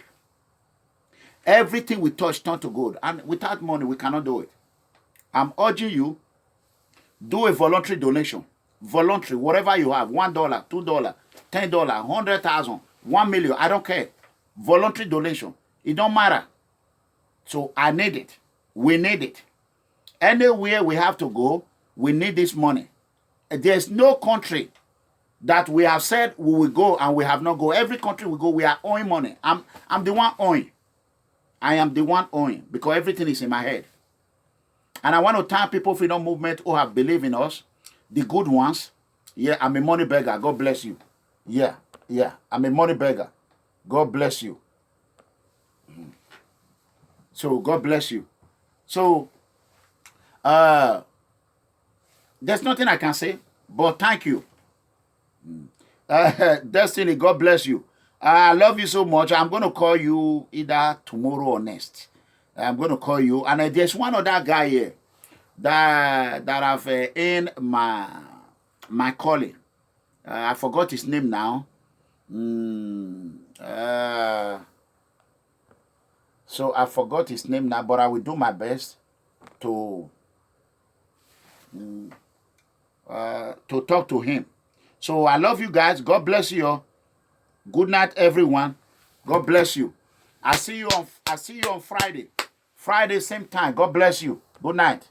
Everything we touch turns to gold. And without money, we cannot do it. I'm urging you, do a voluntary donation. Voluntary, whatever you have, $1, $2, $10, 100,000, 1 million, I don't care. Voluntary donation. It don't matter. So I need it. We need it. Anywhere we have to go, we need this money. There's no country that we have said we will go and we have not go. Every country we go, we are owing money. I'm the one owing. I am the one owing because everything is in my head. And I want to thank People Freedom Movement who have believed in us, the good ones. Yeah, I'm a money beggar. God bless you. Yeah, I'm a money beggar. God bless you. So God bless you. So there's nothing I can say, but thank you. Destiny, God bless you. I love you so much. I'm going to call you either tomorrow or next. I'm going to call you. And there's one other guy here that I've in my calling. I forgot his name now. So I forgot his name now, but I will do my best to talk to him. So I love you guys. God bless you all. Good night, everyone. God bless you. I see you on Friday. Friday, same time. God bless you. Good night.